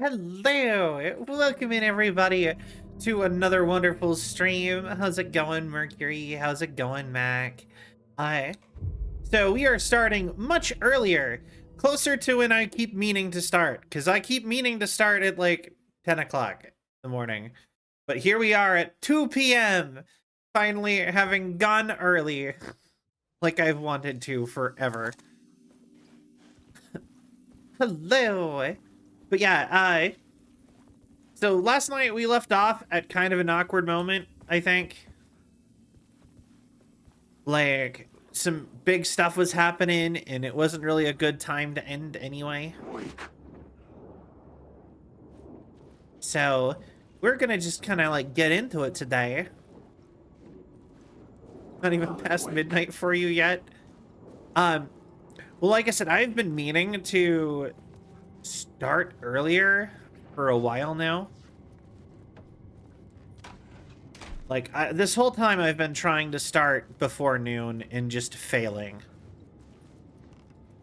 Hello! Welcome in, everybody, to another wonderful stream. How's it going, Mercury? How's it going, Mac? Hi. So we are starting much earlier, closer to when I keep meaning to start, because I keep meaning to start at like 10 o'clock in the morning. But here we are at 2 p.m., finally having gone early, like I've wanted to forever. Hello! But yeah, so last night we left off at kind of an awkward moment, I think. Like, some big stuff was happening, and it wasn't really a good time to end anyway. So, we're gonna just kind of, like, get into it today. Not even past midnight for you yet. Well, like I said, I've been meaning to start earlier for a while now. Like, this whole time I've been trying to start before noon and just failing.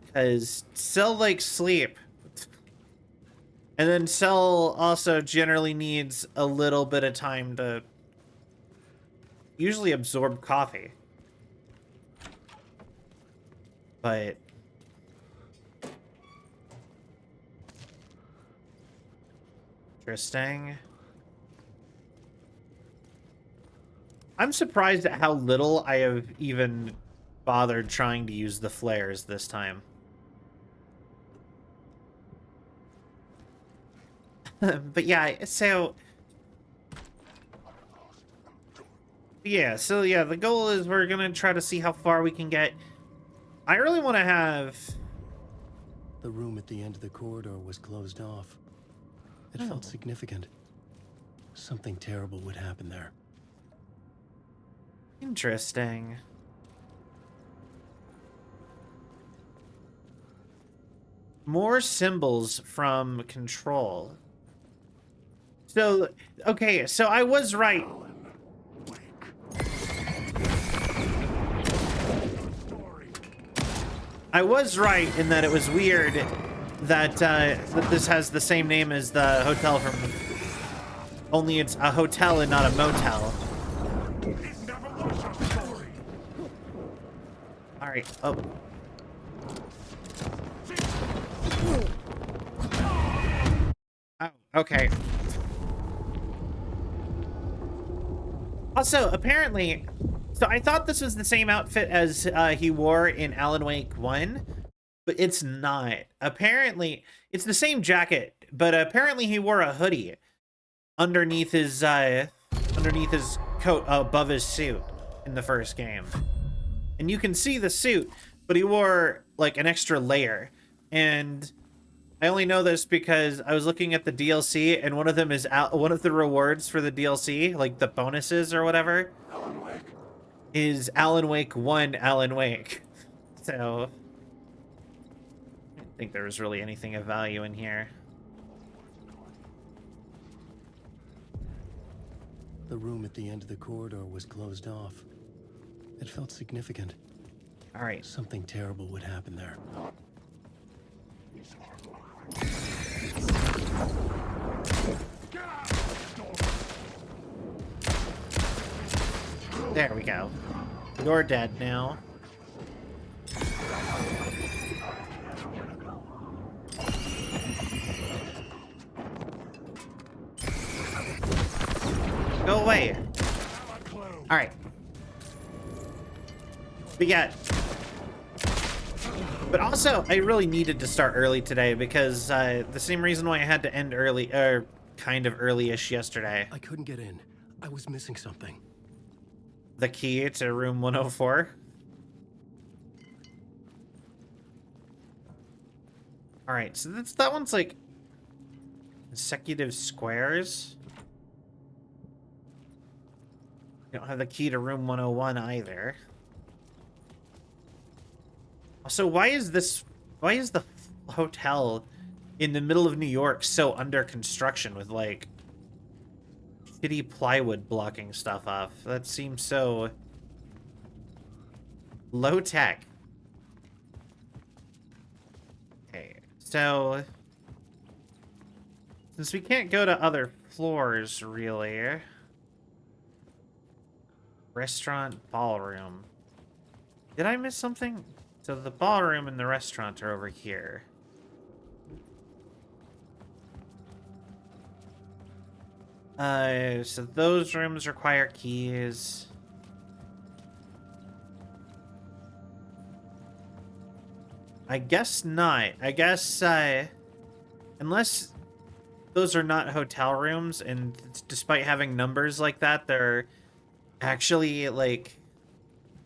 Because Cell likes sleep. And then Cell also generally needs a little bit of time to usually absorb coffee. But interesting. I'm surprised at how little I have even bothered trying to use the flares this time. But yeah, so the goal is we're gonna try to see how far we can get. I really want to have... The room at the end of the corridor was closed off. It felt significant. Something terrible would happen there. Interesting. More symbols from Control. So, okay, so I was right. I was right in that it was weird that, that this has the same name as the hotel from... Only it's a hotel and not a motel. Alright, oh. Oh, okay. Also, apparently... So I thought this was the same outfit as he wore in Alan Wake 1, but it's not. Apparently, it's the same jacket, but apparently he wore a hoodie underneath his coat above his suit in the first game. And you can see the suit, but he wore like an extra layer. And I only know this because I was looking at the DLC, and one of them is one of the rewards for the DLC, like the bonuses or whatever, is Alan Wake 1 Alan Wake. So I didn't think there was really anything of value in here. The room at the end of the corridor was closed off. It felt significant. All right. Something terrible would happen there. There we go. You're dead now. Go away. All right. But yeah. But also, I really needed to start early today because the same reason why I had to end early, or kind of early-ish yesterday. I couldn't get in. I was missing something. The key to room 104. All right, so that one's like consecutive squares. You don't have the key to room 101 either. Also, why is the hotel in the middle of New York so under construction with like shitty plywood blocking stuff off? That seems so low tech. Okay, so Since we can't go to other floors, really. Restaurant, ballroom. Did I miss something? So the ballroom and the restaurant are over here. So those rooms require keys. I guess not. I guess, unless those are not hotel rooms, and despite having numbers like that, they're actually, like,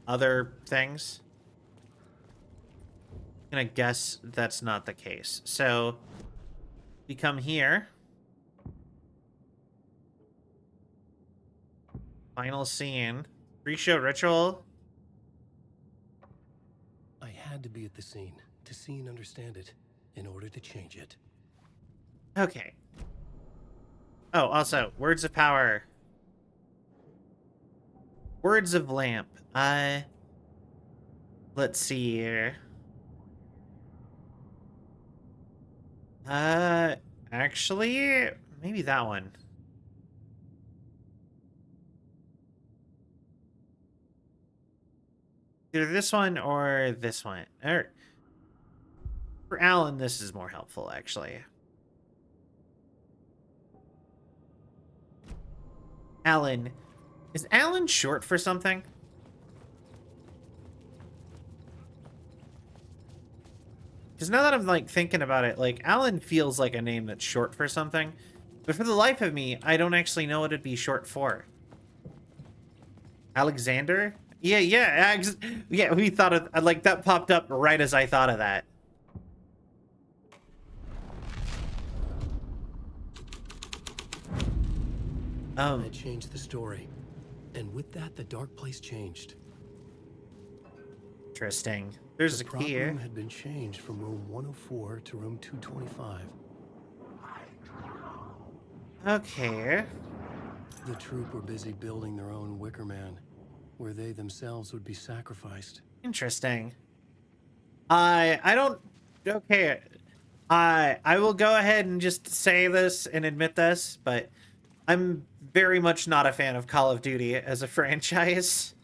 other things. I'm gonna guess that's not the case. So, we come here. Final scene. Pre-show ritual. I had to be at the scene to see and understand it in order to change it. Okay. Oh, also, words of power. Words of lamp. Let's see here. Actually, maybe that one. Either this one or this one. Or for Alan, this is more helpful, actually. Alan. Is Alan short for something? Because now that I'm, like, thinking about it, like, Alan feels like a name that's short for something. But for the life of me, I don't actually know what it'd be short for. Alexander? Yeah, we thought of, like, that popped up right as I thought of that. I changed the story. And with that, the dark place changed. Interesting. There's a prop key here. room had been changed from room 104 to room 225. Okay. The troop were busy building their own Wicker Man, where they themselves would be sacrificed. Interesting. I don't... Okay. I will go ahead and just say this and admit this, but I'm very much not a fan of Call of Duty as a franchise.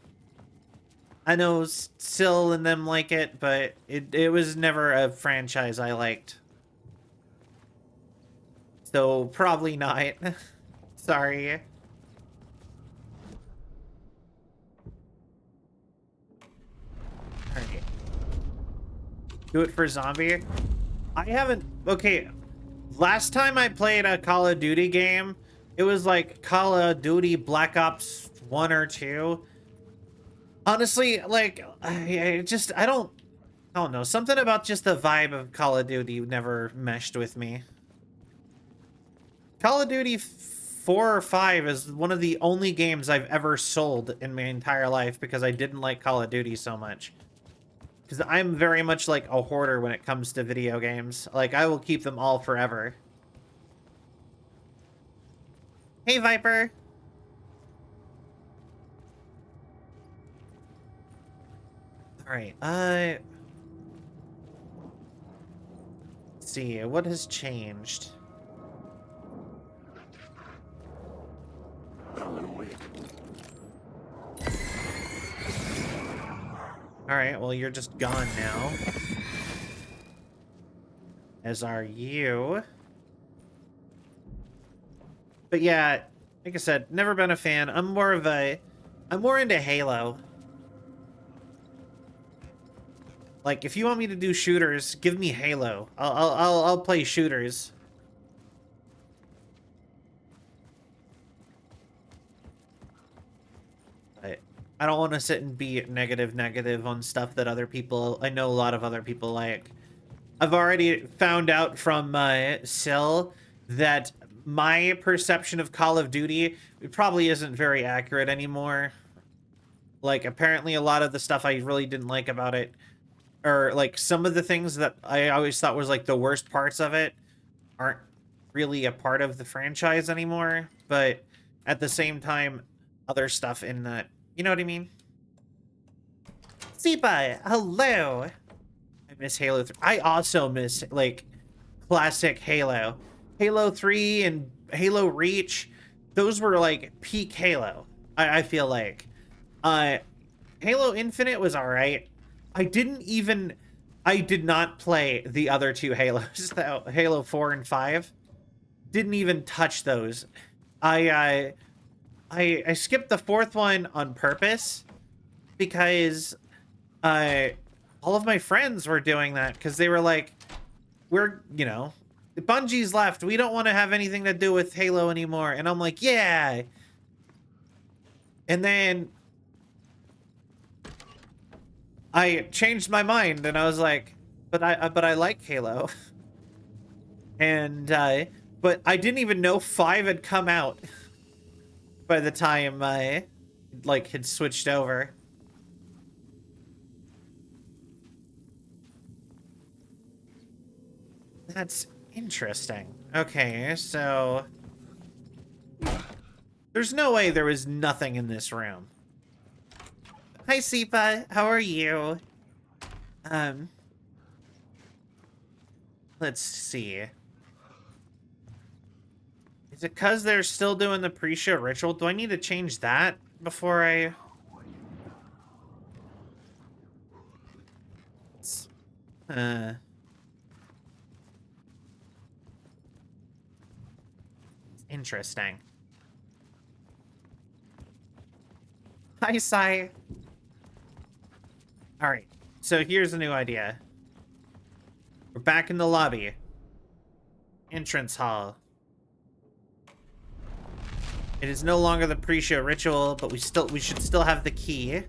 I know Sil and them like it, but it was never a franchise I liked. So, probably not. Sorry. Alright. Do it for zombie. I haven't... Okay. Last time I played a Call of Duty game, it was like Call of Duty Black Ops 1 or 2. Honestly, like, I don't know. Something about just the vibe of Call of Duty never meshed with me. Call of Duty 4 or 5 is one of the only games I've ever sold in my entire life because I didn't like Call of Duty so much. Because I'm very much like a hoarder when it comes to video games. Like, I will keep them all forever. Hey, Viper. All right, let's see, what has changed? All right, well, you're just gone now. As are you. But yeah, like I said, never been a fan. I'm more into Halo. Like, if you want me to do shooters, give me Halo. I'll play shooters. I don't want to sit and be negative on stuff that other people... I know a lot of other people like. I've already found out from Sil that my perception of Call of Duty probably isn't very accurate anymore. Like, apparently a lot of the stuff I really didn't like about it, or like some of the things that I always thought was like the worst parts of it, aren't really a part of the franchise anymore. But at the same time, other stuff in that, you know what I mean? Sepa, hello. I miss Halo 3. I also miss, like, classic Halo. Halo 3 and Halo Reach, those were like peak Halo, I feel like. Halo Infinite was all right. I did not play the other two Halos, though. Halo 4 and 5. Didn't even touch those. I, I skipped the fourth one on purpose because all of my friends were doing that because they were like, we're, you know, Bungie's left. We don't want to have anything to do with Halo anymore. And I'm like, yeah. And then I changed my mind and I was like, but I like Halo. And but I didn't even know 5 had come out by the time I like had switched over. That's interesting. Okay, so there's no way there was nothing in this room. Hi, Sipa. How are you? Let's see. Is it because they're still doing the pre-show ritual? Do I need to change that before I... Interesting. Hi, Sai. All right, so here's a new idea. We're back in the lobby. Entrance hall. It is no longer the pre-show ritual, but we should still have the key.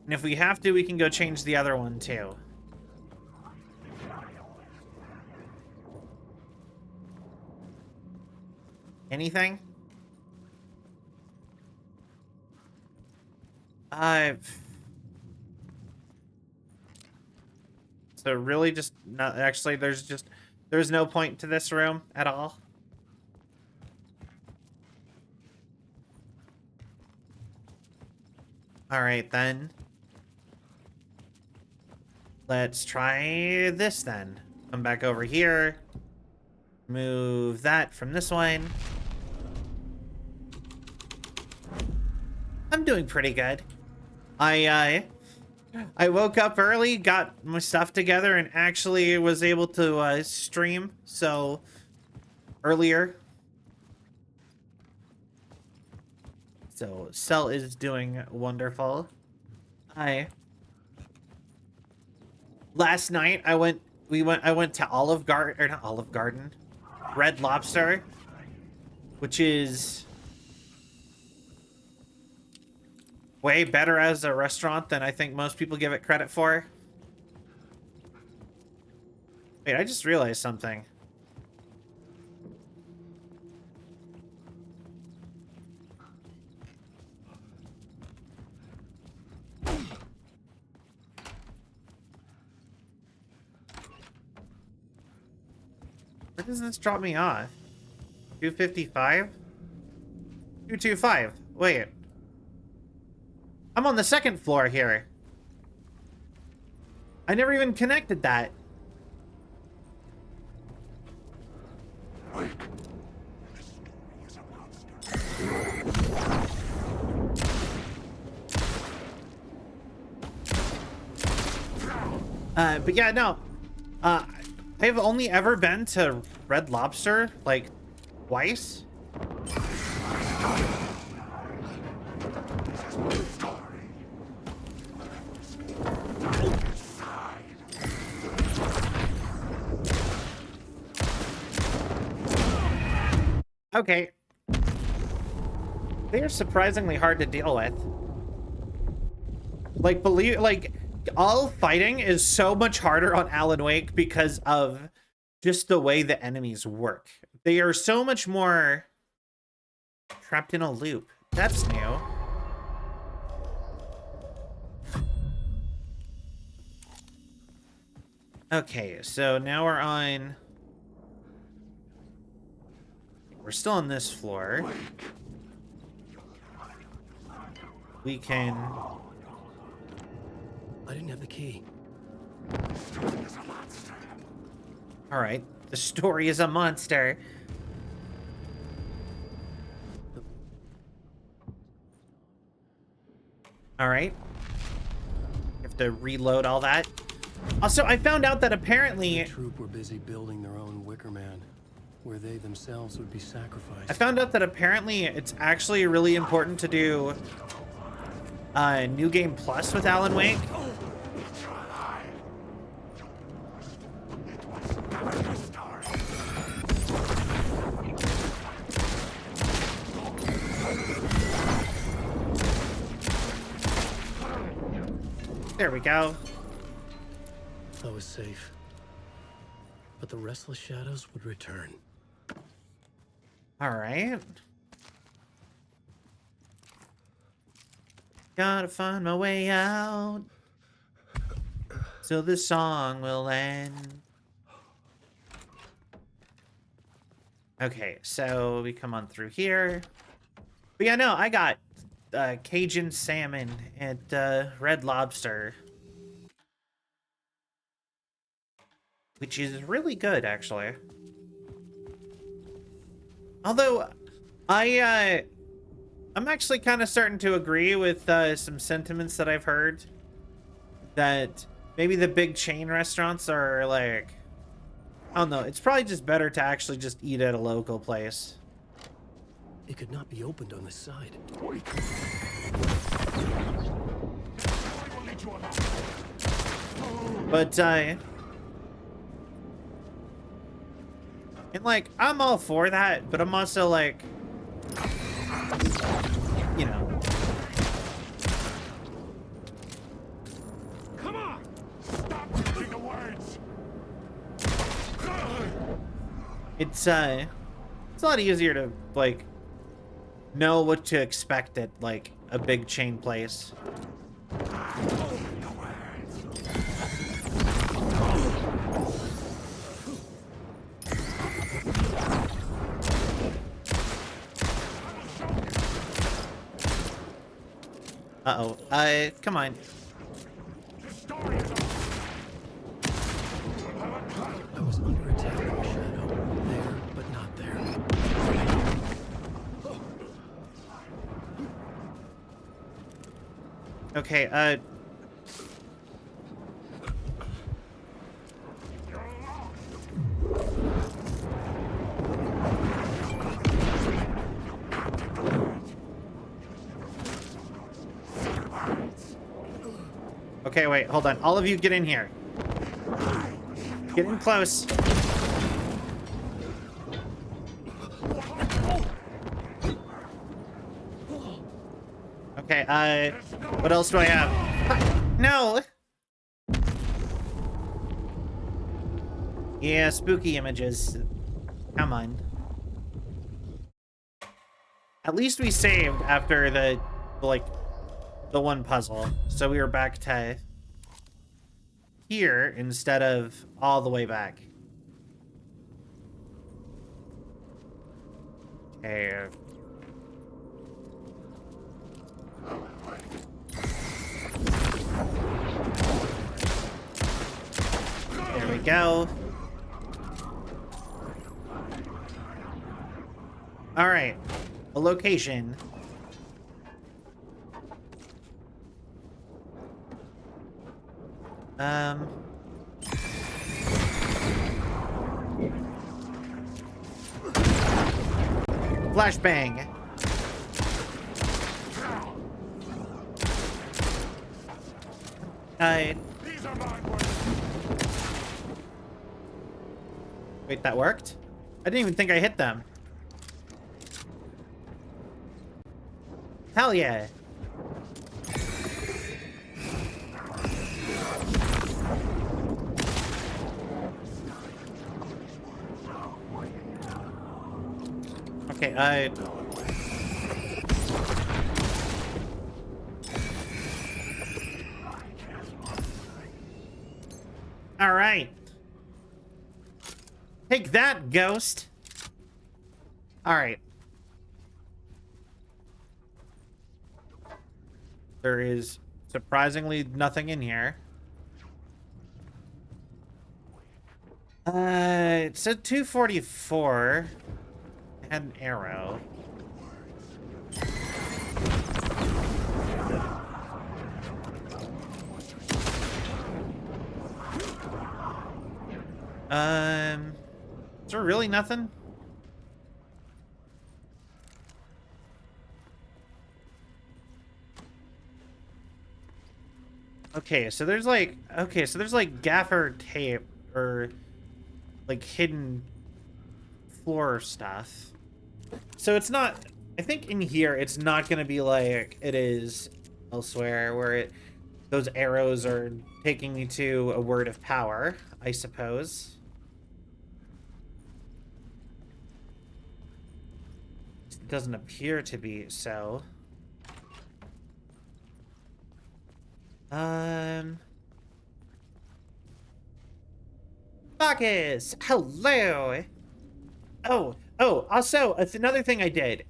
And if we have to, we can go change the other one too. Anything? So really just not actually there's no point to this room at all. All right then. Let's try this then. Come back over here. Move that from this one. I'm doing pretty good. I woke up early, got my stuff together, and actually was able to stream, so earlier. So Cell is doing wonderful. Last night I went to Olive Garden, or not Olive Garden, Red Lobster, which is way better as a restaurant than I think most people give it credit for. Wait, I just realized something. Where does this drop me off? 255? 225. Wait. I'm on the second floor here. I never even connected that. But yeah, no. I've only ever been to Red Lobster, like, twice. Okay. They are surprisingly hard to deal with. Like, all fighting is so much harder on Alan Wake because of just the way the enemies work. They are so much more trapped in a loop. That's new. Okay, so now we're still on this floor. We can I didn't have the key. All right. The story is a monster. All right. You have to reload all that. Also, I found out that The apparently... troop were busy building their own Wicker Man, where they themselves would be sacrificed. I found out that apparently it's actually really important to do New Game Plus with Alan Wake. There we go. I was safe. But the restless shadows would return. All right. Gotta find my way out till the song will end. Okay, so we come on through here. But yeah, no, I got Cajun salmon and Red Lobster, which is really good, actually. Although, I'm actually kind of starting to agree with some sentiments that I've heard that maybe the big chain restaurants are like, I don't know, it's probably just better to actually just eat at a local place. It could not be opened on this side. But, and like, I'm all for that, but I'm also like, you know. Come on! Stop repeating the words! It's a lot easier to, like, know what to expect at, like, a big chain place. Uh-oh. Come on. I was under attack from a shadow. There, but not there. Okay, okay, wait, hold on. All of you get in here. Get in close. Okay, what else do I have? No! Yeah, spooky images. Come on. At least we saved after the one puzzle. So we were back to here instead of all the way back. Okay. There we go. All right. A location. Flashbang. These are my words. Wait, that worked? I didn't even think I hit them. Hell yeah. Okay, all right. Take that, ghost. All right. There is Surprisingly, nothing in here. It said 244. I had an arrow. Is there really nothing? Okay, so there's like, gaffer tape or like hidden floor stuff. So it's not, I think in here it's not gonna be like it is elsewhere where those arrows are taking me to a word of power, I suppose. It doesn't appear to be so. Marcus, hello. Also, it's another thing I did.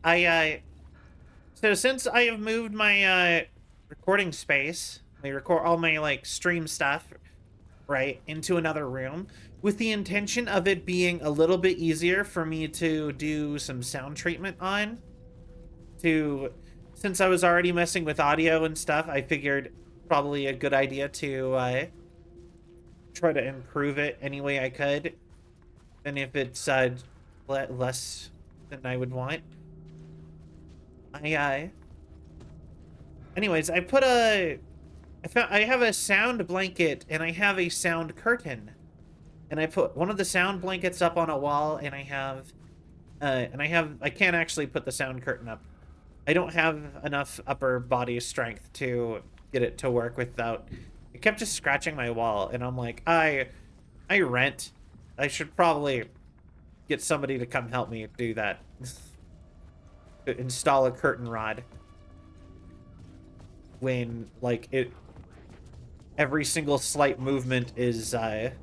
So since I have moved my recording space, I record all my like stream stuff, right, into another room with the intention of it being a little bit easier for me to do some sound treatment on. Since I was already messing with audio and stuff, I figured probably a good idea to try to improve it any way I could. And if it's less than I would want. Anyways, I have a sound blanket and I have a sound curtain. And I put one of the sound blankets up on a wall and I can't actually put the sound curtain up. I don't have enough upper body strength to get it to work without... It kept just scratching my wall and I'm like, I rent. I should probably get somebody to come help me do that. To install a curtain rod. When, like, every single slight movement is, like,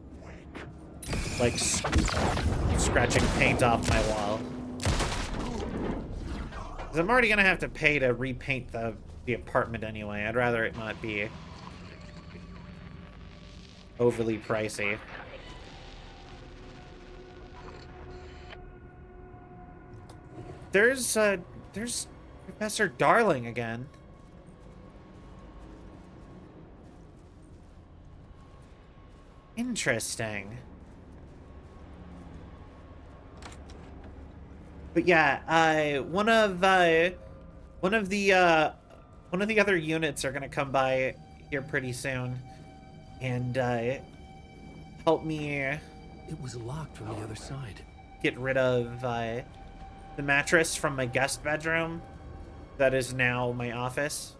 scratching paint off my wall. 'Cause I'm already gonna have to pay to repaint the apartment anyway. I'd rather it not be overly pricey. There's Professor Darling again. Interesting. But yeah, one of the other units are gonna come by here pretty soon and help me. It was locked from the other side. Get rid of the mattress from my guest bedroom that is now my office.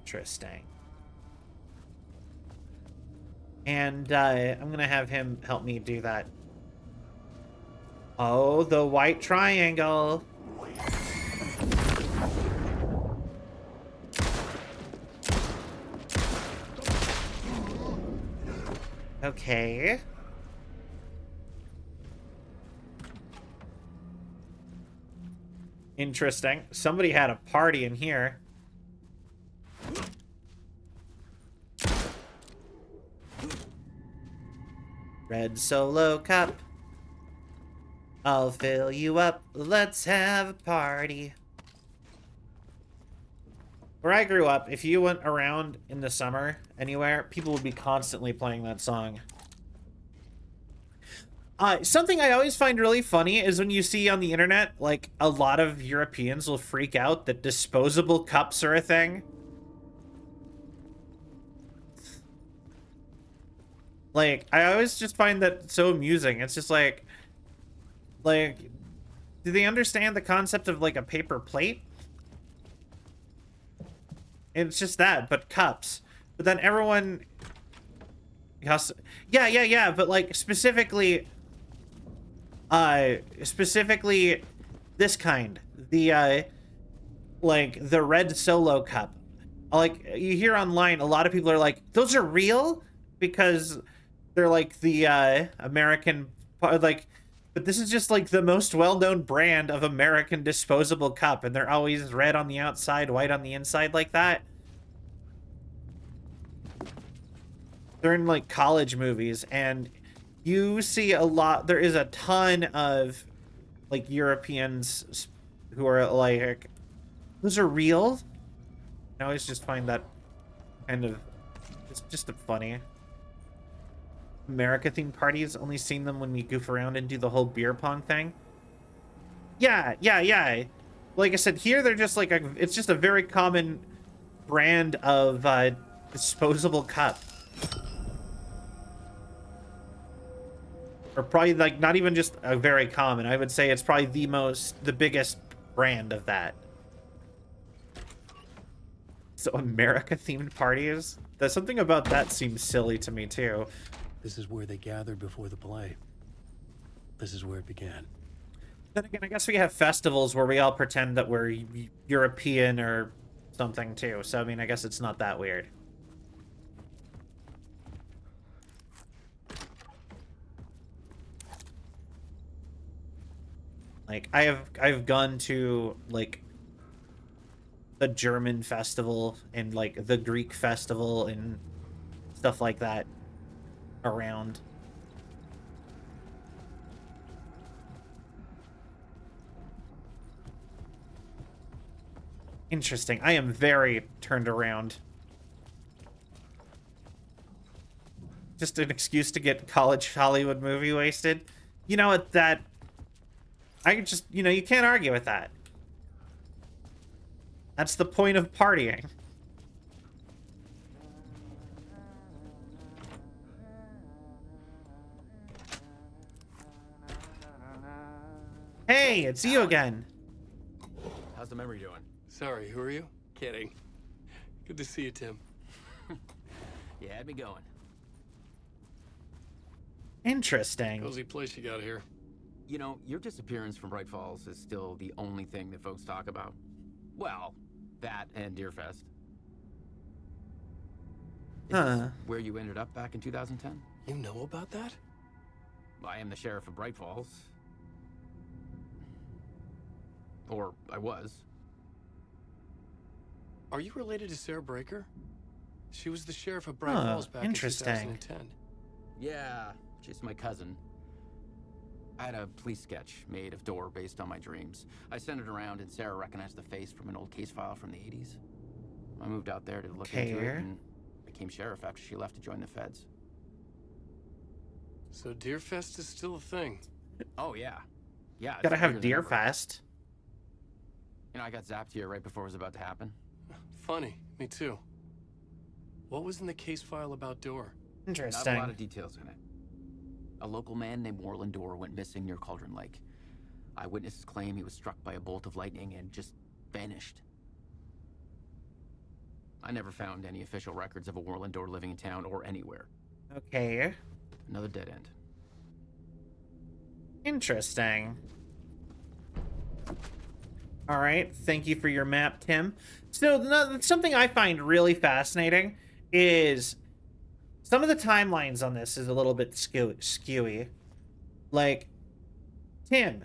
Interesting. And I'm gonna have him help me do that. Oh, the white triangle. Okay. Interesting. Somebody had a party in here. Red Solo cup. I'll fill you up. Let's have a party. Where I grew up, if you went around in the summer anywhere, people would be constantly playing that song. Something I always find really funny is when you see on the internet, like, a lot of Europeans will freak out that disposable cups are a thing. Like, I always just find that so amusing. It's just like, do they understand the concept of, like, a paper plate? It's just that, but cups. But then everyone... Yeah, but, like, specifically this kind. The, like, the red Solo cup. Like, you hear online, a lot of people are like, those are real? Because They're like the American, like, but this is just like the most well-known brand of American disposable cup, and they're always red on the outside, white on the inside like that. They're in like college movies, and you see a lot. There is a ton of like Europeans who are like, those are real. I always just find that kind of just funny. America themed parties, only seen them when we goof around and do the whole beer pong thing. Yeah. Like I said, here they're just like it's just a very common brand of disposable cup. Or probably like not even just a very common. I would say it's probably the biggest brand of that. So America themed parties? There's something about that seems silly to me too. This is where they gathered before the play. This is where it began. Then again, I guess we have festivals where we all pretend that we're European or something too. So I mean, I guess it's not that weird. Like I've gone to like the German festival and like the Greek festival and stuff like that around. Interesting. I am very turned around. Just an excuse to get college Hollywood movie wasted. You know what, that I just, you know, you can't argue with that. That's the point of partying. Hey, it's you again. How's the memory doing? Sorry, who are you? Kidding. Good to see you, Tim. You had me going. Interesting. Cozy place you got here. You know, your disappearance from Bright Falls is still the only thing that folks talk about. Well, that and Deerfest. Is this where you ended up back in 2010? You know about that? I am the sheriff of Bright Falls. Or I was. Are you related to Sarah Breaker? She was the sheriff of Bright Falls back interesting. in 2010. Yeah, she's my cousin. I had a police sketch made of Door based on my dreams. I sent it around and Sarah recognized the face from an old case file from the 80s. I moved out there to look into it and became sheriff after she left to join the feds. So Deerfest is still a thing. Oh, yeah. Yeah. Gotta it's have bigger than ever. Deerfest. You know, I got zapped here right before it was about to happen. Funny, me too. What was in the case file about Door? Not a Interesting. lot of details in it. A local man named Warland Door went missing near Cauldron Lake. Eyewitnesses claim he was struck by a bolt of lightning and just vanished. I never found any official records of a Warland Door living in town or anywhere. Okay. Another dead end. Interesting. All right. Thank you for your map, Tim. So something I find really fascinating is some of the timelines on this is a little bit skewy. Like, Tim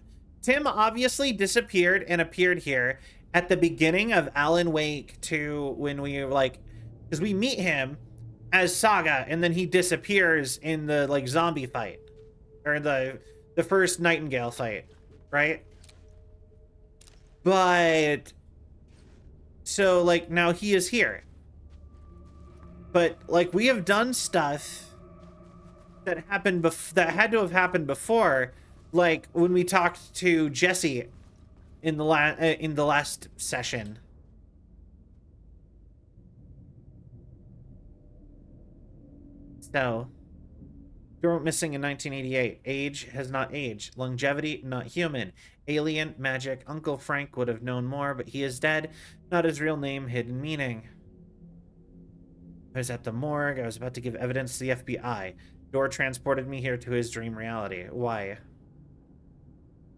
obviously disappeared and appeared here at the beginning of Alan Wake 2 when we were like, because we meet him as Saga and then he disappears in the like zombie fight or the first Nightingale fight, right? But so like now he is here. But like we have done stuff that happened that had to have happened before, like when we talked to Jesse in the last session. So, Door went missing in 1988. Age has not aged. Longevity not human. Alien magic. Uncle Frank would have known more, but he is dead. Not his real name. Hidden meaning. I was at the morgue. I was about to give evidence to the FBI. Door transported me here to his dream reality. Why?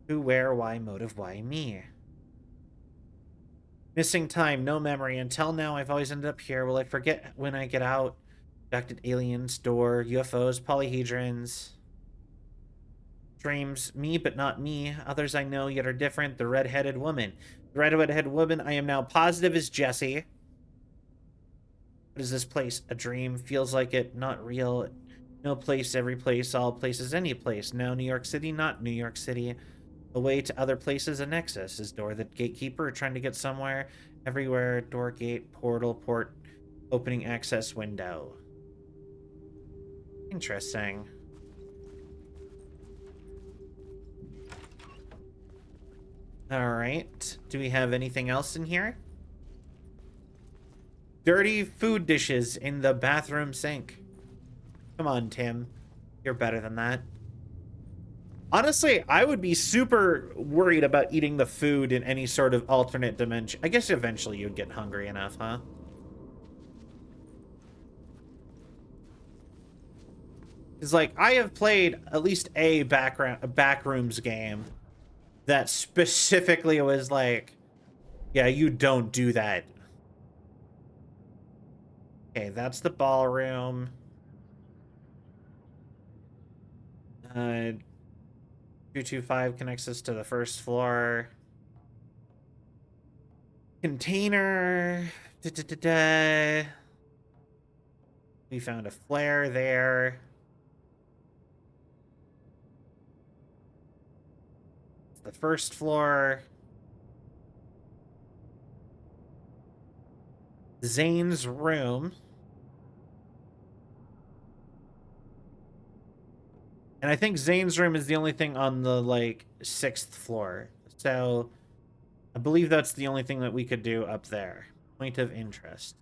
Who, where, why, motive, why me? Missing time, no memory. Until now, I've always ended up here. Will I forget when I get out? Abducted aliens, door, UFOs, polyhedrons. Dreams, me but not me. Others I know yet are different. The red-headed woman. The red-headed woman I am now positive is Jessie. What is this place? A dream? Feels like it. Not real. No place, every place, all places, any place. No New York City, not New York City. A way to other places, a nexus. Is door the gatekeeper trying to get somewhere? Everywhere. Door, gate, portal, port, opening access window. Interesting. Alright. Do we have anything else in here? Dirty food dishes in the bathroom sink. Come on, Tim. You're better than that. Honestly, I would be super worried about eating the food in any sort of alternate dimension. I guess eventually you'd get hungry enough, huh? It's like, I have played at least a backrooms game that specifically was like, yeah, you don't do that. Okay, that's the ballroom. 225 connects us to the first floor. Container. We found a flare there. The first floor. Zane's room. And I think Zane's room is the only thing on the, like, 6th floor. So, I believe that's the only thing that we could do up there. Point of interest.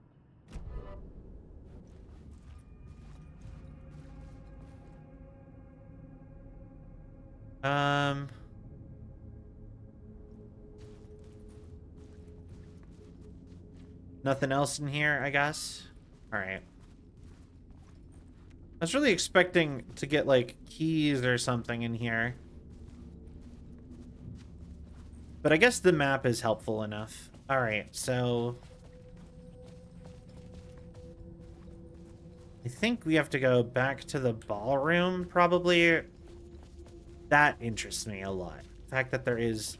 Nothing else in here, I guess? Alright. I was really expecting to get, like, keys or something in here. But I guess the map is helpful enough. Alright, so... I think we have to go back to the ballroom, probably. That interests me a lot. The fact that there is...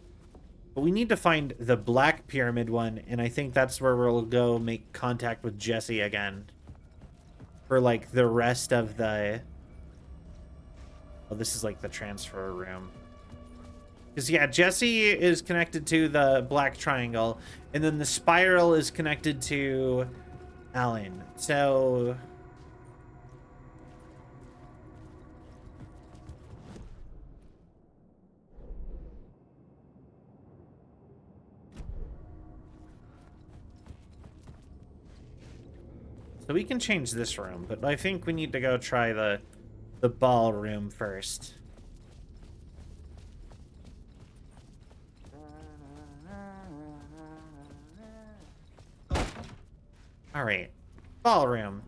But we need to find the Black Pyramid one, and I think that's where we'll go make contact with Jessie again. For, like, the rest of the... Oh, this is, like, the transfer room. Because, yeah, Jessie is connected to the Black Triangle, and then the Spiral is connected to Alan. So... So we can change this room, but I think we need to go try the ballroom first. Alright. Ballroom.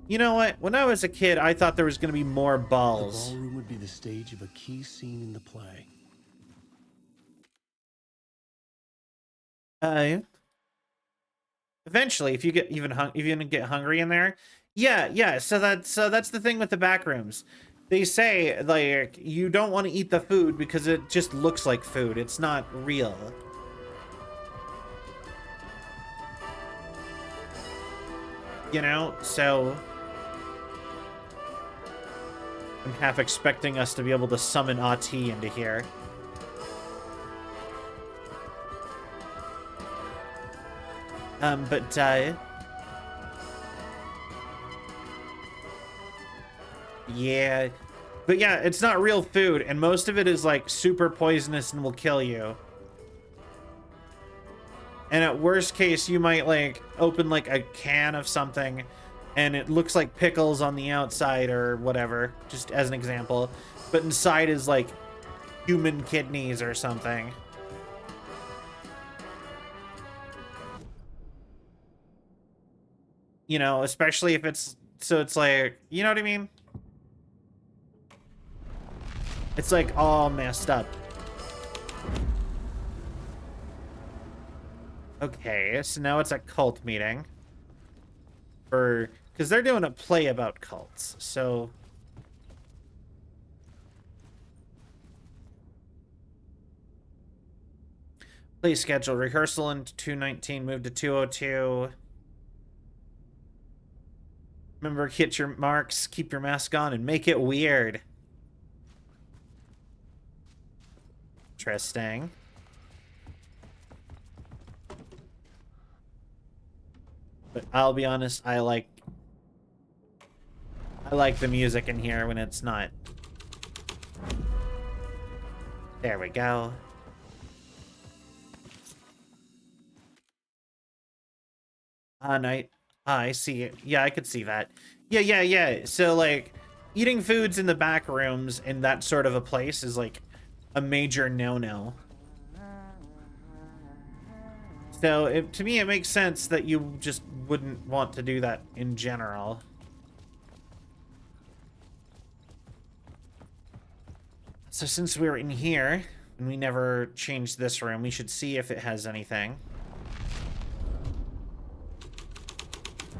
You know what? When I was a kid, I thought there was going to be more balls. The ballroom would be the stage of a key scene in the play. Eventually, if you get get hungry in there, yeah. So that's the thing with the back rooms. They say, like, you don't want to eat the food because it just looks like food. It's not real. You know, so I'm half expecting us to be able to summon Ati into here. Yeah. But yeah, it's not real food, and most of it is, like, super poisonous and will kill you. And at worst case, you might, like, open, like, a can of something, and it looks like pickles on the outside or whatever, just as an example. But inside is, like, human kidneys or something. You know, especially if it's... So it's like... You know what I mean? It's, like, all messed up. Okay, so now it's a cult meeting. for, because they're doing a play about cults. So play schedule, rehearsal in 219, move to 202. Remember, hit your marks, keep your mask on, and make it weird. Interesting. But I'll be honest, I like the music in here when it's not. There we go. Night. I see it. Yeah, I could see that. Yeah. So, like, eating foods in the back rooms in that sort of a place is, like, a major no-no. So, to me, it makes sense that you just wouldn't want to do that in general. So, since we're in here, and we never changed this room, we should see if it has anything.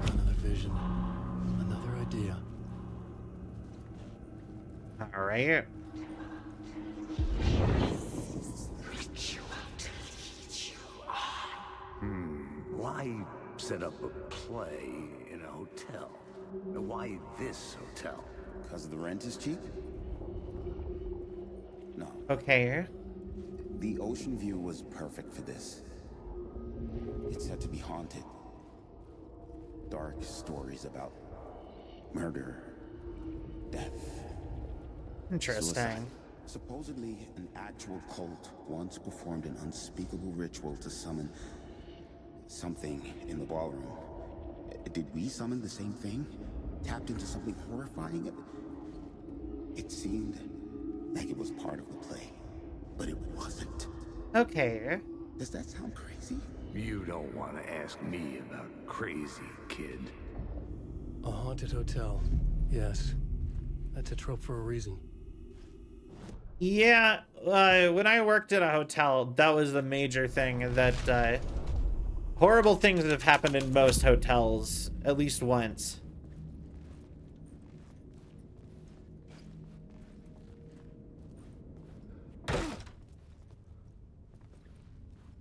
Another vision. Another idea. Alright. Why set up a play in a hotel? Why this hotel? Because the rent is cheap? No. Okay. The ocean view was perfect for this. It's said to be haunted. Dark stories about murder, death, Interesting. suicide. Supposedly, an actual cult once performed an unspeakable ritual to summon something in the ballroom. Did we summon the same thing? Tapped into something horrifying? It seemed like it was part of the play, but it wasn't. Okay. Does that sound crazy? You don't want to ask me about crazy, kid. A haunted hotel. Yes. That's a trope for a reason. Yeah, when I worked at a hotel, that was the major thing that, horrible things have happened in most hotels, at least once.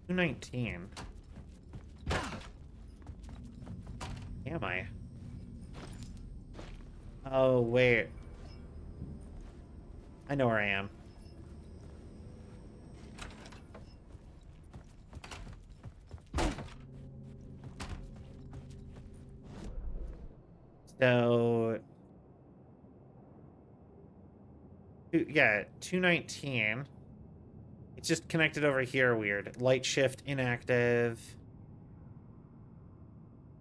$219. Am I? Oh, wait. I know where I am. So, yeah, 219. It's just connected over here, weird. Light shift inactive.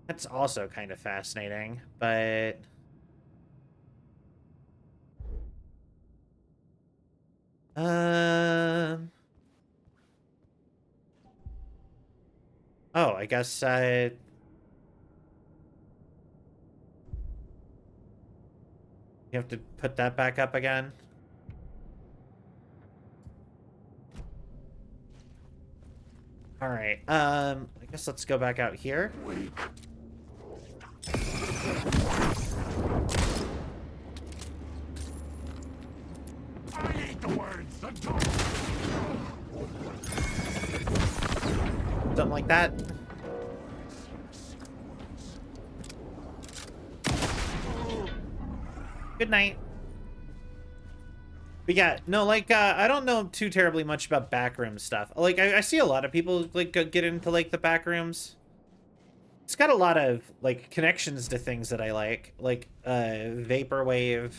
That's also kind of fascinating, but... Oh, I guess, you have to put that back up again? Alright, I guess let's go back out here. I hate the words. The door. Something like that. Good night. But yeah, no, like, I don't know too terribly much about backroom stuff. Like, I see a lot of people, like, get into, like, the backrooms. It's got a lot of, like, connections to things that I like, vaporwave.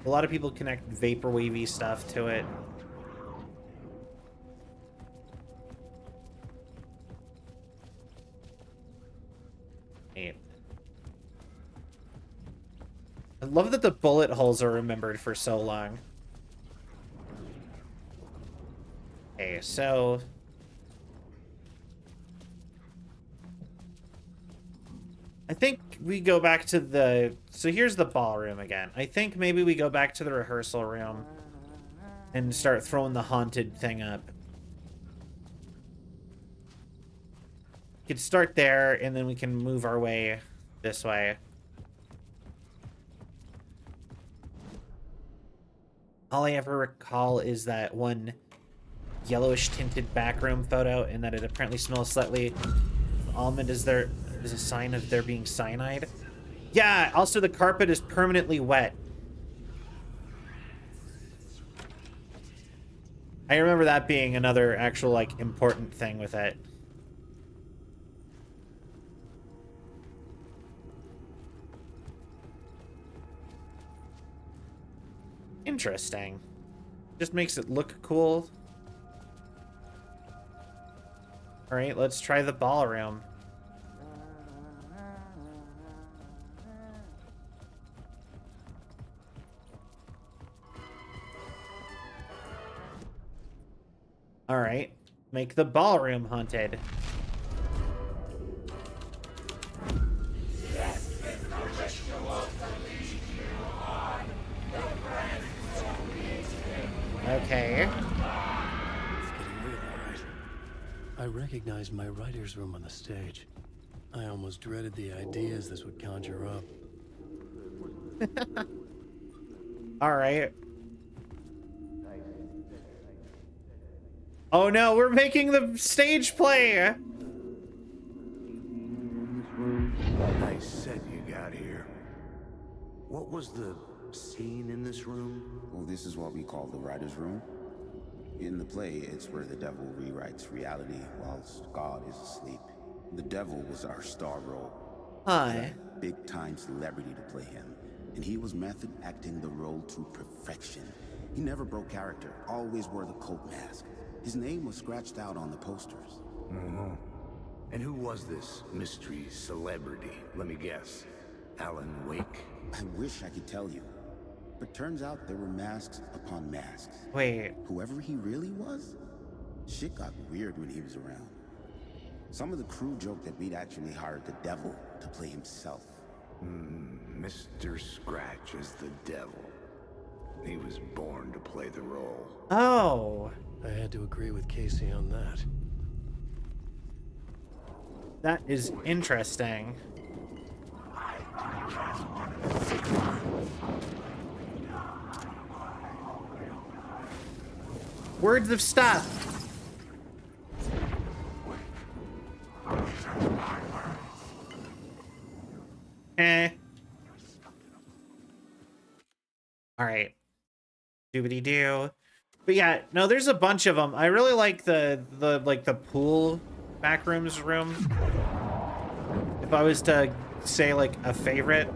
A lot of people connect vaporwavy stuff to it. Neat. I love that the bullet holes are remembered for so long. Okay, so... I think we go back to the... So here's the ballroom again. I think maybe we go back to the rehearsal room and start throwing the haunted thing up. could start there, and then we can move our way this way. All I ever recall is that one yellowish tinted backroom photo, and that it apparently smells slightly almond. Is a sign of there being cyanide? Yeah, also the carpet is permanently wet. I remember that being another actual, like, important thing with it. Interesting. Just makes it look cool. All right, let's try the ballroom. All right, make the ballroom haunted. Okay. It's getting real, all right. I recognized my writer's room on the stage. I almost dreaded the ideas this would conjure up. All right. Oh no, we're making the stage play. Nice set you got here. What was the scene in this room? Well, this is what we call the writer's room. In the play, it's where the devil rewrites reality whilst God is asleep. The devil was our star role. Hi. Big-time celebrity to play him, and he was method acting the role to perfection. He never broke character, always wore the coat mask. His name was scratched out on the posters. Mm-hmm. And who was this mystery celebrity? Let me guess. Alan Wake? I wish I could tell you, but turns out there were masks upon masks. Wait. Whoever he really was, shit got weird when he was around. Some of the crew joked that we'd actually hired the devil to play himself. Mr. Scratch is the devil. He was born to play the role. Oh. I had to agree with Casey on that. That is interesting. Words of stuff. All right. Doobity doo. But yeah, no, there's a bunch of them. I really like the pool backrooms room. If I was to say like a favorite.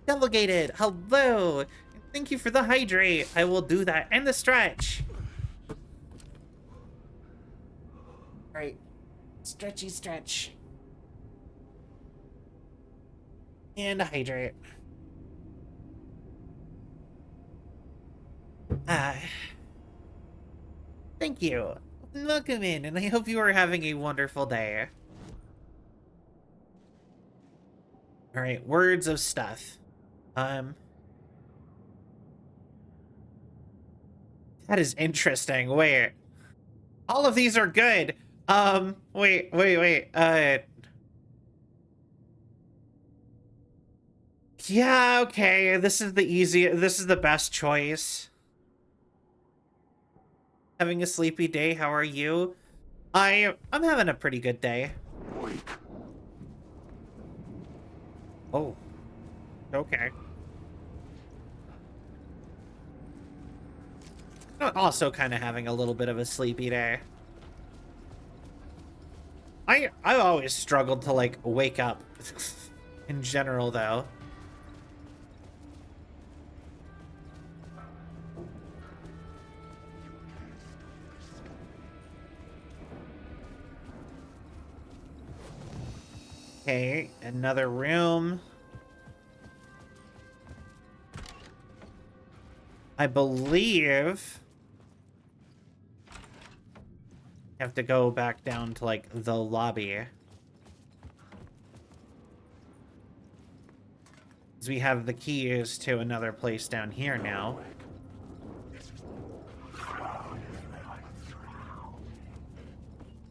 Delegated, hello. Thank you for the hydrate. I will do that and the stretch. All right, stretchy stretch. And a hydrate. Thank you. Welcome in, and I hope you are having a wonderful day. All right, words of stuff. That is interesting. Wait. All of these are good. Wait. Yeah, okay. This is the best choice. Having a sleepy day. How are you? I'm having a pretty good day. Oh. Okay. Also kind of having a little bit of a sleepy day. I always struggled to like wake up in general though. Okay, another room. I believe I have to go back down to like the lobby. Because we have the keys to another place down here now.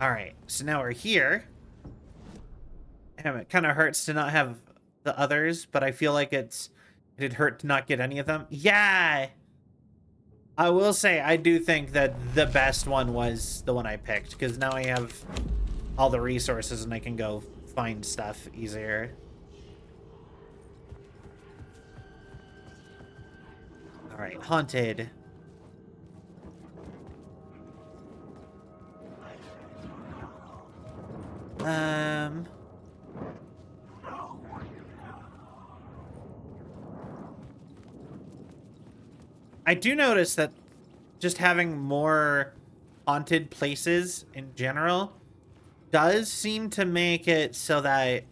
Alright, so now we're here. Damn, it kind of hurts to not have the others, but I feel like it'd hurt to not get any of them. Yeah! I will say, I do think that the best one was the one I picked, because now I have all the resources and I can go find stuff easier. Alright, haunted. I do notice that just having more haunted places in general does seem to make it so that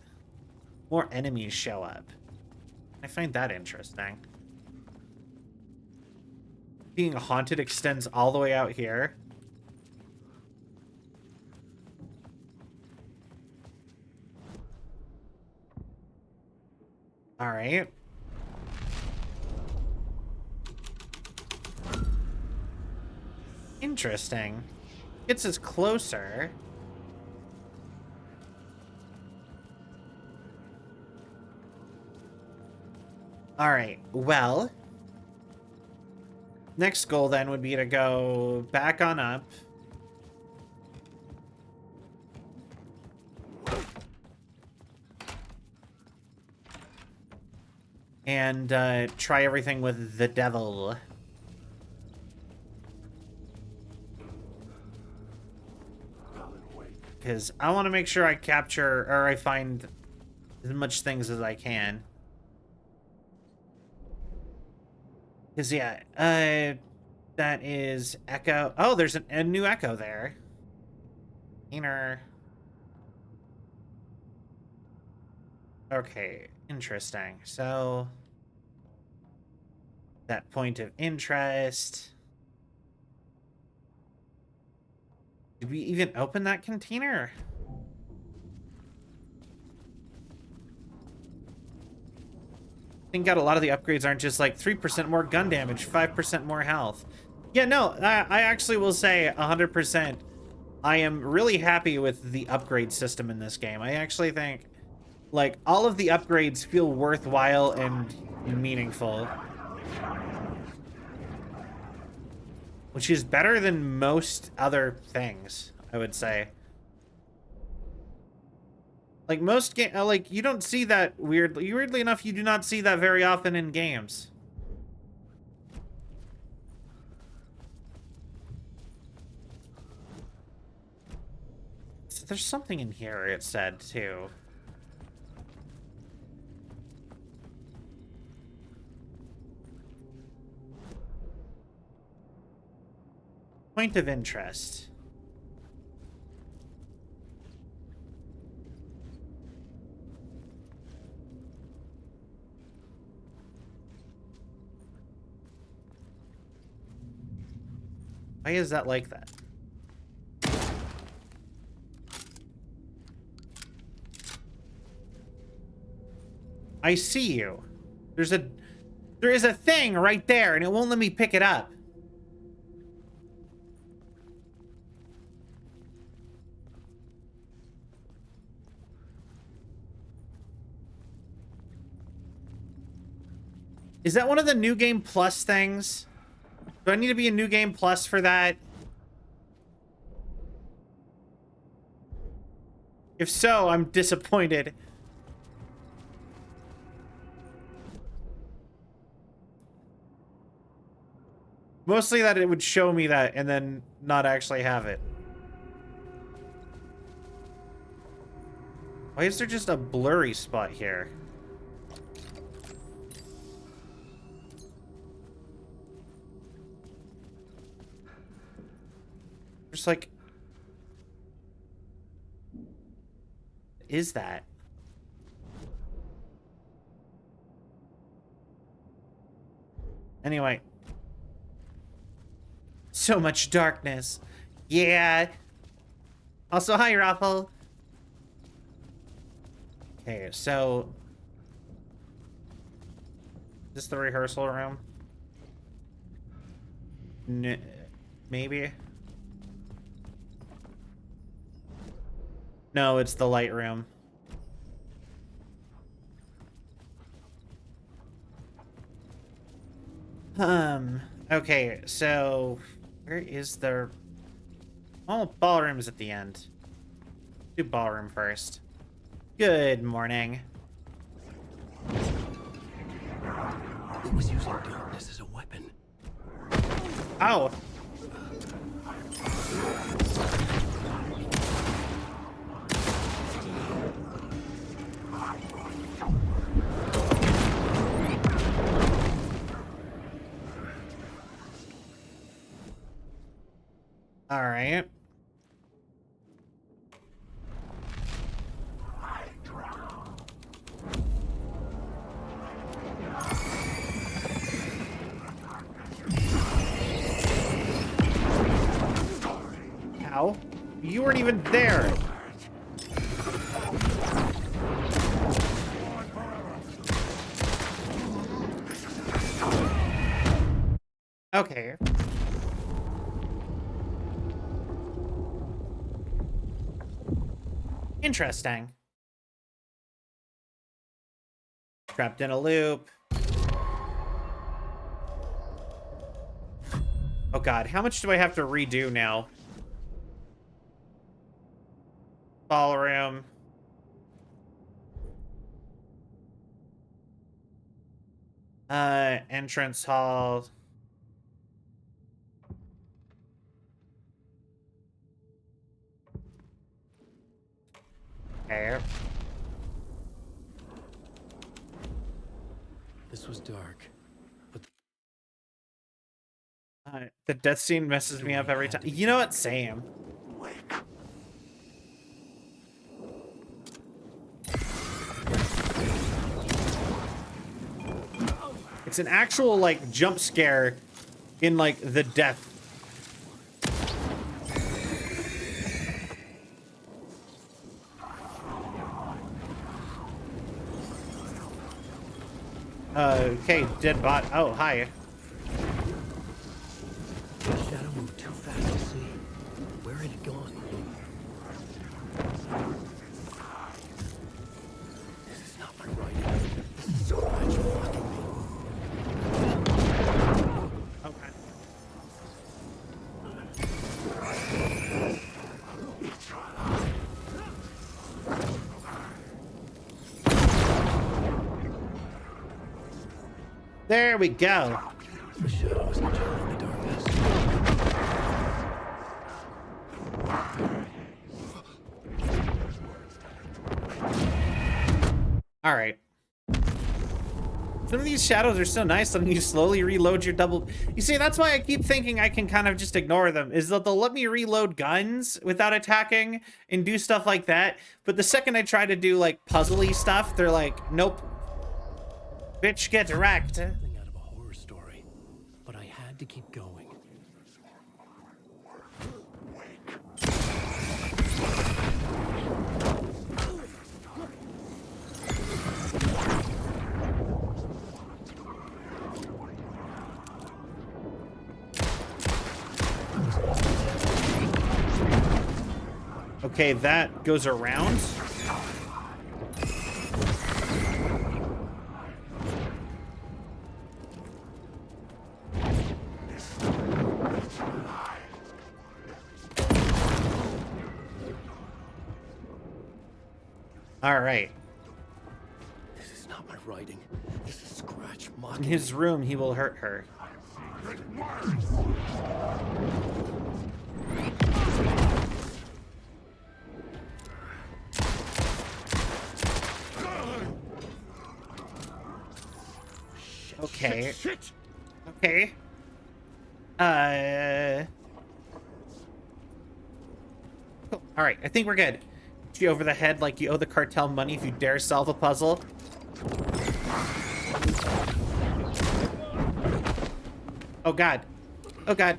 more enemies show up. I find that interesting. Being haunted extends all the way out here. All right. Interesting. Gets us closer. All right, well, next goal then would be to go back on up. And try everything with the devil. Because I want to make sure I capture, or I find as much things as I can. Because, yeah, that is Echo. Oh, there's a new Echo there. Inner. Okay, interesting. So, that point of interest. Did we even open that container? I think a lot of the upgrades aren't just like 3% more gun damage, 5% more health. Yeah, no, I actually will say 100%. I am really happy with the upgrade system in this game. I actually think, like, all of the upgrades feel worthwhile and meaningful. Which is better than most other things, I would say. Like, most game, like, you don't see that weirdly enough, you do not see that very often in games. So there's something in here, it said, too. Point of interest. Why is that like that? I see you. There is a thing right there, and it won't let me pick it up. Is that one of the New Game Plus things? Do I need to be a New Game Plus for that? If so, I'm disappointed. Mostly that it would show me that and then not actually have it. Why is there just a blurry spot here? Just like... is that? Anyway. So much darkness. Yeah. Also, hi, Raffle. Okay, so... this the rehearsal room? Maybe. No, it's the light room. Okay, so where is the... Oh, ballroom is at the end. Do ballroom first. Good morning. It was using darkness as a weapon. Ow! All right. Ow. You weren't even there. Okay. Interesting. Trapped in a loop. Oh god, how much do I have to redo now? Ballroom. Entrance hall. Okay. This was dark, but The death scene messes me up every time. You know what? Same. It's an actual, like, jump scare in, like, the death. Okay, dead bot. Oh, hi. the shadow moved too fast to see. Where had it gone? This is not my writing. This is so much fucking me. Okay. There we go. The shadow is entirely the darkness. All right. Some of these shadows are so nice when you slowly reload your double... You see, that's why I keep thinking I can kind of just ignore them, is that they'll let me reload guns without attacking and do stuff like that. But the second I try to do, like, puzzly stuff, they're like, nope. Bitch, get wrecked. Something out of a horror story, but I had to keep going. Okay, that goes around. All right. This is not my writing. This is Scratch In mocking his room, he will hurt her. Okay. Shit! Okay. Cool. All right, I think we're good. Hit you over the head like you owe the cartel money if you dare solve a puzzle. Oh god. Oh god.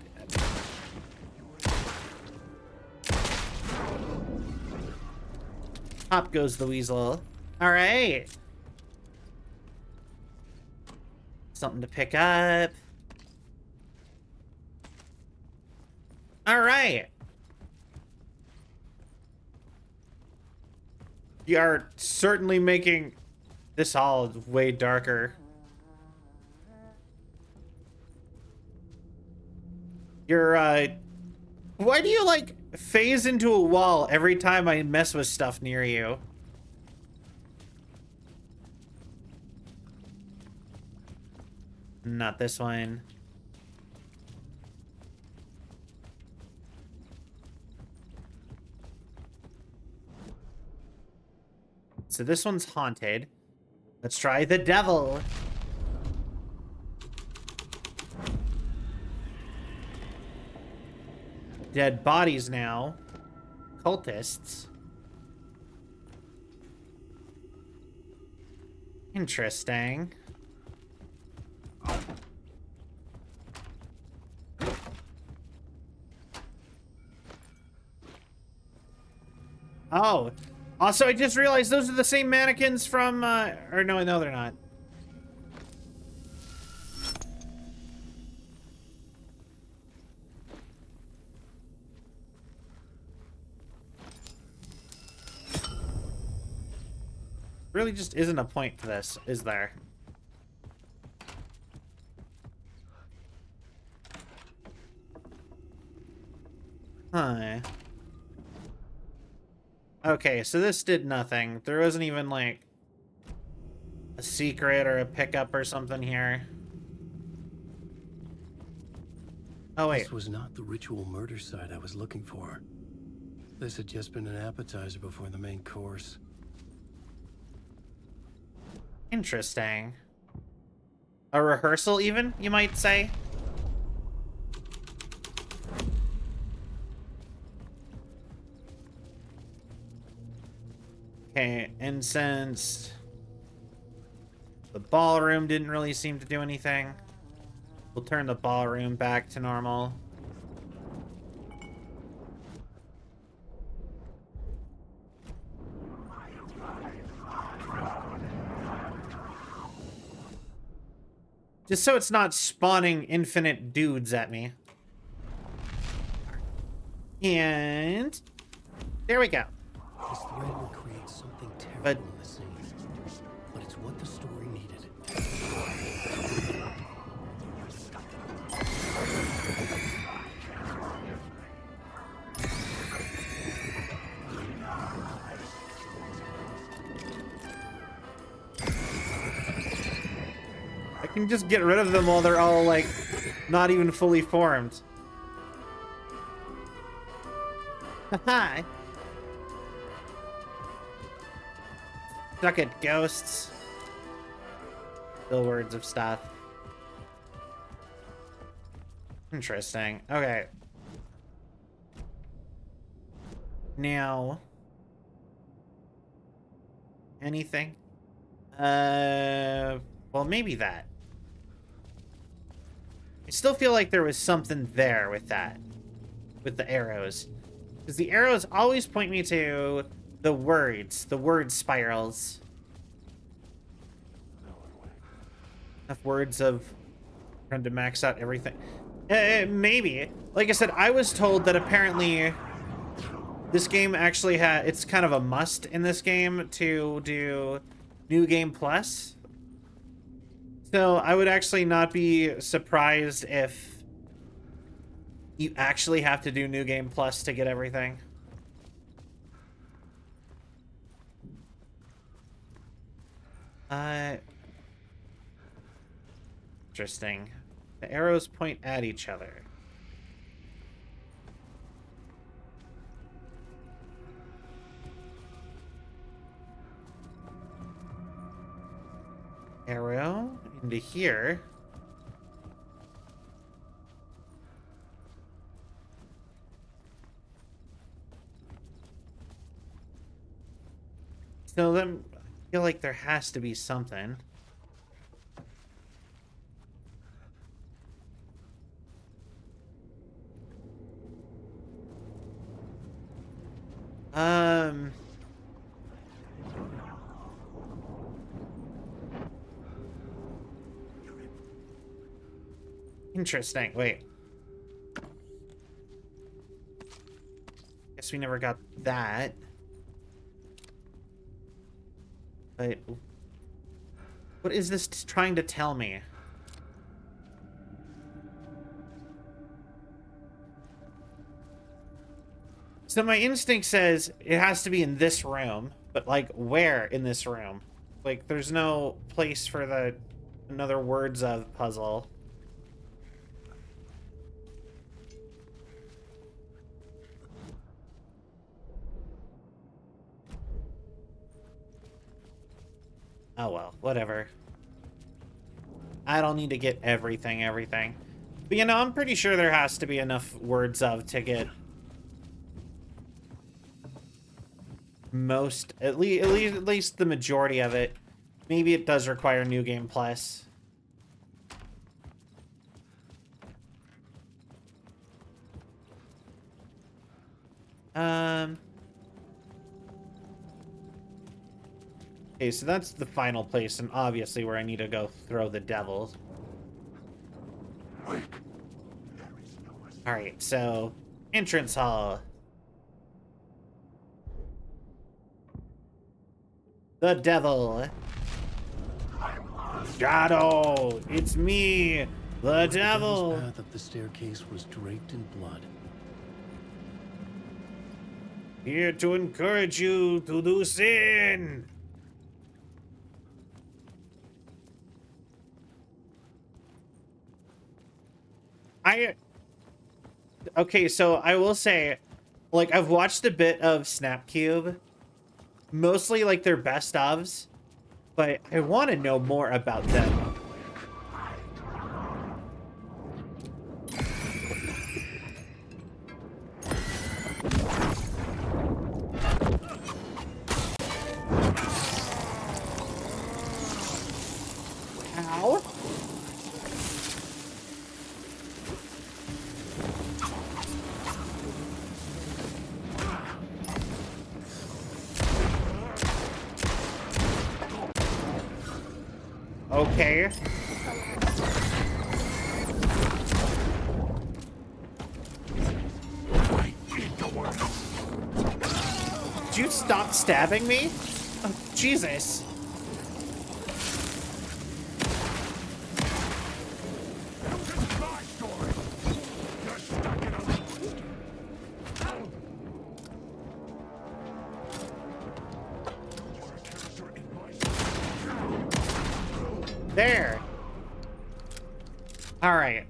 Pop goes the weasel. All right. Something to pick up. All right. You are certainly making this all way darker. You're, why do you, like, phase into a wall every time I mess with stuff near you? Not this one. So this one's haunted. Let's try the devil. Dead bodies now. Cultists. Interesting. Oh. Also, I just realized those are the same mannequins from, or no, they're not. Really just isn't a point to this, is there? Huh. Okay, so this did nothing. There wasn't even, like, a secret or a pickup or something here. Oh, wait. This was not the ritual murder site I was looking for. This had just been an appetizer before the main course. Interesting. A rehearsal, even, you might say? Okay, and since the ballroom didn't really seem to do anything, we'll turn the ballroom back to normal. Just so it's not spawning infinite dudes at me. And there we go. This thread will create something terrible But- in the scene, but it's what the story needed. I can just get rid of them while they're all, like, not even fully formed. Haha. Suck it, ghosts. Still words of stuff. Interesting. Okay. Now. Anything? Well, maybe that. I still feel like there was something there with that. With the arrows. Because the arrows always point me to the word spirals. Enough words of trying to max out everything. Maybe. Like I said, I was told that apparently this game actually it's kind of a must in this game to do New Game Plus. So I would actually not be surprised if you actually have to do New Game Plus to get everything. Interesting. The arrows point at each other. Arrow into here. So then I feel like there has to be something. Interesting. Wait. Guess we never got that. But what is this trying to tell me? So my instinct says it has to be in this room, but like where in this room? Like there's no place for the another words of puzzle. Oh well, whatever. I don't need to get everything. But you know, I'm pretty sure there has to be enough words of to get most, at least the majority of it. Maybe it does require New Game Plus. Okay, so that's the final place, and obviously where I need to go throw the devils. Wait. Alright, so entrance hall. The devil. Shadow! It's me! The devil! The path up the staircase was draped in blood. Here to encourage you to do sin! Okay, so I will say, like, I've watched a bit of Snapcube, mostly like their best ofs, but I want to know more about them. Ow. Okay. Did you stop stabbing me? Oh, Jesus. There. All right.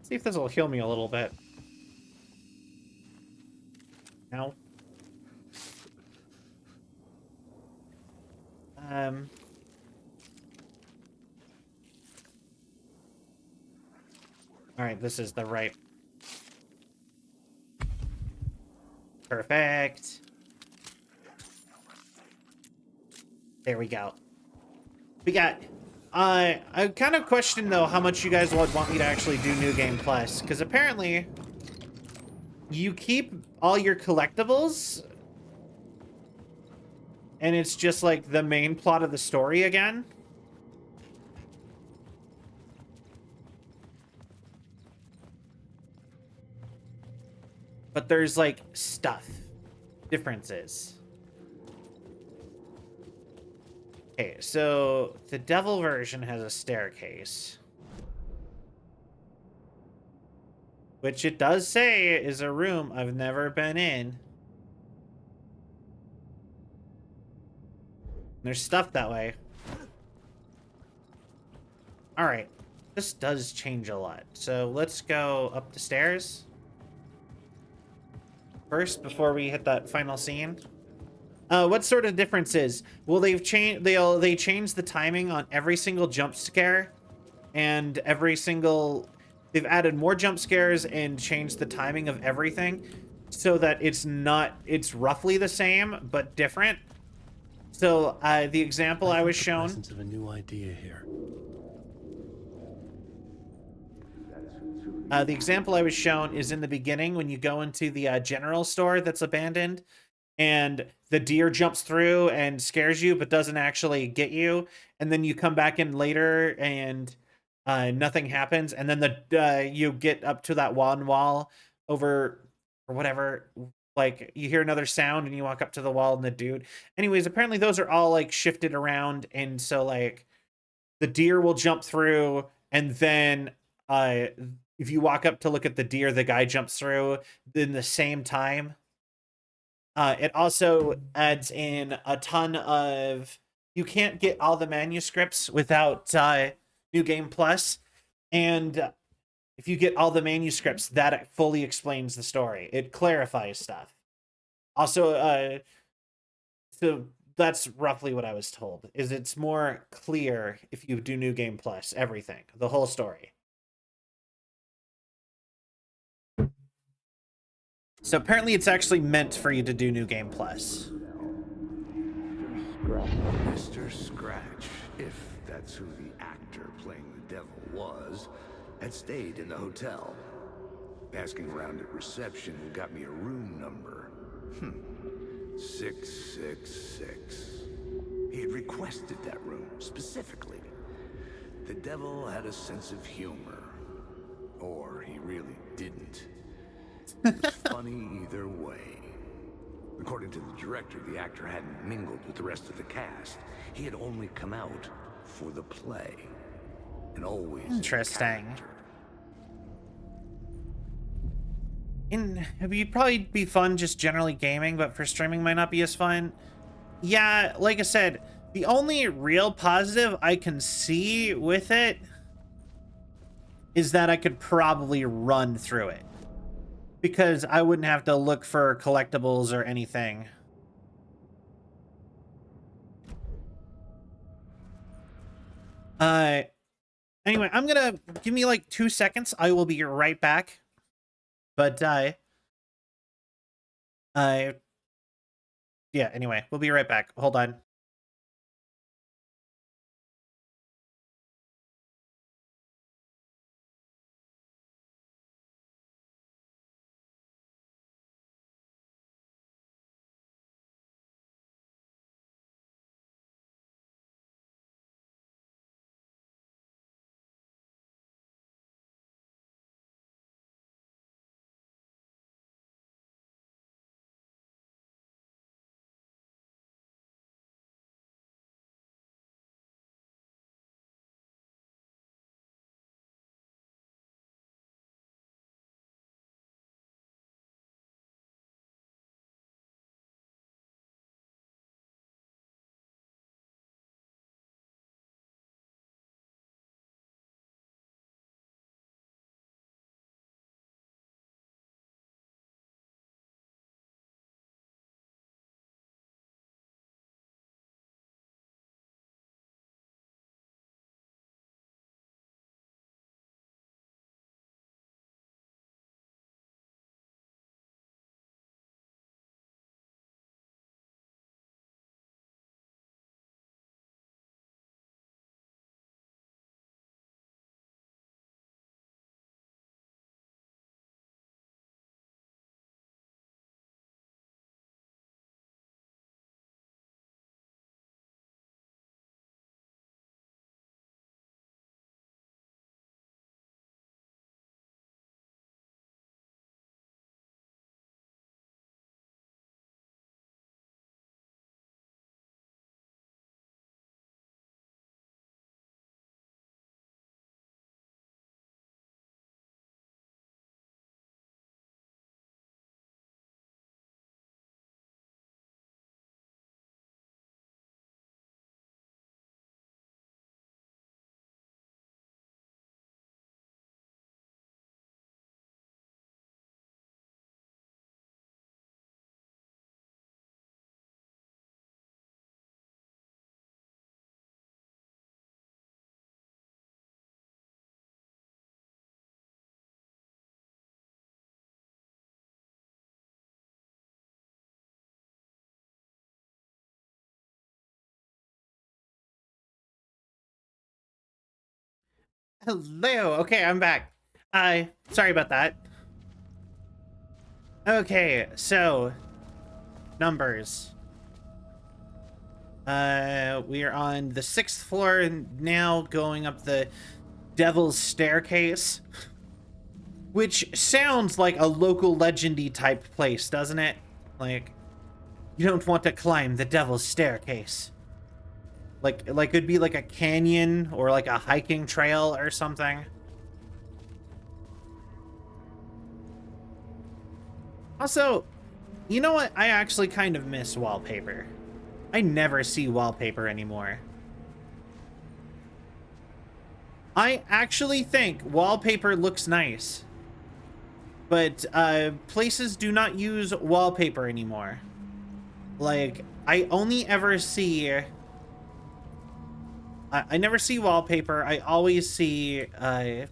See if this will heal me a little bit. No. All right, this is the right. Perfect. There we go. We got, I kind of question though how much you guys would want me to actually do New Game Plus, because apparently you keep all your collectibles and it's just like the main plot of the story again. But there's like stuff differences. Okay, so the devil version has a staircase, which it does say is a room I've never been in. There's stuff that way. All right, this does change a lot. So let's go up the stairs first before we hit that final scene. What sort of differences? Well, they changed the timing on every single jump scare, and they've added more jump scares and changed the timing of everything so that it's roughly the same but different. So the example I was shown. Presence of a new idea here. The example I was shown is in the beginning when you go into the general store that's abandoned, and the deer jumps through and scares you but doesn't actually get you, and then you come back in later and nothing happens, and then you get up to that one wall over or whatever, like you hear another sound and you walk up to the wall and the dude. Anyways, apparently those are all like shifted around, and so like the deer will jump through, and then uh if you walk up to look at the deer, the guy jumps through in the same time. It also adds in a ton of, you can't get all the manuscripts without New Game Plus, and if you get all the manuscripts, that fully explains the story. It clarifies stuff. Also, so that's roughly what I was told. Is it's more clear if you do New Game Plus, everything, the whole story. So apparently it's actually meant for you to do New Game Plus. Mr. Scratch, if that's who the actor playing the devil was, had stayed in the hotel. Asking around at reception got me a room number. 666. He had requested that room specifically. The devil had a sense of humor. Or he really didn't. It was funny either way. According to the director, the actor hadn't mingled with the rest of the cast. He had only come out for the play. And always interesting. It'd probably be fun just generally gaming, but for streaming might not be as fun. Yeah, like I said, the only real positive I can see with it is that I could probably run through it, because I wouldn't have to look for collectibles or anything. Anyway, I'm gonna give me like 2 seconds. I will be right back. But yeah, anyway, we'll be right back. Hold on. Hello. Okay, I'm back. Sorry about that. Okay, so numbers. We are on the 6th floor now, going up the Devil's Staircase, which sounds like a local legendy type place, doesn't it? Like, you don't want to climb the Devil's Staircase. Like it'd be like a canyon or like a hiking trail or something. Also, you know what? I actually kind of miss wallpaper. I never see wallpaper anymore. I actually think wallpaper looks nice, but places do not use wallpaper anymore. Like, I only ever see... I never see wallpaper. I always see... I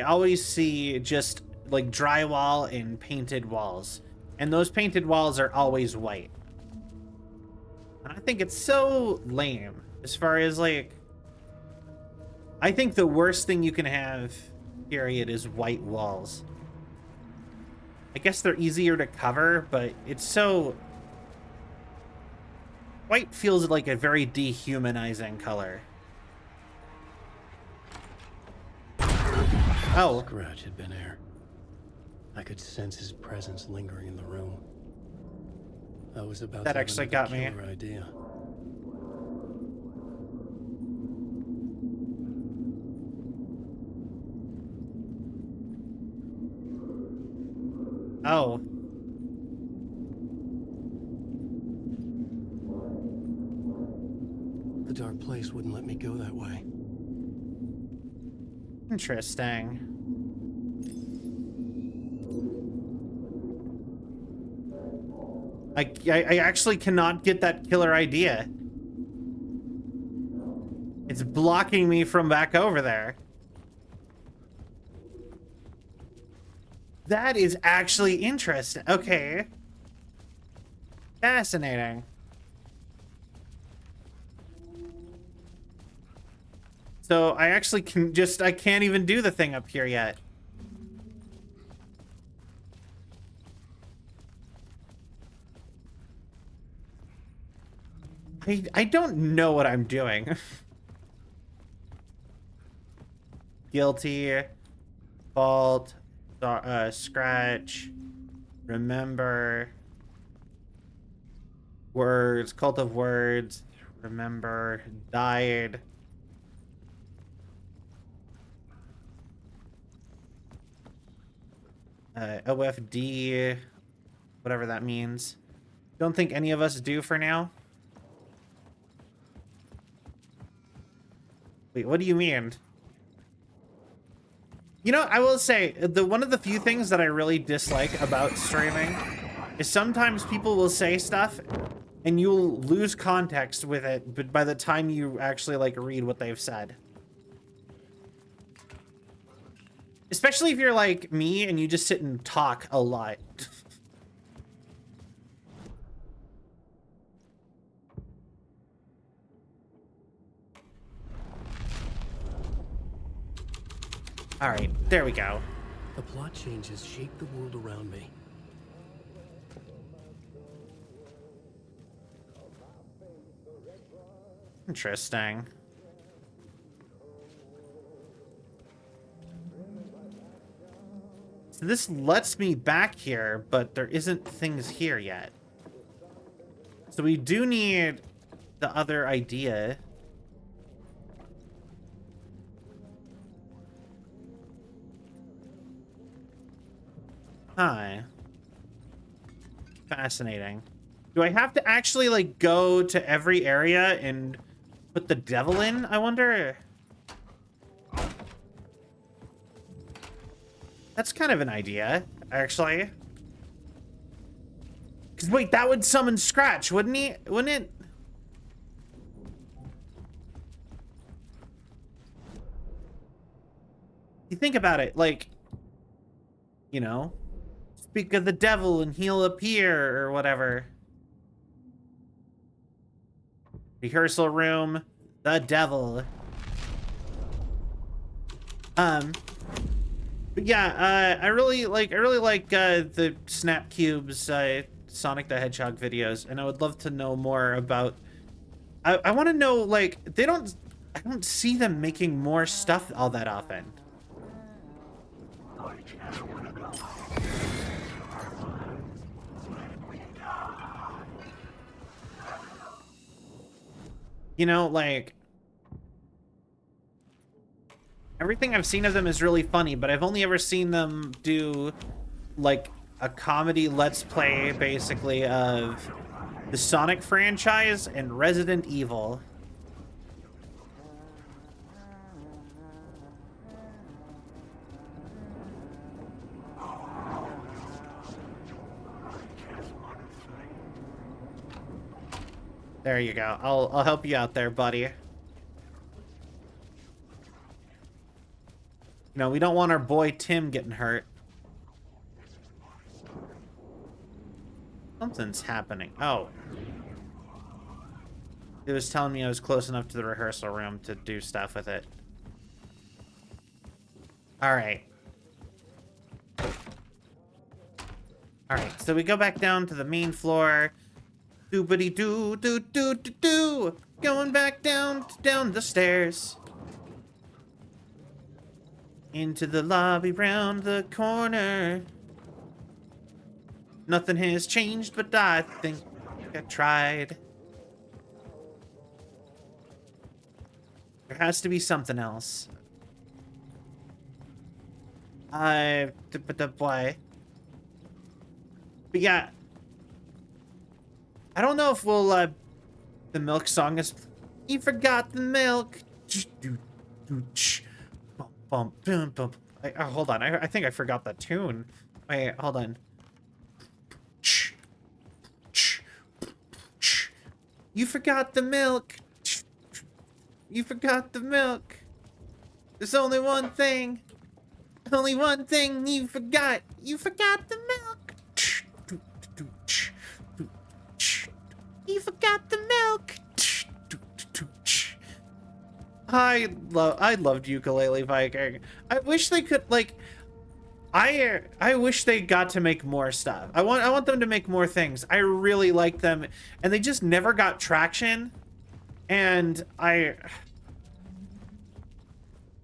always see just, like, drywall and painted walls. And those painted walls are always white. And I think it's so lame as far as, like... I think the worst thing you can have, period, is white walls. I guess they're easier to cover, but it's so... White feels like a very dehumanizing color. Oh. Scratch had been there. I could sense his presence lingering in the room. I was about That to have actually another got me. killer idea. Oh. The dark place wouldn't let me go that way. Interesting. I actually cannot get that killer idea. It's blocking me from back over there. That is actually interesting. Okay. Fascinating. So I actually can just, I can't even do the thing up here yet. I don't know what I'm doing. Guilty, fault, scratch, remember, words, cult of words, remember, died. OFD, whatever that means. Don't think any of us do for now. Wait, what do you mean? You know, I will say, one of the few things that I really dislike about streaming is sometimes people will say stuff and you'll lose context with it, but by the time you actually, like, read what they've said. Especially if you're like me and you just sit and talk a lot. All right, there we go. The plot changes shape the world around me. Interesting. So this lets me back here, but there isn't things here yet. So we do need the other idea. Huh. Fascinating. Do I have to actually, like, go to every area and put the devil in, I wonder? That's kind of an idea, actually. Because, wait, that would summon Scratch, wouldn't he? Wouldn't it? You think about it, like, you know, speak of the devil and he'll appear or whatever. Rehearsal room, the devil. But yeah, I really like the Snap Cubes Sonic the Hedgehog videos, and I would love to know more about I want to know, like, I don't see them making more stuff all that often. You know, like, everything I've seen of them is really funny, but I've only ever seen them do, like, a comedy let's play, basically, of the Sonic franchise and Resident Evil. There you go. I'll help you out there, buddy. No, we don't want our boy Tim getting hurt. Something's happening. Oh. It was telling me I was close enough to the rehearsal room to do stuff with it. Alright. Alright, so we go back down to the main floor. Doobity doo doo doo doo doo. Going back down the stairs. Into the lobby round the corner. Nothing has changed, but I think I tried. There has to be something else. Why? But yeah. I don't know if we'll, the milk song is... You forgot the milk. Hold on. I think I forgot the tune. Wait, hold on. You forgot the milk. You forgot the milk. There's only one thing. Only one thing you forgot. You forgot the milk. You forgot the milk. I loved Ukulele Viking. I wish they could, like, I wish they got to make more stuff. I want them to make more things. I really like them, and they just never got traction. And I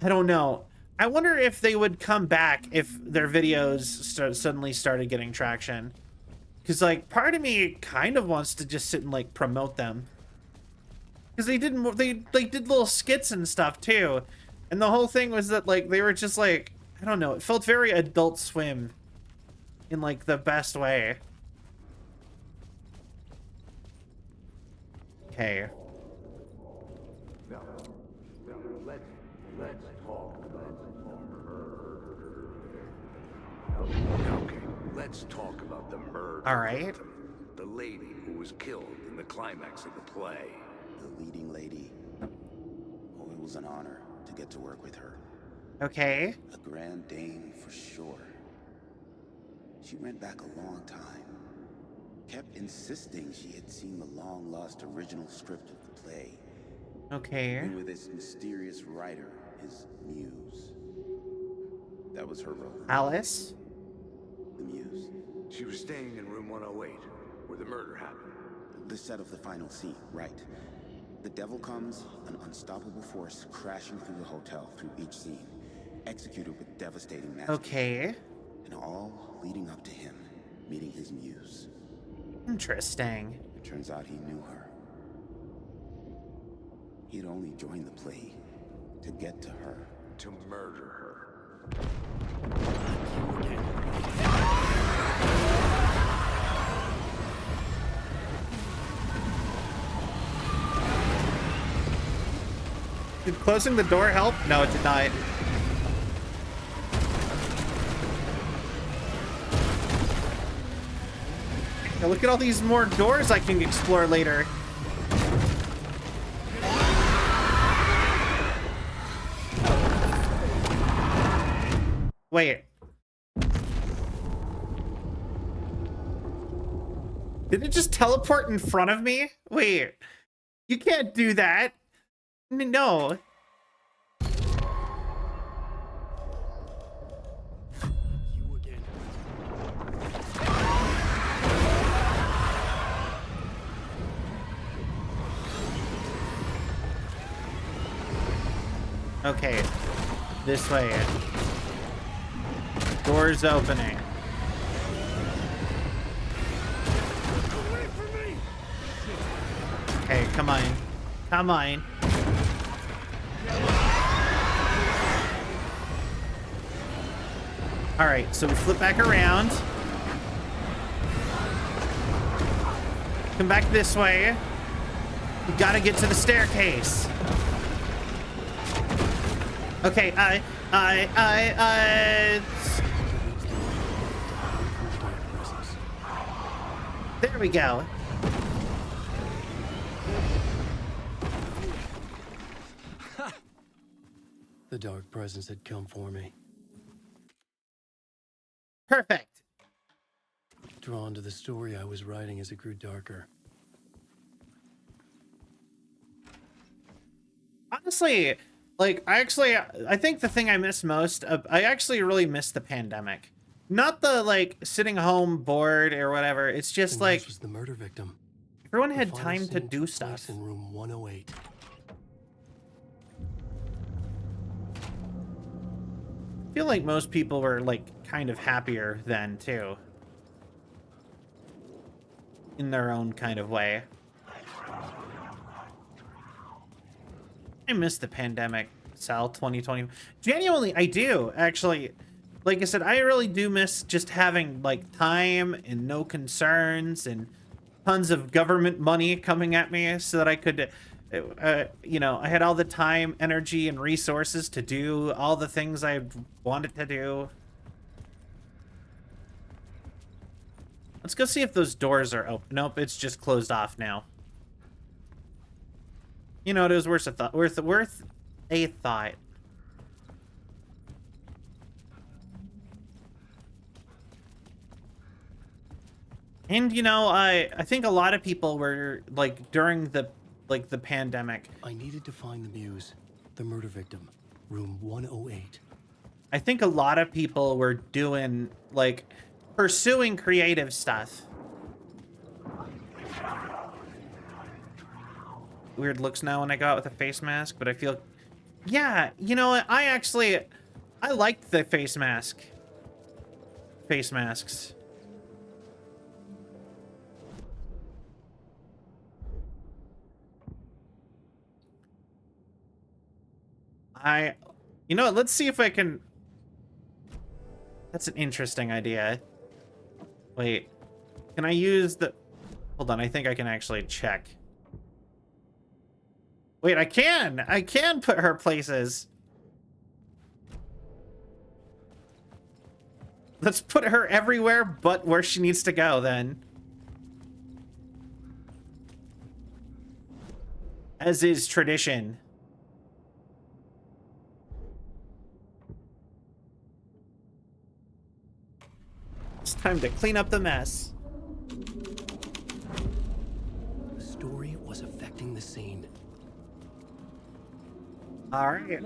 don't know. I wonder if they would come back if their videos suddenly started getting traction. Because, like, part of me kind of wants to just sit and, like, promote them. Because they did little skits and stuff, too. And the whole thing was that, like, they were just, like, I don't know. It felt very Adult Swim in, like, the best way. Okay. No, let's talk. Okay, let's talk about the murder. All right. The lady who was killed in the climax of the play. The leading lady. Oh, it was an honor to get to work with her. Okay. A grand dame for sure. She went back a long time. Kept insisting she had seen the long-lost original script of the play. Okay. And with this mysterious writer, his muse. That was her role. Alice? The muse. She was staying in room 108, where the murder happened. The set of the final scene, right. The devil comes, an unstoppable force crashing through the hotel through each scene, executed with devastating mastery. Okay. And all leading up to him meeting his muse. Interesting. It turns out he knew her. He'd only joined the play to get to her. To murder her. Did closing the door help? No, it did not. Now look at all these more doors I can explore later. Wait. Did it just teleport in front of me? Wait. You can't do that. No. You again. Okay, this way. Doors opening. Away from me! Okay, come on. Come on. All right, so we flip back around. Come back this way. We gotta get to the staircase. Okay, there we go. The dark presence had come for me. Perfect. Drawn to the story I was writing as it grew darker. Honestly, like, I think the thing I miss most, I actually really miss the pandemic. Not the, like, sitting home bored or whatever. It's just And like, this was the murder victim. everyone The had final time to scene do took stuff. place in room 108. I feel like most people were, like, kind of happier then, too. In their own kind of way. I miss the pandemic, Sal, 2020. Genuinely, I do, actually. Like I said, I really do miss just having, like, time and no concerns and tons of government money coming at me so that I could, you know, I had all the time, energy, and resources to do all the things I wanted to do. Let's go see if those doors are open. Nope, it's just closed off now. You know, it was worth a thought. Worth a thought. And you know, I think a lot of people were like during the pandemic. I needed to find the muse, the murder victim, room 108. I think a lot of people were doing like pursuing creative stuff. Weird looks now when I go out with a face mask, but I feel, yeah, you know what? I liked the face masks. You know what? Let's see if I can. That's an interesting idea. Wait, can I use the? Hold on, I think I can actually check. Wait, I can put her places. Let's put her everywhere but where she needs to go then. As is tradition. It's time to clean up the mess. The story was affecting the scene. All right. I've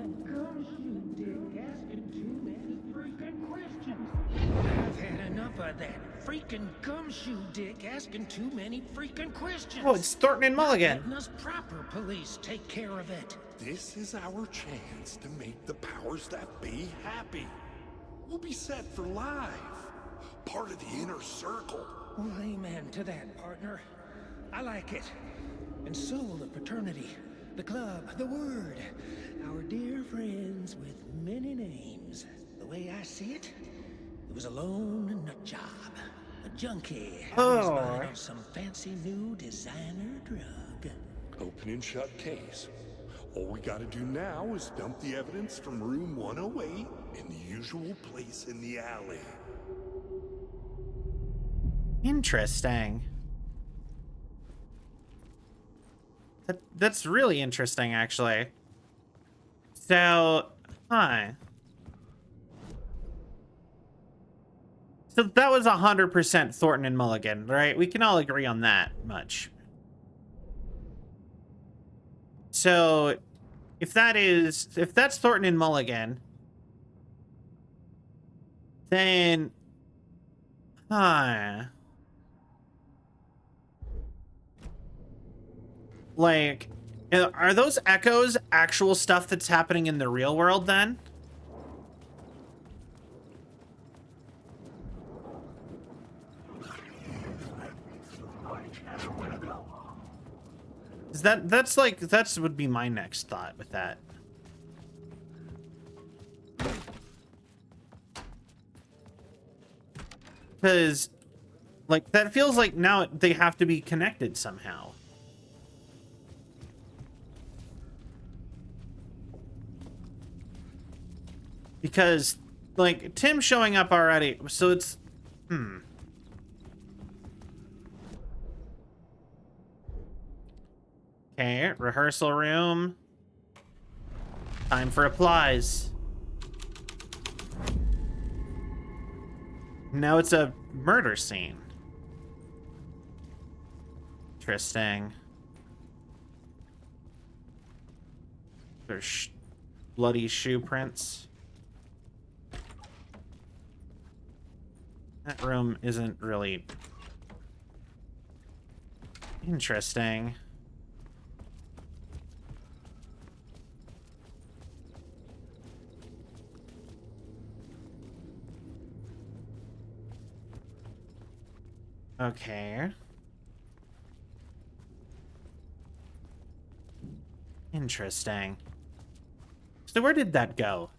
had enough of that freaking gumshoe dick asking too many freaking questions. Oh, it's Thornton and Mulligan. Letting us proper police take care of it. This is our chance to make the powers that be happy. We'll be set for life. Part of the inner circle. Well, amen to that, partner. I like it. And so the fraternity, the club, the word. Our dear friends with many names. The way I see it, it was a lone nut job. A junkie out of his mind on some fancy new designer drug. Open and shut case. All we gotta do now is dump the evidence from room 108 in the usual place in the alley. Interesting. That's really interesting, actually. So, So that was 100% Thornton and Mulligan, right? We can all agree on that much. So, if that's Thornton and Mulligan, then, like, Are those echoes actual stuff that's happening in the real world then? Is that's like, that's would be my next thought with that. Because, like, that feels like now they have to be connected somehow. Because, like, Tim showing up already, so it's... Okay, rehearsal room. Time for applause. Now it's a murder scene. Interesting. There's bloody shoe prints. That room isn't really interesting. Okay. Interesting. So where did that go?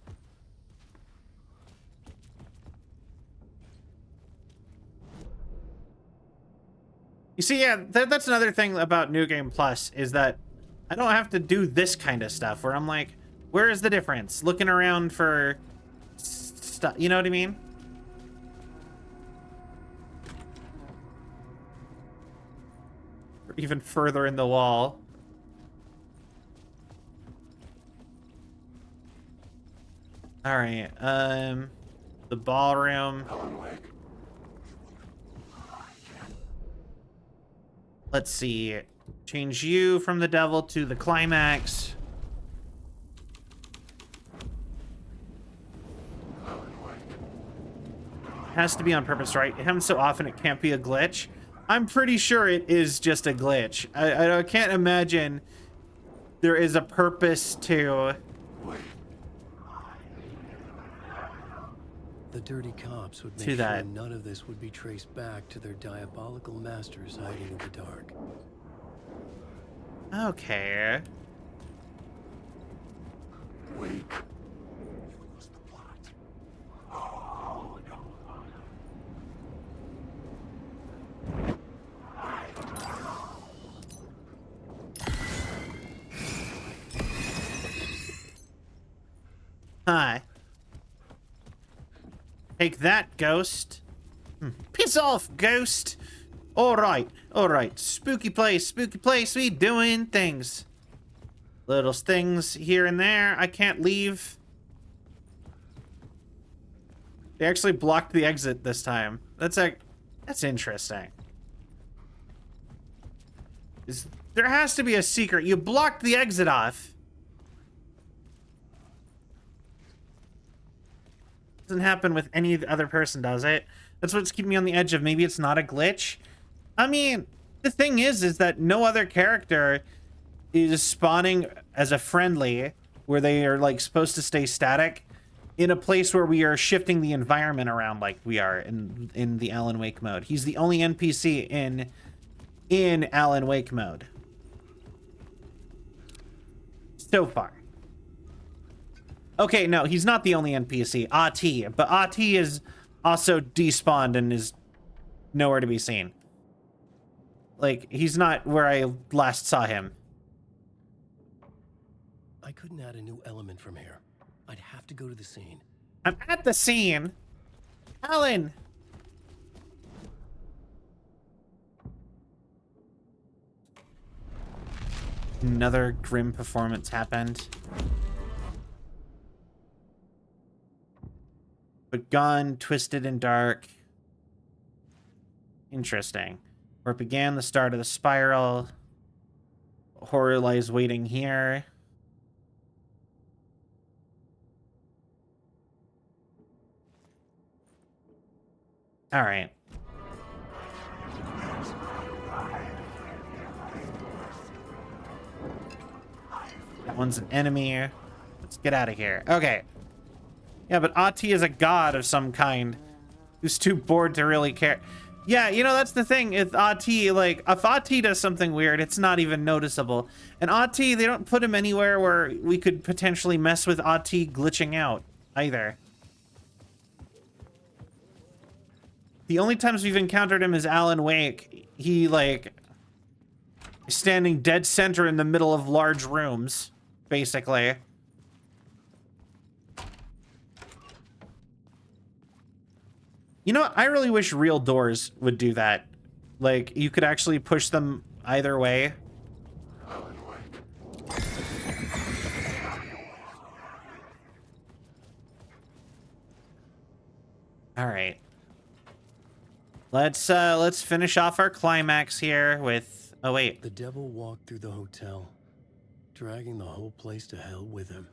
You see, yeah, that's another thing about New Game Plus is that I don't have to do this kind of stuff where I'm like, where is the difference? Looking around for stuff, you know what I mean? Or even further in the wall. All right, the ballroom. Let's see. Change you from the devil to the climax. Has to be on purpose, right? It happens so often it can't be a glitch. I'm pretty sure it is just a glitch. I can't imagine there is a purpose to... The dirty cops would To make sure that. none of this would be traced back to their diabolical masters hiding in the dark. Okay. Wake. Hi. Take that, ghost. Piss off, ghost. All right. Spooky place, we doing things. Little things here and there. I can't leave. They actually blocked the exit this time. That's interesting. There has to be a secret. You blocked the exit off. Doesn't happen with any other person, does it? That's what's keeping me on the edge of maybe it's not a glitch. I mean, the thing is that no other character is spawning as a friendly where they are like supposed to stay static in a place where we are shifting the environment around like we are in the Alan Wake mode. He's the only NPC in Alan Wake mode so far. Okay, no, he's not the only NPC. Ati, but Ati is also despawned and is nowhere to be seen. Like, he's not where I last saw him. I couldn't add a new element from here. I'd have to go to the scene. I'm at the scene. Alan! Another grim performance happened. But gone, twisted, and dark. Interesting. Where it began, the start of the spiral. Horror lies waiting here. All right. That one's an enemy. Let's get out of here. Okay. Yeah, but Ati is a god of some kind who's too bored to really care. Yeah, you know, that's the thing. If Ati, like, if Ati does something weird, it's not even noticeable. And Ati, they don't put him anywhere where we could potentially mess with Ati glitching out either. The only times we've encountered him is Alan Wake. He, like, is standing dead center in the middle of large rooms, basically. You know, I really wish real doors would do that. Like, you could actually push them either way. All right. Let's finish off our climax here with... Oh, wait. The devil walked through the hotel, dragging the whole place to hell with him.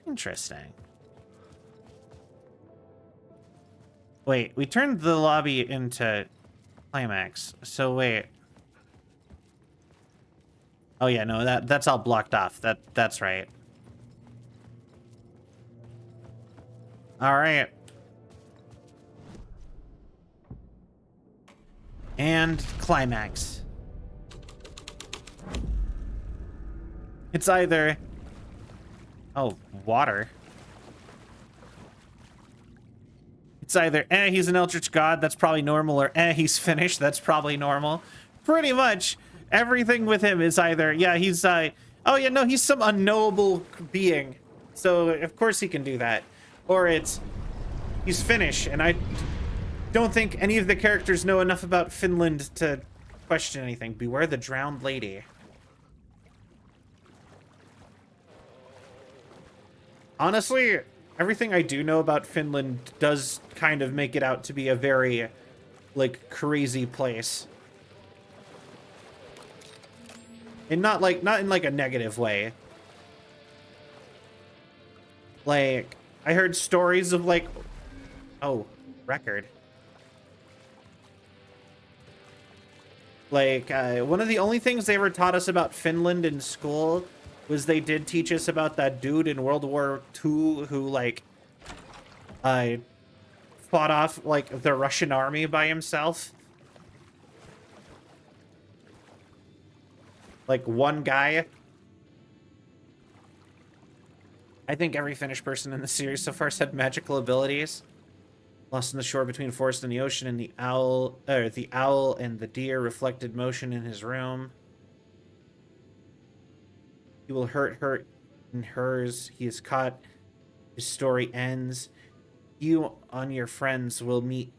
Interesting. Wait, we turned the lobby into climax. So wait. Oh yeah, no, that's all blocked off. That's right. All right. And climax. It's either... Oh, water. It's either, he's an Eldritch God, that's probably normal, or he's finished, that's probably normal. Pretty much everything with him is either, yeah, he's, oh yeah, no, he's some unknowable being. So, of course he can do that. Or it's, he's finished, and I don't think any of the characters know enough about Finland to question anything. Beware the drowned lady. Honestly, everything I do know about Finland does kind of make it out to be a very, like, crazy place. And not in like a negative way. Like, I heard stories of like, oh, record. Like, one of the only things they ever taught us about Finland in school was they did teach us about that dude in World War II who, like, fought off, like, the Russian army by himself. Like, one guy. I think every Finnish person in the series so far has had magical abilities. Lost on the shore between forest and the ocean, and the owl and the deer reflected motion in his room. He will hurt her and hers. He is caught. His story ends. You on your friends will meet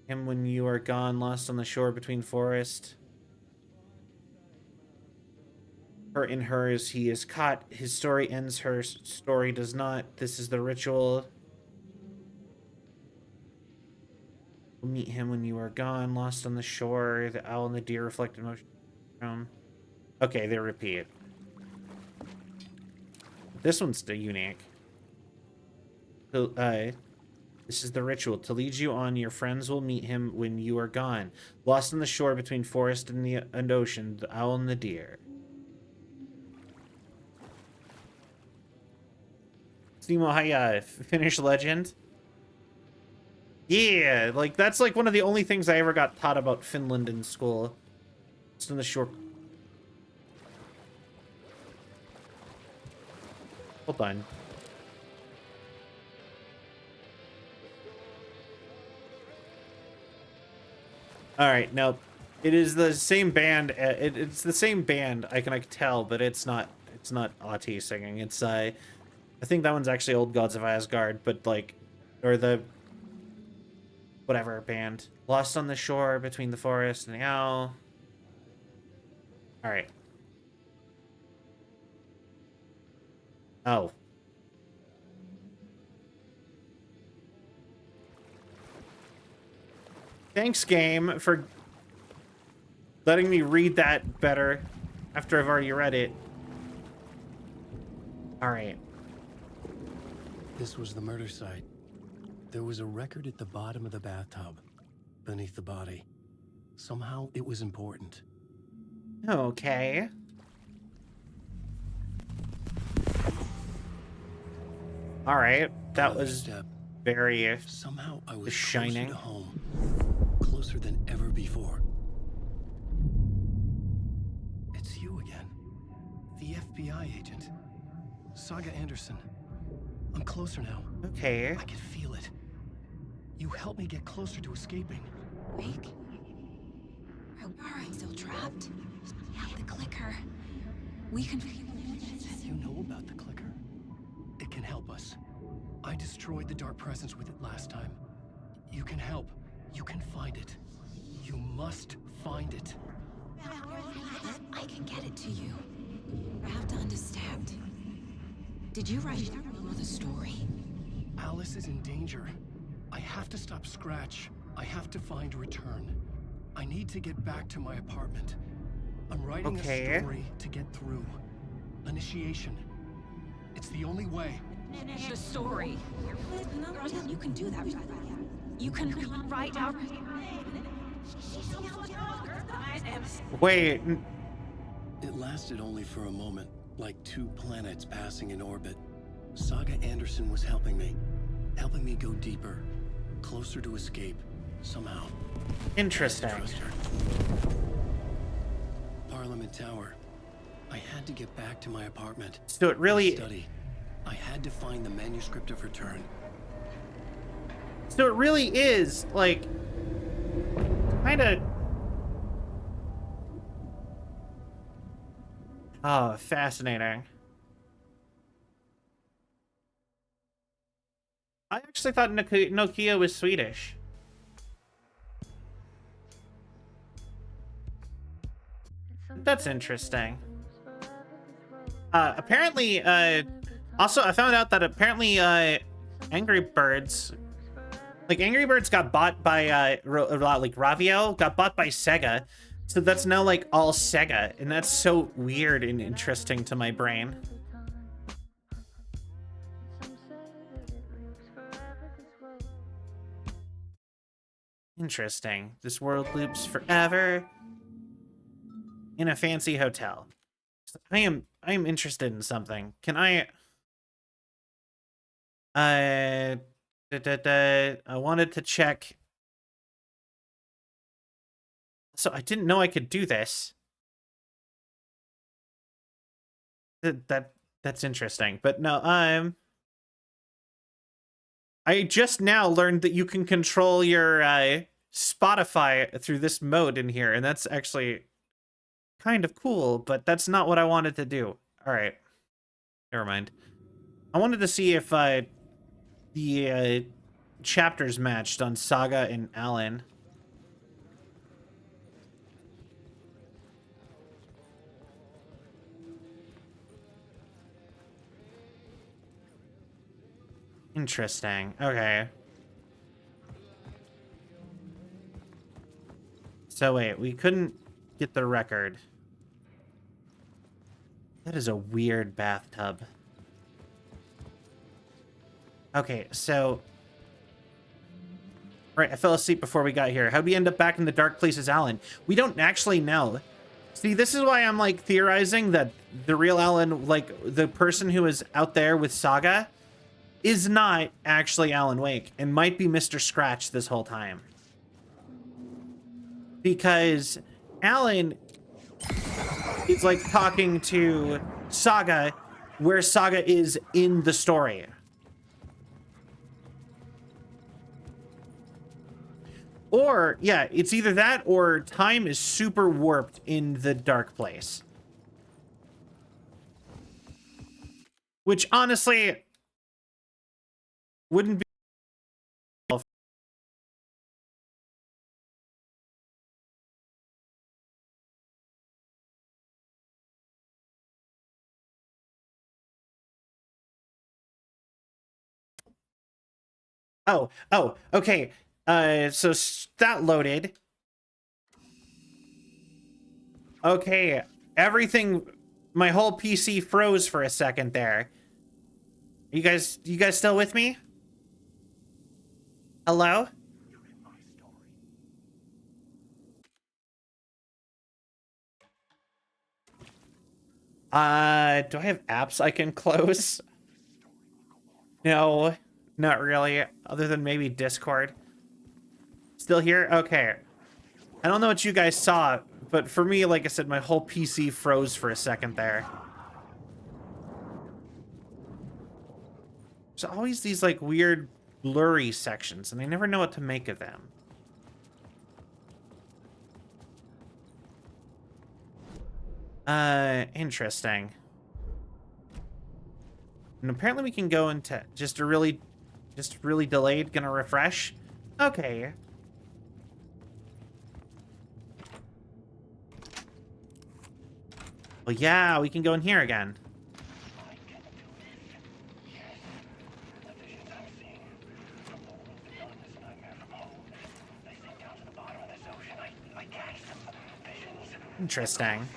him when you are gone, lost on the shore between forest. Her and hers. He is caught. His story ends. Her story does not. This is the ritual. We'll meet him when you are gone, lost on the shore. The owl and the deer reflected motion. Okay, they repeat. This one's still unique. So, this is the ritual. To lead you on, your friends will meet him when you are gone. Lost on the shore between forest and ocean, the owl and the deer. Simo Haya, Finnish legend. Yeah, like, that's like one of the only things I ever got taught about Finland in school. Just on the shore. Hold on. All right, now it is the same band. It's the same band. I can tell, but it's not. It's not Ati singing. It's I think that one's actually Old Gods of Asgard, but like, or the whatever band. Lost on the shore between the forest and the owl. All right. Oh. Thanks, game, for letting me read that better after I've already read it. All right. This was the murder site. There was a record at the bottom of the bathtub, beneath the body. Somehow it was important. Okay. All right, that Another was step. very Somehow I was The closer Shining. to home. Closer than ever before. It's you again. The FBI agent. Saga Anderson. I'm closer now. okay. I can feel it. You helped me get closer to escaping. Wake? Are I still trapped? The clicker. We can... You know about the clicker? It can help us. I destroyed the dark presence with it last time. You can help. You can find it. You must find it. I can get it to you. I have to understand. Did you write the story? Alice is in danger. I have to stop Scratch. I have to find Return. I need to get back to my apartment. I'm writing Okay. a story to get through. Initiation. It's the only way. The story. You can do that. You can write out... Wait, It lasted only for a moment, like two planets passing in orbit. Saga Anderson was helping me go deeper, closer to escape, somehow. interesting. Trust her. Parliament Tower. I had to get back to my apartment. So it really, Study. I had to find the manuscript of Return. so it really is like kind of. Oh, fascinating. I actually thought Nokia was Swedish. That's interesting. Apparently, also I found out that apparently, Angry Birds, Angry Birds got bought by, Ravio got bought by Sega. So that's now like all Sega, and that's so weird and interesting to my brain. Interesting. This world loops forever in a fancy hotel. I am interested in something. Can I wanted to check. So I didn't know I could do this. That's interesting. But no, I just now learned that you can control your Spotify through this mode in here, and that's actually kind of cool, but that's not what I wanted to do. All right. Never mind. I wanted to see if the chapters matched on Saga and Alan. Interesting. Okay. So wait, we couldn't get the record. That is a weird bathtub. Okay, so... Right, I fell asleep before we got here. How'd we end up back in the dark places, Alan? We don't actually know. See, this is why I'm, like, theorizing that the real Alan, like, the person who is out there with Saga is not actually Alan Wake and might be Mr. Scratch this whole time. Because Alan is, like, talking to Saga where Saga is in the story. Or, yeah, it's either that or time is super warped in the dark place. Which, honestly, wouldn't be... Oh, okay. So that loaded. Okay, everything, my whole PC froze for a second there. You guys still with me? Hello? Do I have apps I can close? No, not really. Other than maybe Discord. Still here? Okay. I don't know what you guys saw, but for me, like I said, my whole PC froze for a second there. There's always these like weird blurry sections, and I never know what to make of them. Interesting. And apparently we can go into just really delayed, gonna refresh. Okay. Well, yeah, we can go in here again. Interesting.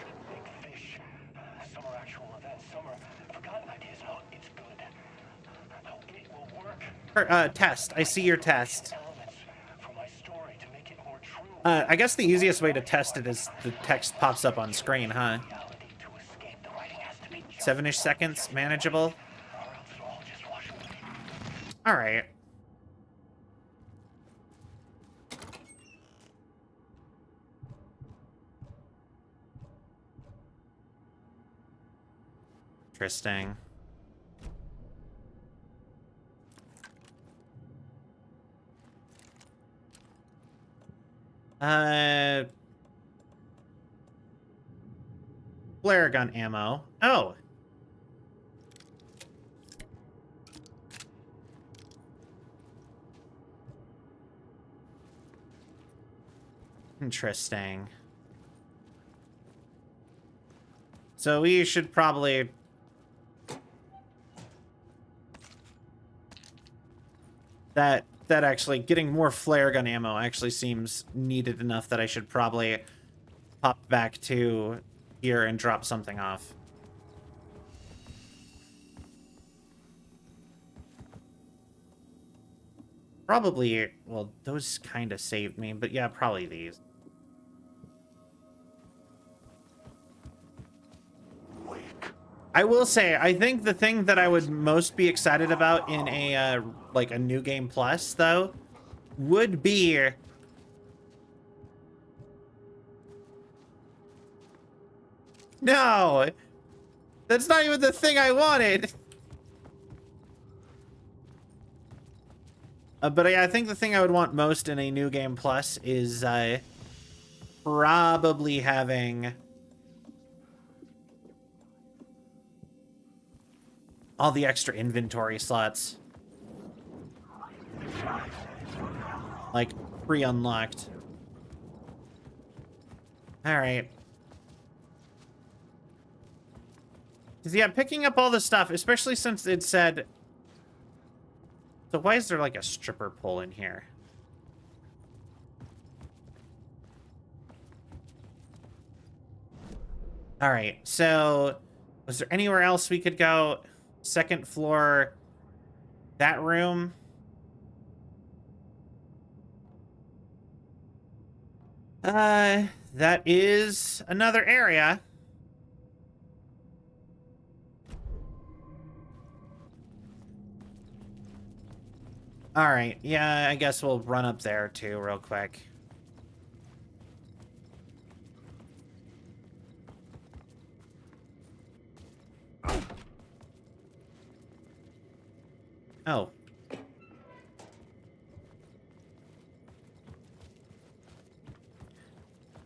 Test. I see your test. I guess the easiest way to test it is the text pops up on screen, huh? 7-ish seconds, manageable. All right. Interesting. Flare gun ammo. Oh. Interesting. So we should probably... That actually, getting more flare gun ammo actually seems needed enough that I should probably pop back to here and drop something off. Probably, well, those kind of saved me, but yeah, probably these. I will say, I think the thing that I would most be excited about in a, like a new game plus, though, would be... No! That's not even the thing I wanted! But I think the thing I would want most in a new game plus is, probably having... all the extra inventory slots. Like, pre-unlocked. Alright. Because, yeah, picking up all the stuff, especially since it said... So why is there, like, a stripper pole in here? Alright, so... was there anywhere else we could go? Second floor, that room. That is another area. All right, yeah, I guess we'll run up there too real quick. Oh.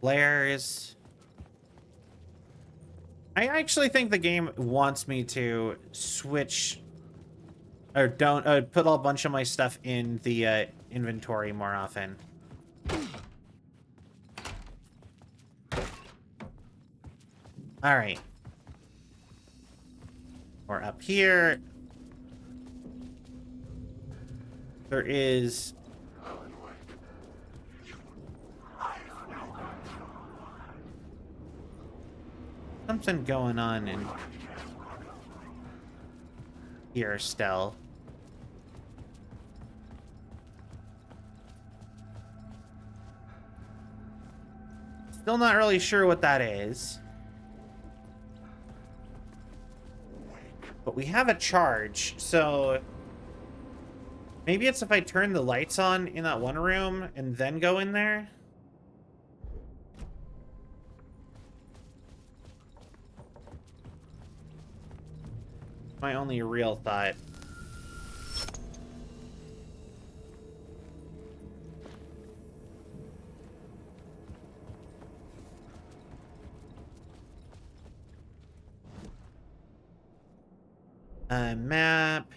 Flares. I actually think the game wants me to switch or don't put a bunch of my stuff in the inventory more often. All right. Or up here. There is something going on in here still. Still not really sure what that is. But we have a charge, so Maybe it's if I turn the lights on in that one room and then go in there. My only real thought. Map.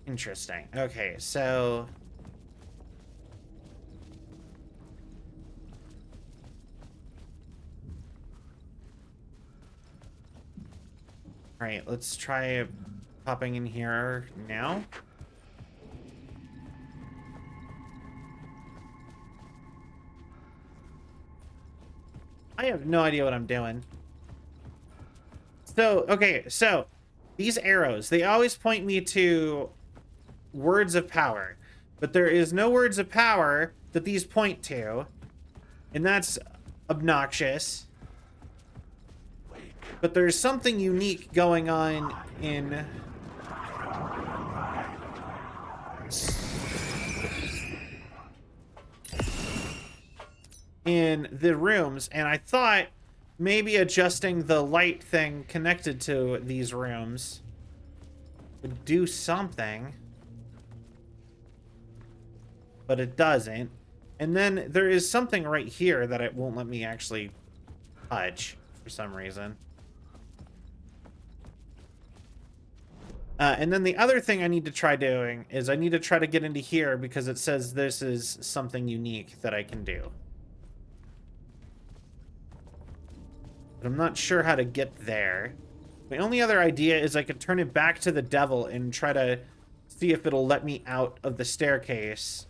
Interesting. Okay, so all right, let's try popping in here now. I have no idea what I'm doing. So, okay, so these arrows, they always point me to words of power, but there is no words of power that these point to, and that's obnoxious. But there's something unique going on in the rooms, and I thought maybe adjusting the light thing connected to these rooms would do something, but it doesn't. And then there is something right here that it won't let me actually touch for some reason. And then the other thing I need to try doing is I need to try to get into here because it says this is something unique that I can do. But I'm not sure how to get there. My only other idea is I could turn it back to the devil and try to see if it'll let me out of the staircase.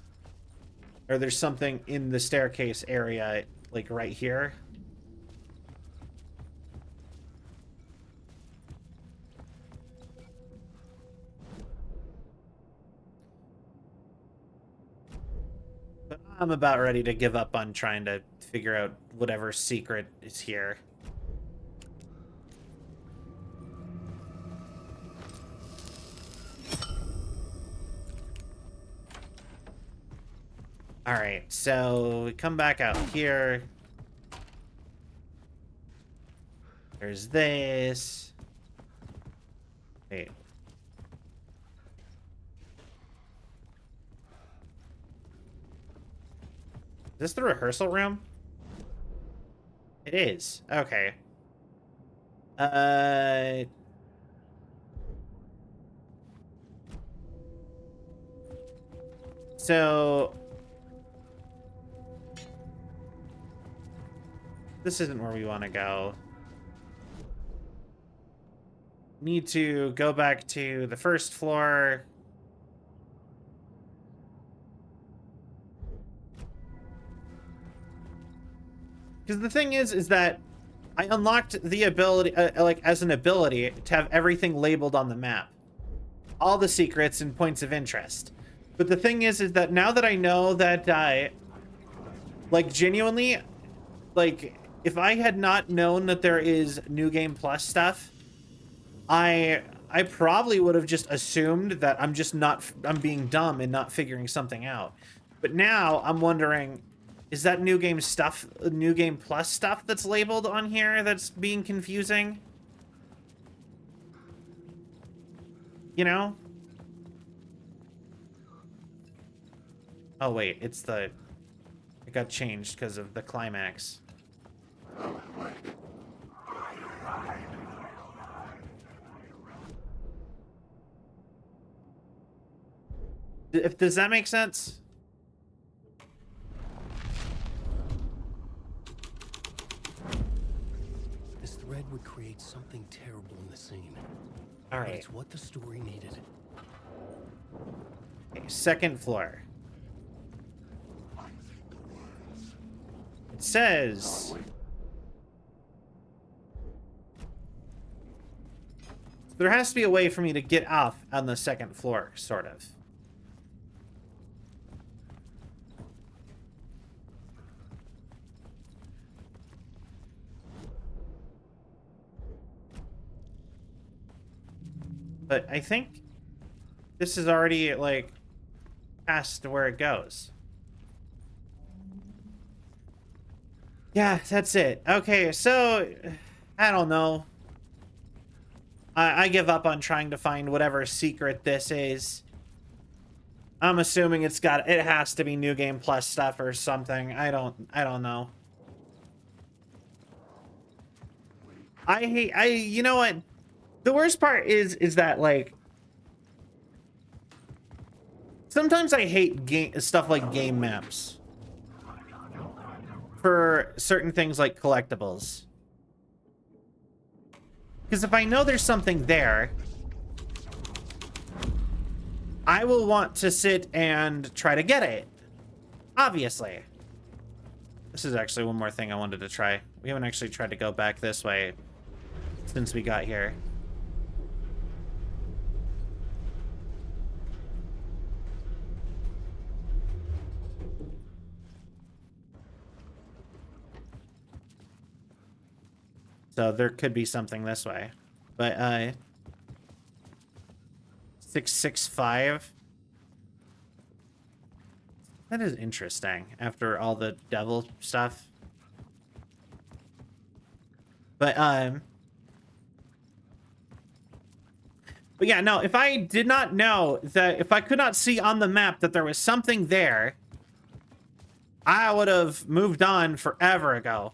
Or there's something in the staircase area, like right here. But I'm about ready to give up on trying to figure out whatever secret is here. All right, so we come back out here. There's this. Wait. Is this the rehearsal room? It is. Okay. So this isn't where we want to go. Need to go back to the first floor. Because the thing is that I unlocked the ability, like as an ability, to have everything labeled on the map. All the secrets and points of interest. But the thing is that now that I know that, like genuinely, like if I had not known that there is New Game Plus stuff, I probably would have just assumed that I'm being dumb and not figuring something out. But now I'm wondering, is that New Game Plus stuff that's labeled on here that's being confusing? You know? Oh wait, it got changed because of the climax. Does that make sense? This thread would create something terrible in the scene. All But right. it's what the story needed. Okay, second floor. It says there has to be a way for me to get off on the second floor, sort of. But I think this is already, like, past where it goes. Yeah, that's it. Okay, so I don't know. I give up on trying to find whatever secret this is. I'm assuming it has to be New Game Plus stuff or something. I don't know. You know what? The worst part is that, like, sometimes I hate stuff like game maps for certain things like collectibles. Because if I know there's something there, I will want to sit and try to get it. Obviously. This is actually one more thing I wanted to try. We haven't actually tried to go back this way since we got here. So there could be something this way. But 665. That is interesting after all the devil stuff. But yeah, no, if I did not know that, if I could not see on the map that there was something there, I would have moved on forever ago.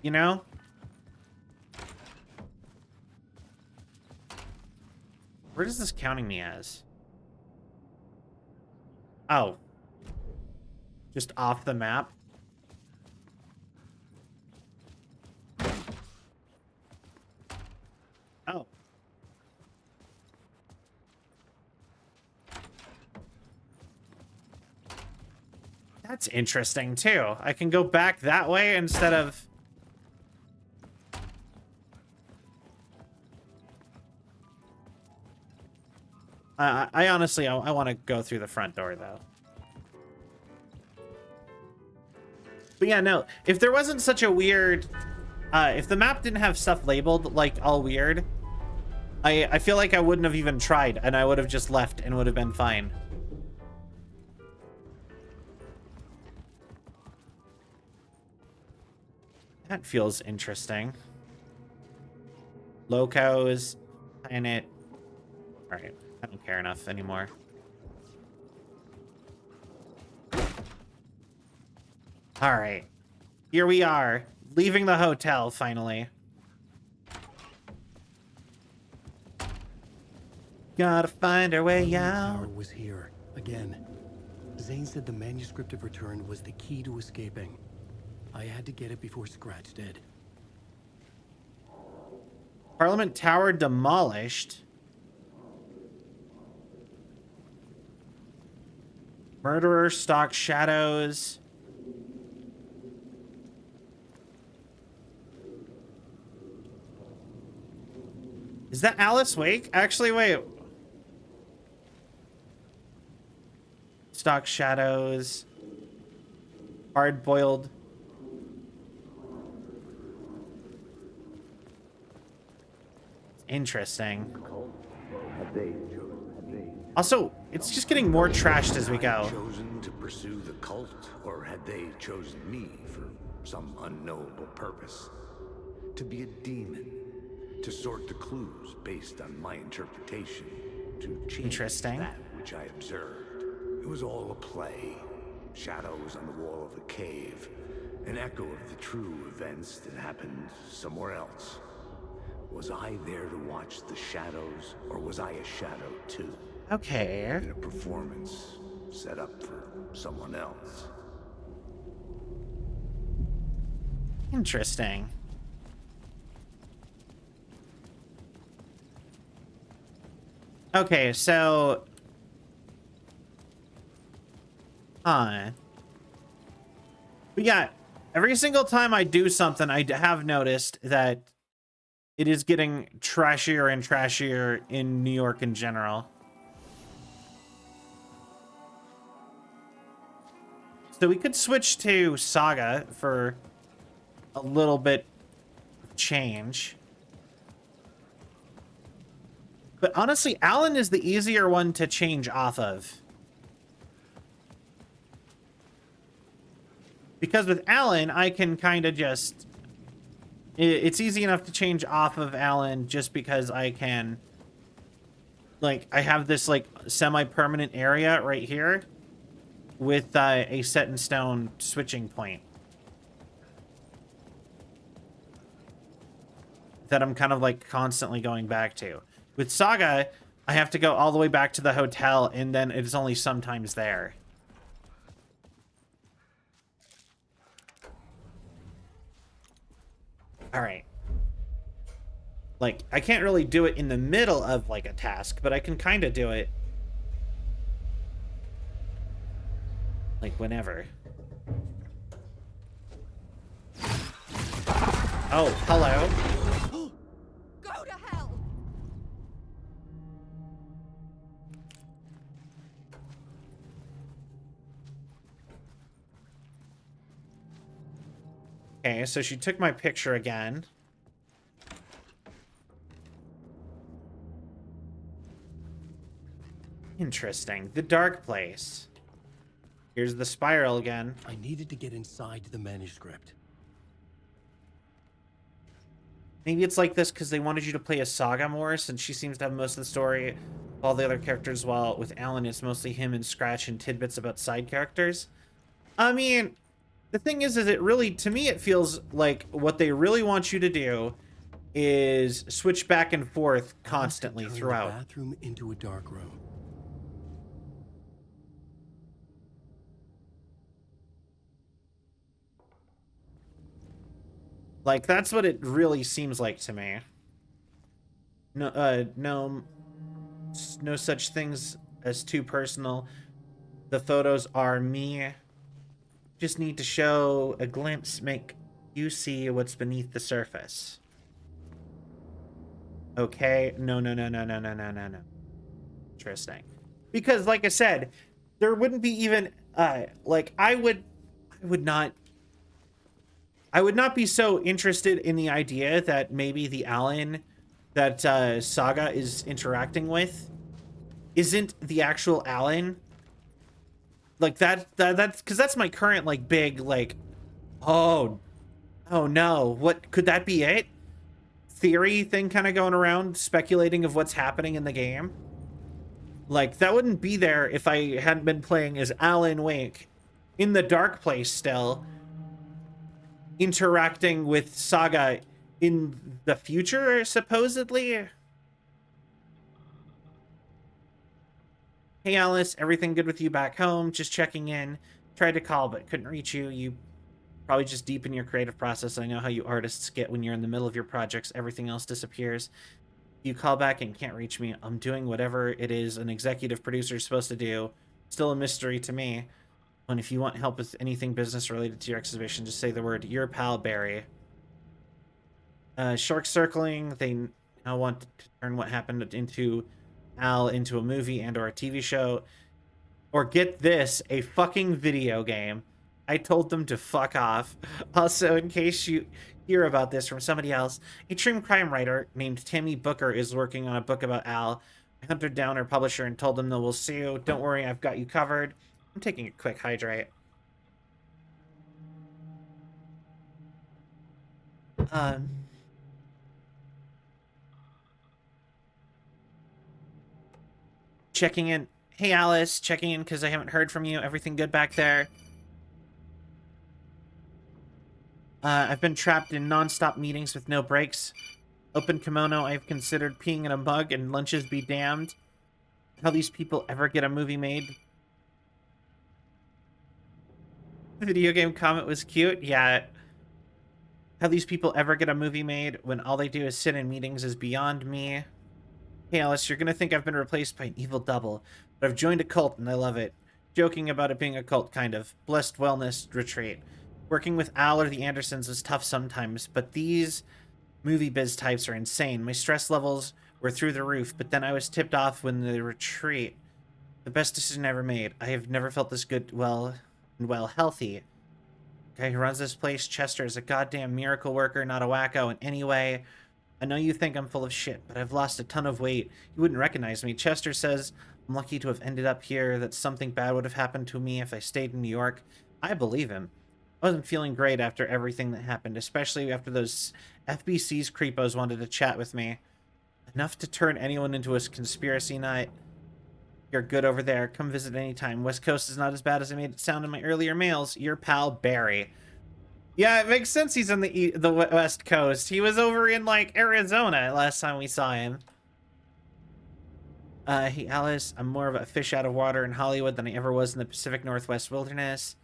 You know? Where is this counting me as? Oh. Just off the map? Oh. That's interesting, too. I can go back that way instead of... I honestly, I want to go through the front door, though. But yeah, no. If there wasn't such a weird... if the map didn't have stuff labeled, like, all weird, I feel like I wouldn't have even tried, and I would have just left and would have been fine. That feels interesting. Locos, planet. All right, I don't care enough anymore. All right, here we are, leaving the hotel finally. Gotta find our way out. Tower was here again. Zane said the manuscript of return was the key to escaping. I had to get it before Scratch did. Parliament Tower demolished. Murderer stalks shadows. Is that Alice Wake? Actually, wait. Stalk shadows. Hard-boiled. Interesting. Also, it's just getting more trashed as we go. Chosen to pursue the cult, or had they chosen me for some unknowable purpose? To be a demon, to sort the clues based on my interpretation, to change that which I observed. It was all a play. Shadows on the wall of the cave, an echo of the true events that happened somewhere else. Was I there to watch the shadows, or was I a shadow too? Okay. In a performance set up for someone else. Interesting. Okay, so... But yeah, every single time I do something, I have noticed that it is getting trashier and trashier in New York in general. So we could switch to Saga for a little bit of change. But honestly, Alan is the easier one to change off of. Because with Alan, I can kind of just... It's easy enough to change off of Alan just because I can... Like, I have this, like, semi-permanent area right here with a set-in-stone switching point that I'm kind of, like, constantly going back to. With Saga, I have to go all the way back to the hotel, and then it's only sometimes there. All right. Like, I can't really do it in the middle of, like, a task, but I can kind of do it. Like, whenever. Oh, hello. Go to hell! Okay, so she took my picture again. Interesting. The dark place. Here's the spiral again. I needed to get inside the manuscript. Maybe it's like this because they wanted you to play a Saga more, since she seems to have most of the story, all the other characters, while with Alan it's mostly him and Scratch and tidbits about side characters. I mean, the thing is it really, to me, it feels like what they really want you to do is switch back and forth constantly Turn throughout. the bathroom into a dark room. Like, that's what it really seems like to me. No such things as too personal. The photos are me. Just need to show a glimpse, make you see what's beneath the surface. Okay, no. Interesting. Because, like I said, there wouldn't be even, like, I would not be so interested in the idea that maybe the Alan that Saga is interacting with isn't the actual Alan. Like, that's because that's my current, like, big, like, oh no, what could that be it? Theory thing kind of going around, speculating of what's happening in the game. Like, that wouldn't be there if I hadn't been playing as Alan Wake in the dark place still, interacting with Saga in the future, supposedly. Hey Alice, everything good with you back home? Just checking in. Tried to call but couldn't reach you. You probably just deep in your creative process. I know how you artists get when you're in the middle of your projects. Everything else disappears. You call back and can't reach me. I'm doing whatever it is an executive producer is supposed to do. Still a mystery to me. And if you want help with anything business related to your exhibition, just say the word, your pal Barry. Shark Circling, they now want to turn what happened into Al into a movie and or a TV show. Or get this, a fucking video game. I told them to fuck off. Also, in case you hear about this from somebody else, a true crime writer named Tammy Booker is working on a book about Al. I hunted down her publisher and told them that we'll sue you. Don't worry, I've got you covered. I'm taking a quick hydrate. Checking in. Hey, Alice. Checking in because I haven't heard from you. Everything good back there? I've been trapped in non-stop meetings with no breaks. Open kimono, I've considered peeing in a mug and lunches be damned. How these people ever get a movie made? The video game comment was cute. Yeah. How these people ever get a movie made when all they do is sit in meetings is beyond me. Hey, Alice, you're gonna think I've been replaced by an evil double, but I've joined a cult and I love it. Joking about it being a cult, kind of. Blessed wellness retreat. Working with Al or the Andersons is tough sometimes, but these movie biz types are insane. My stress levels were through the roof, but then I was tipped off when the retreat. The best decision ever made. I have never felt this good. Well, and well, healthy. Guy who runs this place, Chester, is a goddamn miracle worker, not a wacko in any way. I know you think I'm full of shit, but I've lost a ton of weight. You wouldn't recognize me. Chester says I'm lucky to have ended up here, that something bad would have happened to me if I stayed in New York. I believe him. I wasn't feeling great after everything that happened, especially after those FBC's creepos wanted to chat with me. Enough to turn anyone into a conspiracy nut. You're good over there. Come visit anytime. West Coast is not as bad as I made it sound in my earlier mails. Your pal, Barry. Yeah, it makes sense he's on the West Coast. He was over in, like, Arizona last time we saw him. Hey, Alice, I'm more of a fish out of water in Hollywood than I ever was in the Pacific Northwest wilderness.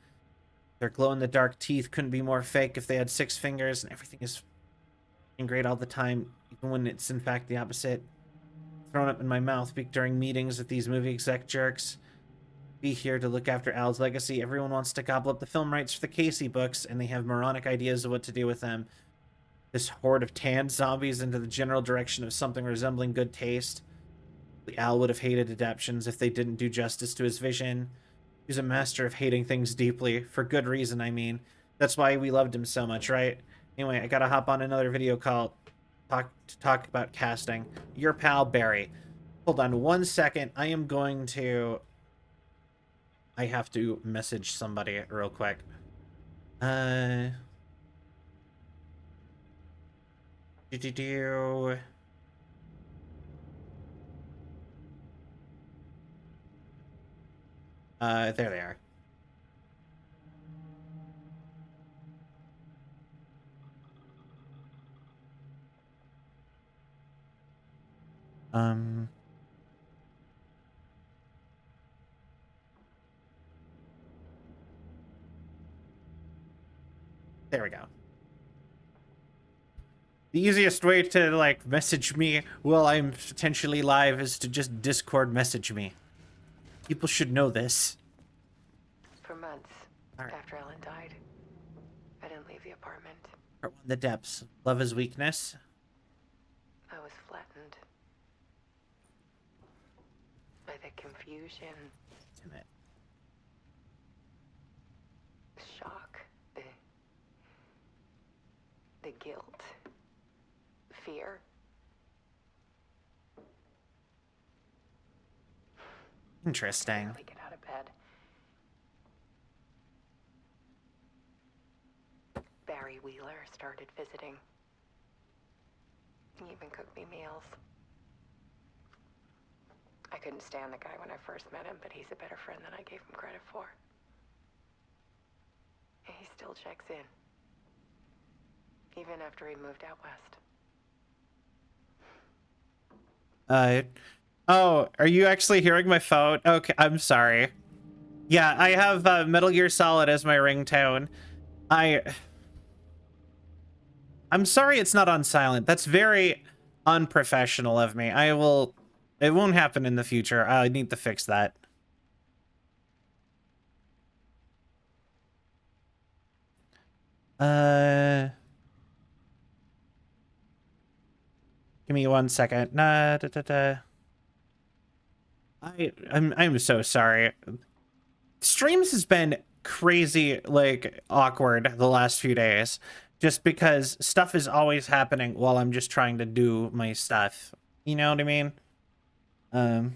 Their glow-in-the-dark teeth couldn't be more fake if they had 6 fingers, and everything is great all the time, even when it's in fact the opposite. Thrown up in my mouth during meetings with these movie exec jerks. Be here to look after Al's legacy. Everyone wants to gobble up the film rights for the Casey books, and they have moronic ideas of what to do with them. This horde of tanned zombies into the general direction of something resembling good taste. Al would have hated adaptions if they didn't do justice to his vision. He's a master of hating things deeply, for good reason, I mean. That's why we loved him so much, right? Anyway, I gotta hop on another video call to talk about casting. Your pal, Barry. Hold on 1 second. I have to message somebody real quick. There they are. There we go. The easiest way to, like, message me while I'm potentially live is to just Discord message me. People should know this. For months All right. after Ellen died, I didn't leave the apartment. Part 1, the depths. Love is weakness. I was flattened by the confusion, Damn it. the shock, the guilt, fear. Interesting. I barely get out of bed. Barry Wheeler started visiting. He even cooked me meals. I couldn't stand the guy when I first met him, but he's a better friend than I gave him credit for. And he still checks in. Even after he moved out west. Oh, are you actually hearing my phone? Okay, I'm sorry. Yeah, I have Metal Gear Solid as my ringtone. I'm sorry it's not on silent. That's very unprofessional of me. It won't happen in the future. I need to fix that. Give me 1 second. I'm so sorry. Streams has been crazy, like, awkward the last few days, just because stuff is always happening while I'm just trying to do my stuff. You know what I mean? There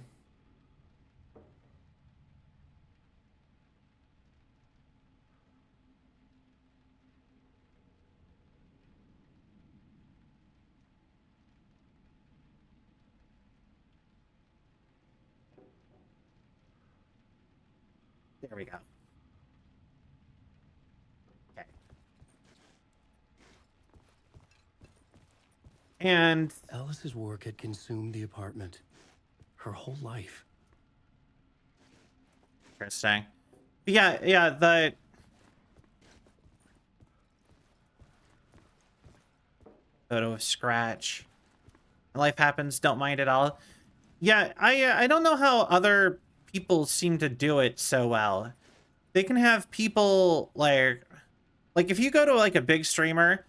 we go. Okay. And Alice's work had consumed the apartment. Her whole life. interesting. Yeah, the photo of Scratch. Life happens, don't mind at all. Yeah, I don't know how other people seem to do it so well. They can have people like if you go to like a big streamer,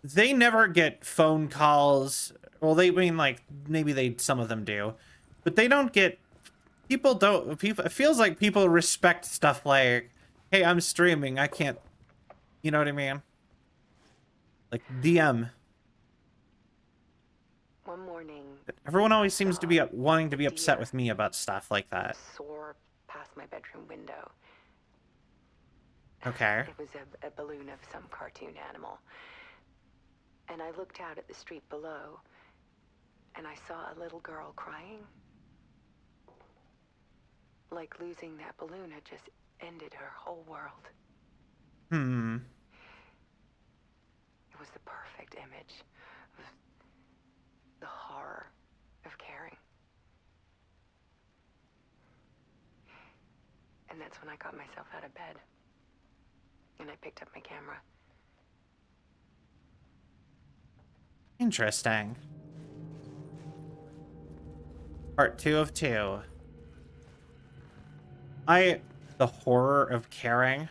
they never get phone calls. Well, like maybe some of them do, but they don't get, people don't, it feels like people respect stuff like hey, I'm streaming. I can't, you know what I mean? Like, DM. One morning, Everyone always I seems to saw be wanting to be a upset deer with me about stuff like that. soar past my bedroom window. Okay. It was a balloon of some cartoon animal. And I looked out at the street below, and I saw a little girl crying. Like losing that balloon had just ended her whole world. Hmm. It was the perfect image of the horror of caring. And that's when I got myself out of bed. And I picked up my camera. Interesting. Part 2 of 2. The horror of caring.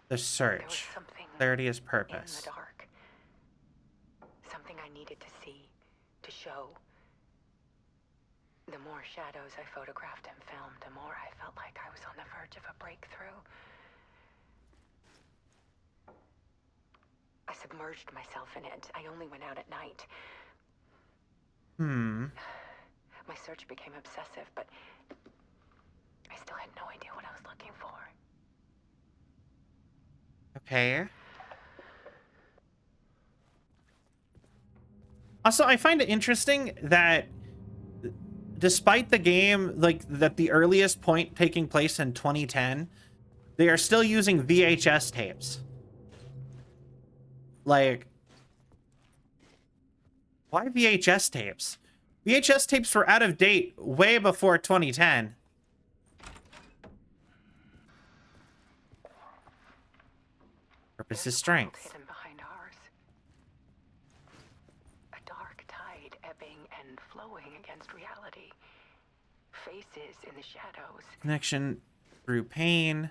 The There was search. something Clarity is in the purpose. dark. Something I needed to see, to show. The more shadows I photographed and filmed, the more I felt like I was on the verge of a breakthrough. I submerged myself in it. I only went out at night. Hmm. My search became obsessive, but I still had no idea what I was looking for. Okay. Also, I find it interesting that despite the game, like, that the earliest point taking place in 2010, they are still using VHS tapes. Like, why VHS tapes? VHS tapes were out of date way before 2010. Purpose There's is a world strength. hidden behind ours. A dark tide ebbing and flowing against reality. Faces in the shadows. Connection through pain,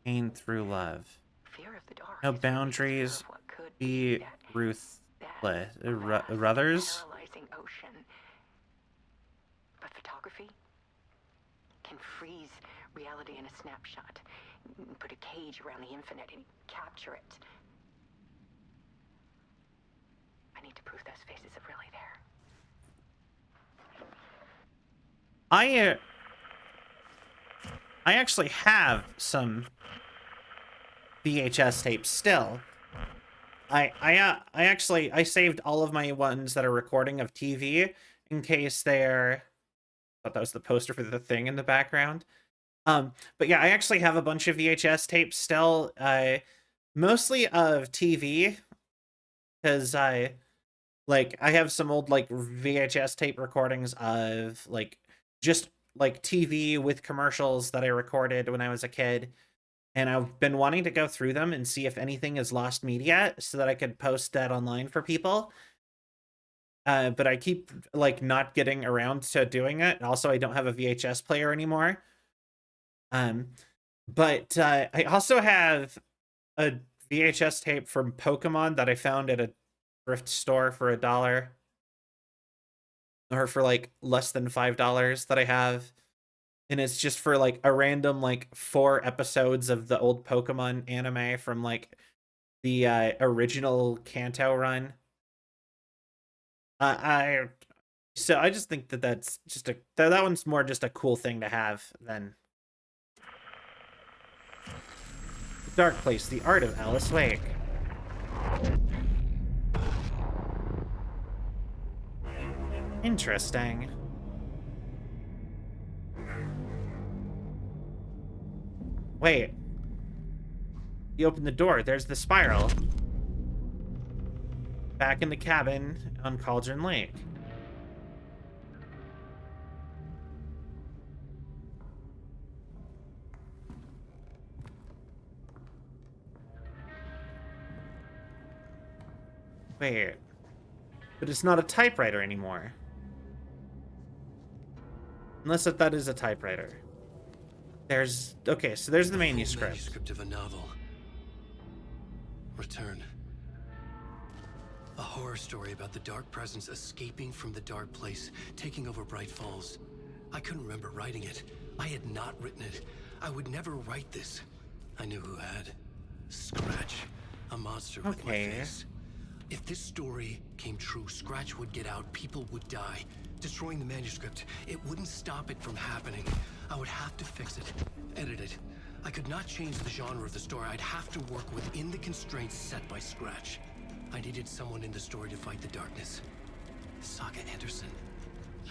pain through love. Fear of the dark. No is really the fear boundaries. of what could Be that ruthless. vast, Ruthers? paralyzing ocean. But photography can freeze reality in a snapshot. Put a cage around the infinite and capture it. I need to prove those faces are really there. I actually have some VHS tapes still. I saved all of my ones that are recording of TV in case they're. I thought that was the poster for the thing in the background. But yeah, I actually have a bunch of VHS tapes still, mostly of TV, because I have some old like VHS tape recordings of like just like TV with commercials that I recorded when I was a kid. And I've been wanting to go through them and see if anything is lost media so that I could post that online for people. But I keep like not getting around to doing it. Also, I don't have a VHS player anymore. But I also have a VHS tape from Pokemon that I found at a thrift store for $1. Or for like less than $5 that I have. And it's just for like a random like 4 episodes of the old Pokemon anime from like the original Kanto run. I just think that that's just that one's more just a cool thing to have than Dark Place, the Art of Alice Wake. Interesting. Wait. You open the door. There's the spiral. Back in the cabin on Cauldron Lake. Wait. But it's not a typewriter anymore. Unless that is a typewriter. There's... Okay, so there's the manuscript. Manuscript of a novel. Return. A horror story about the dark presence escaping from the dark place, taking over Bright Falls. I couldn't remember writing it. I had not written it. I would never write this. I knew who had. Scratch. A monster with my face. If this story came true, Scratch would get out, people would die. Destroying the manuscript, it wouldn't stop it from happening. I would have to fix it, edit it. I could not change the genre of the story. I'd have to work within the constraints set by Scratch. I needed someone in the story to fight the darkness. Saga Anderson.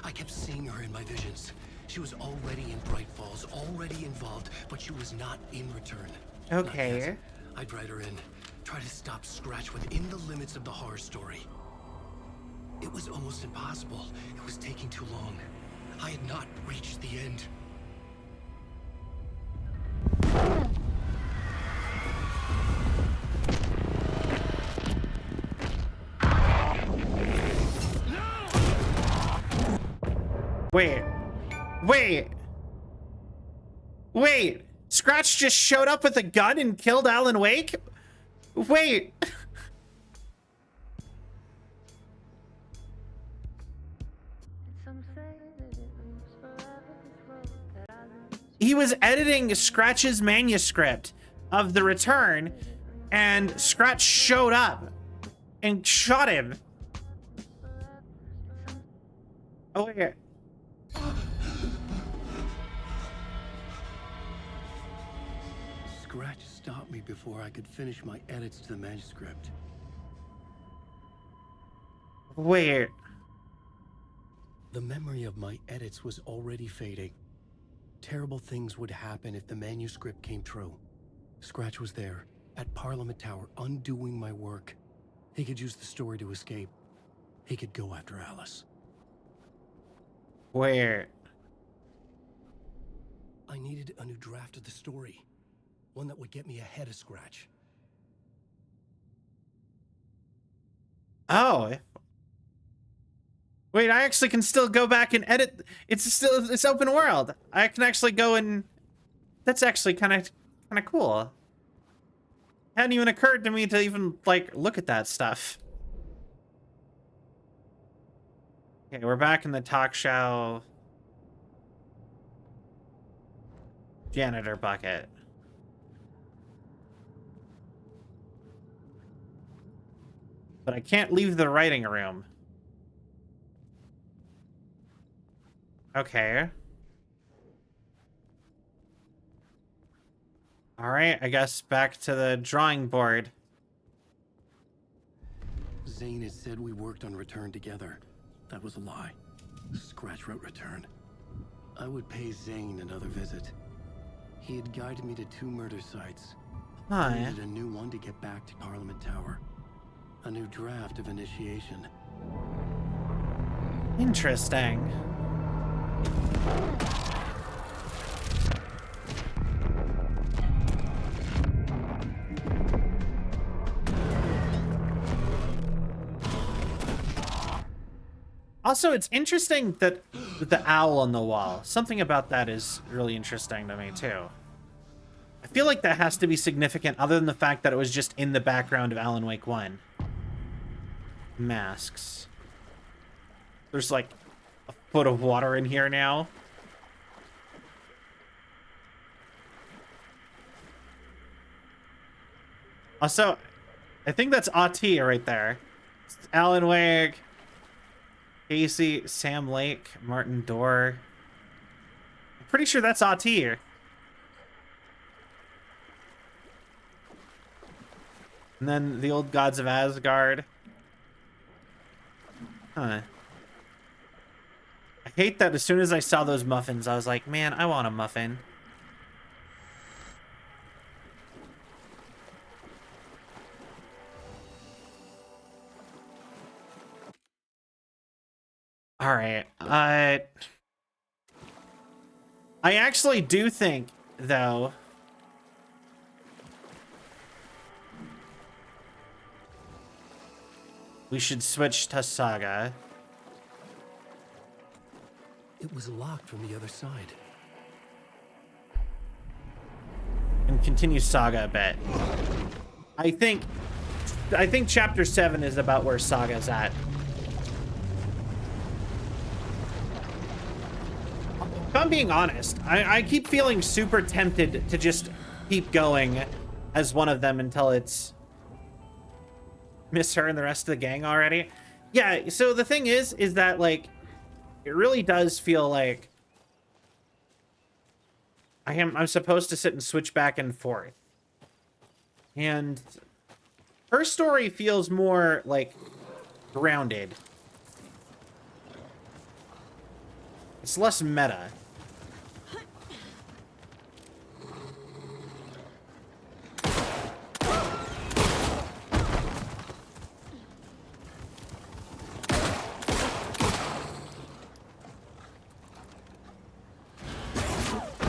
I kept seeing her in my visions. She was already in Bright Falls, already involved, but she was not in return. Okay. I'd write her in, try to stop Scratch within the limits of the horror story. It was almost impossible. It was taking too long. I had not reached the end. Wait. Scratch just showed up with a gun and killed Alan Wake? Wait. He was editing Scratch's manuscript of The Return, and Scratch showed up and shot him. Oh, wait. Scratch stopped me before I could finish my edits to the manuscript. Wait. The memory of my edits was already fading. Terrible things would happen if the manuscript came true. Scratch was there, at Parliament Tower, undoing my work. He could use the story to escape. He could go after Alice. Where? I needed a new draft of the story. One that would get me ahead of Scratch. Oh. Wait, I actually can still go back and edit. It's open world. I can actually go and... That's actually kind of cool. Hadn't even occurred to me to even, like, look at that stuff. Okay, we're back in the talk show. Janitor bucket. But I can't leave the writing room. Okay. All right, I guess back to the drawing board. Zane had said we worked on Return together. That was a lie. Scratch wrote Return. I would pay Zane another visit. He had guided me to 2 murder sites. I needed a new one to get back to Parliament Tower. A new draft of Initiation. Interesting. Also, it's interesting that the owl on the wall. Something about that is really interesting to me, too. I feel like that has to be significant other than the fact that it was just in the background of Alan Wake 1. Masks. There's like a foot of water in here now. Also, I think that's Ati right there. It's Alan Wake, Casey, Sam Lake, Martin Dorr. I'm pretty sure that's Ati. And then the old gods of Asgard. Huh. I hate that as soon as I saw those muffins, I was like, man, I want a muffin. All right. I actually do think, though, we should switch to Saga. It was locked from the other side. And continue Saga a bit. I think chapter 7 is about where Saga's at. I'm being honest, I keep feeling super tempted to just keep going as one of them until it's Miss Her and the rest of the gang already. Yeah, so the thing is that, like, it really does feel like I'm supposed to sit and switch back and forth. And her story feels more, like, grounded. It's less meta.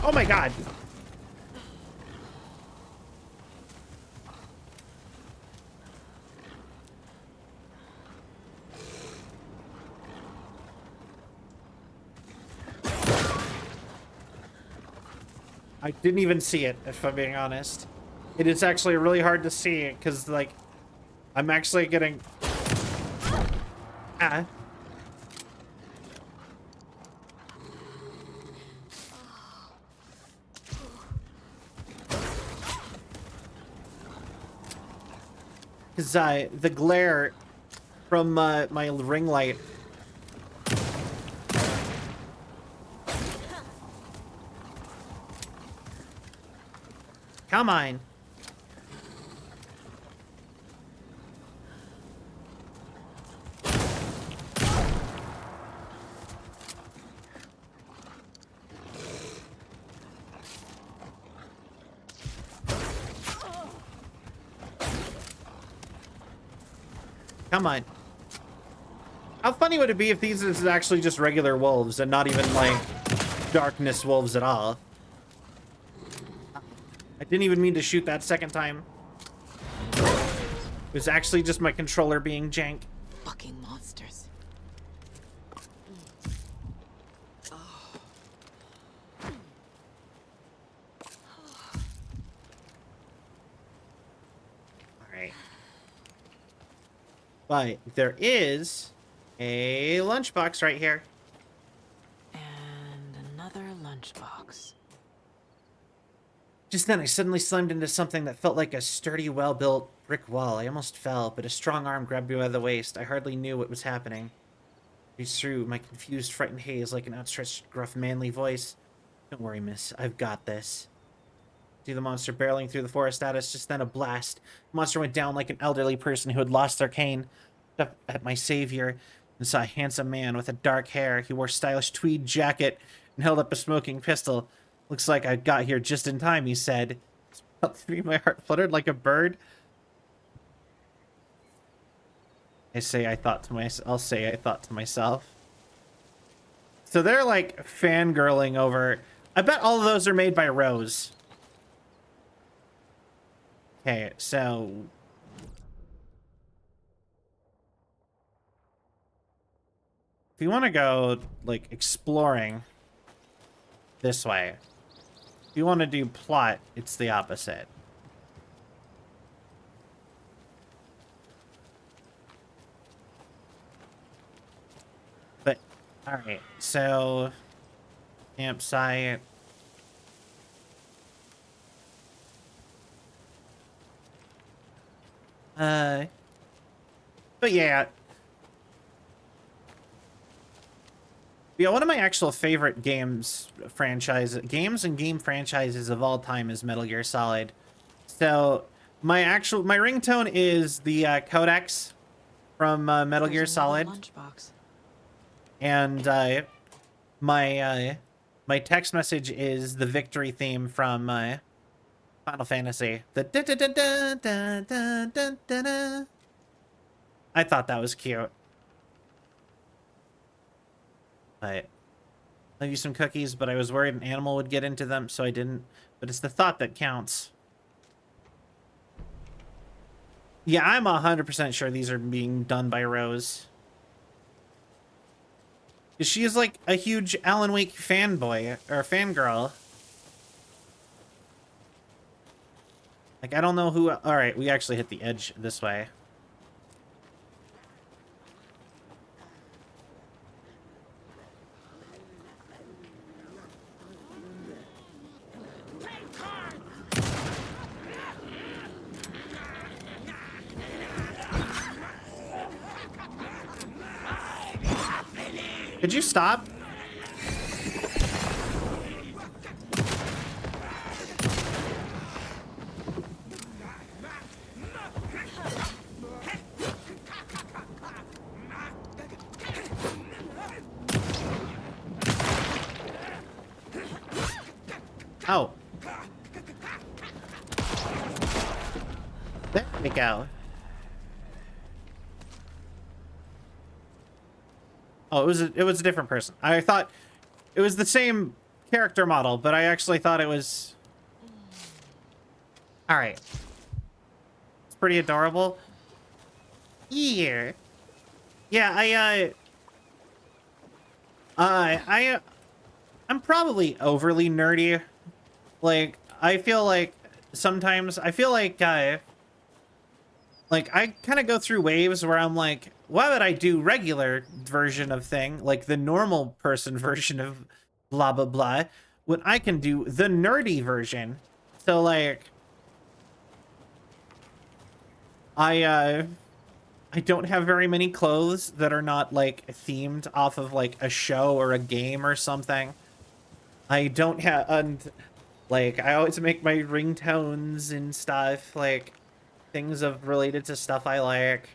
Oh my god. I didn't even see it, if I'm being honest. It is actually really hard to see because, like, I'm actually getting... Ah. Because the glare from my ring light. Come on. Come on. How funny would it be if these is actually just regular wolves and not even, like, darkness wolves at all? I didn't even mean to shoot that second time. It was actually just my controller being jank. Fucking monsters. Alright. But there is a lunchbox right here. And another lunchbox. Just then, I suddenly slammed into something that felt like a sturdy, well-built brick wall. I almost fell, but a strong arm grabbed me by the waist. I hardly knew what was happening. I reached through my confused, frightened haze like an outstretched, gruff, manly voice. Don't worry, miss. I've got this. See the monster barreling through the forest at us. Just then, a blast. The monster went down like an elderly person who had lost their cane. Up at my savior and saw a handsome man with a dark hair. He wore a stylish tweed jacket and held up a smoking pistol. Looks like I got here just in time, he said. My heart fluttered like a bird. I'll say I thought to myself. So they're like fangirling over. I bet all of those are made by Rose. Okay, so if you want to go like exploring this way, if you want to do plot, it's the opposite. But, alright, so campsite. But yeah. Yeah, one of my actual favorite games and game franchises of all time is Metal Gear Solid. So my ringtone is the Codex from Metal Gear Solid. Lunchbox. And my text message is the victory theme from Final Fantasy. The da da da da da da da da da. I thought that was cute. But I'll you some cookies, but I was worried an animal would get into them, so I didn't. But it's the thought that counts. Yeah, I'm 100% sure these are being done by Rose. She is like a huge Alan Wake fanboy, or fangirl. Like, I don't know who... Alright, we actually hit the edge this way. Could you stop? Oh. There we go. Oh, it was a different person. I thought it was the same character model, but I actually thought it was... All right. It's pretty adorable. Yeah. Yeah, I'm probably overly nerdy. Like, I feel like sometimes I kind of go through waves where I'm like, why would I do regular version of thing, like the normal person version of blah, blah, blah, when I can do the nerdy version? So, like, I don't have very many clothes that are not, like, themed off of, like, a show or a game or something. I don't have, and, like, I always make my ringtones and stuff, like, things of related to stuff I like.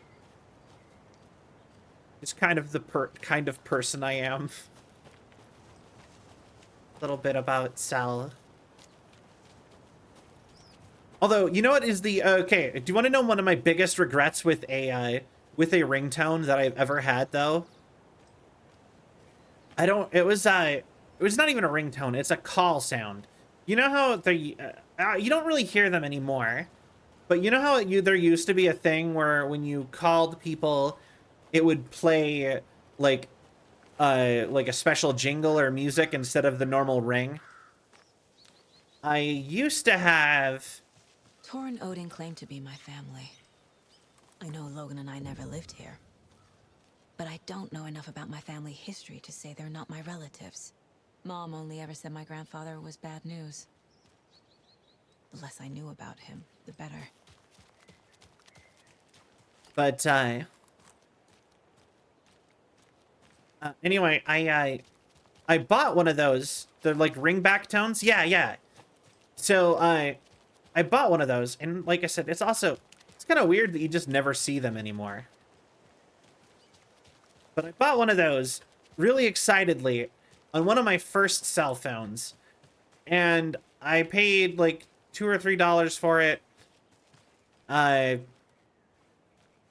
It's kind of the kind of person I am. A little bit about Sal. Although, you know what is the okay? Do you want to know one of my biggest regrets with a ringtone that I've ever had though? I don't. It was not even a ringtone. It's a call sound. You know how they you don't really hear them anymore, but you know how there used to be a thing where when you called people, it would play like a special jingle or music instead of the normal ring. I used to have. Torrin Odin claimed to be my family. I know Logan and I never lived here. But I don't know enough about my family history to say they're not my relatives. Mom only ever said my grandfather was bad news. The less I knew about him, the better. But, anyway, I bought one of those. They're like ringback tones. Yeah. So, I bought one of those, and like I said, it's kind of weird that you just never see them anymore. But I bought one of those really excitedly on one of my first cell phones, and I paid like $2 or $3 for it.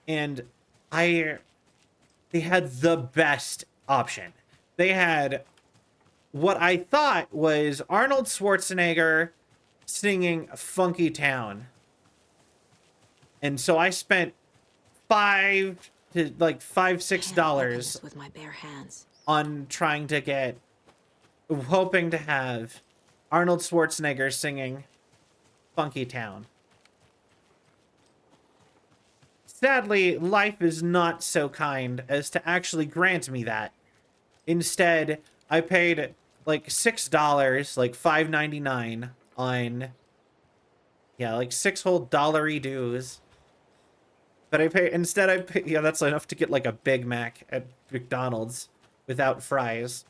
And they had the best option. They had what I thought was Arnold Schwarzenegger singing Funky Town. And so I spent $6 with my bare hands on hoping to have Arnold Schwarzenegger singing Funky Town. Sadly, life is not so kind as to actually grant me that. Instead, I paid like $6, like $5.99 on, yeah, like $6 whole dollary dues. But yeah, that's enough to get like a Big Mac at McDonald's without fries.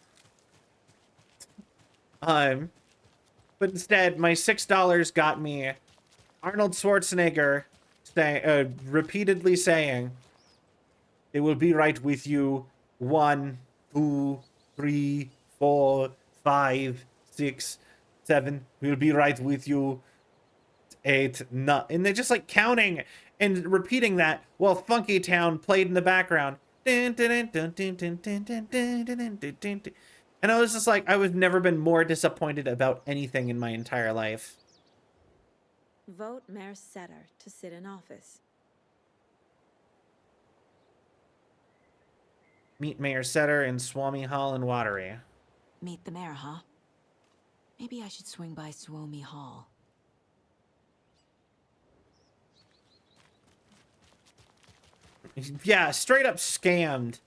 But instead, my $6 got me Arnold Schwarzenegger repeatedly saying, "It will be right with you. 1, 2, 3, 4, 5, 6, 7. We'll be right with you. 8, 9." And they're just like counting and repeating that while Funky Town played in the background. And I was just like, I was never been more disappointed about anything in my entire life. Vote Mayor Setter to sit in office. Meet Mayor Setter in Swami Hall in Watery. Meet the mayor, huh? Maybe I should swing by Swami Hall. Yeah, straight up scammed.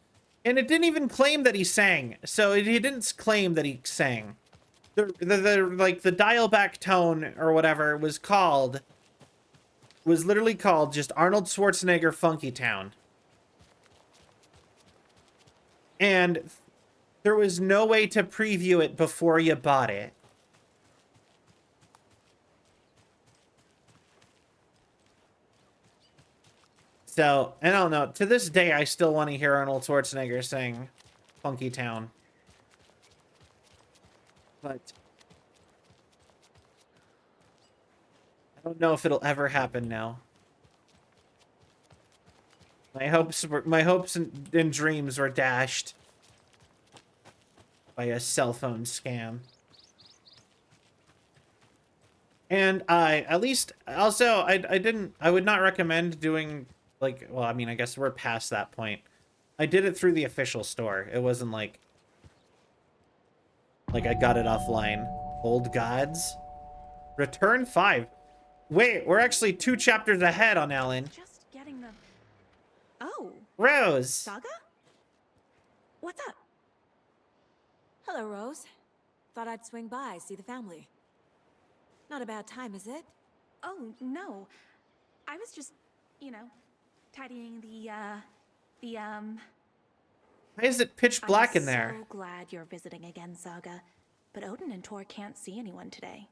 And it didn't even claim that he sang. So he didn't claim that he sang. The dial back tone or whatever was literally called just Arnold Schwarzenegger Funky Town. And There was no way to preview it before you bought it. So, I don't know. To this day, I still want to hear Arnold Schwarzenegger sing Funky Town. But I don't know if it'll ever happen now. My hopes and dreams were dashed by a cell phone scam. And at least also I would not recommend doing like, well, I mean, I guess we're past that point. I did it through the official store. It wasn't like I got it offline. Old Gods. Return 5. Wait, we're actually 2 chapters ahead on Alan. Just getting the... Oh. Rose. Saga? What's up? Hello, Rose. Thought I'd swing by, see the family. Not a bad time, is it? Oh, no. I was just, you know, tidying Why is it pitch black in there? I'm so glad you're visiting again, Saga. But Odin and Tor can't see anyone today.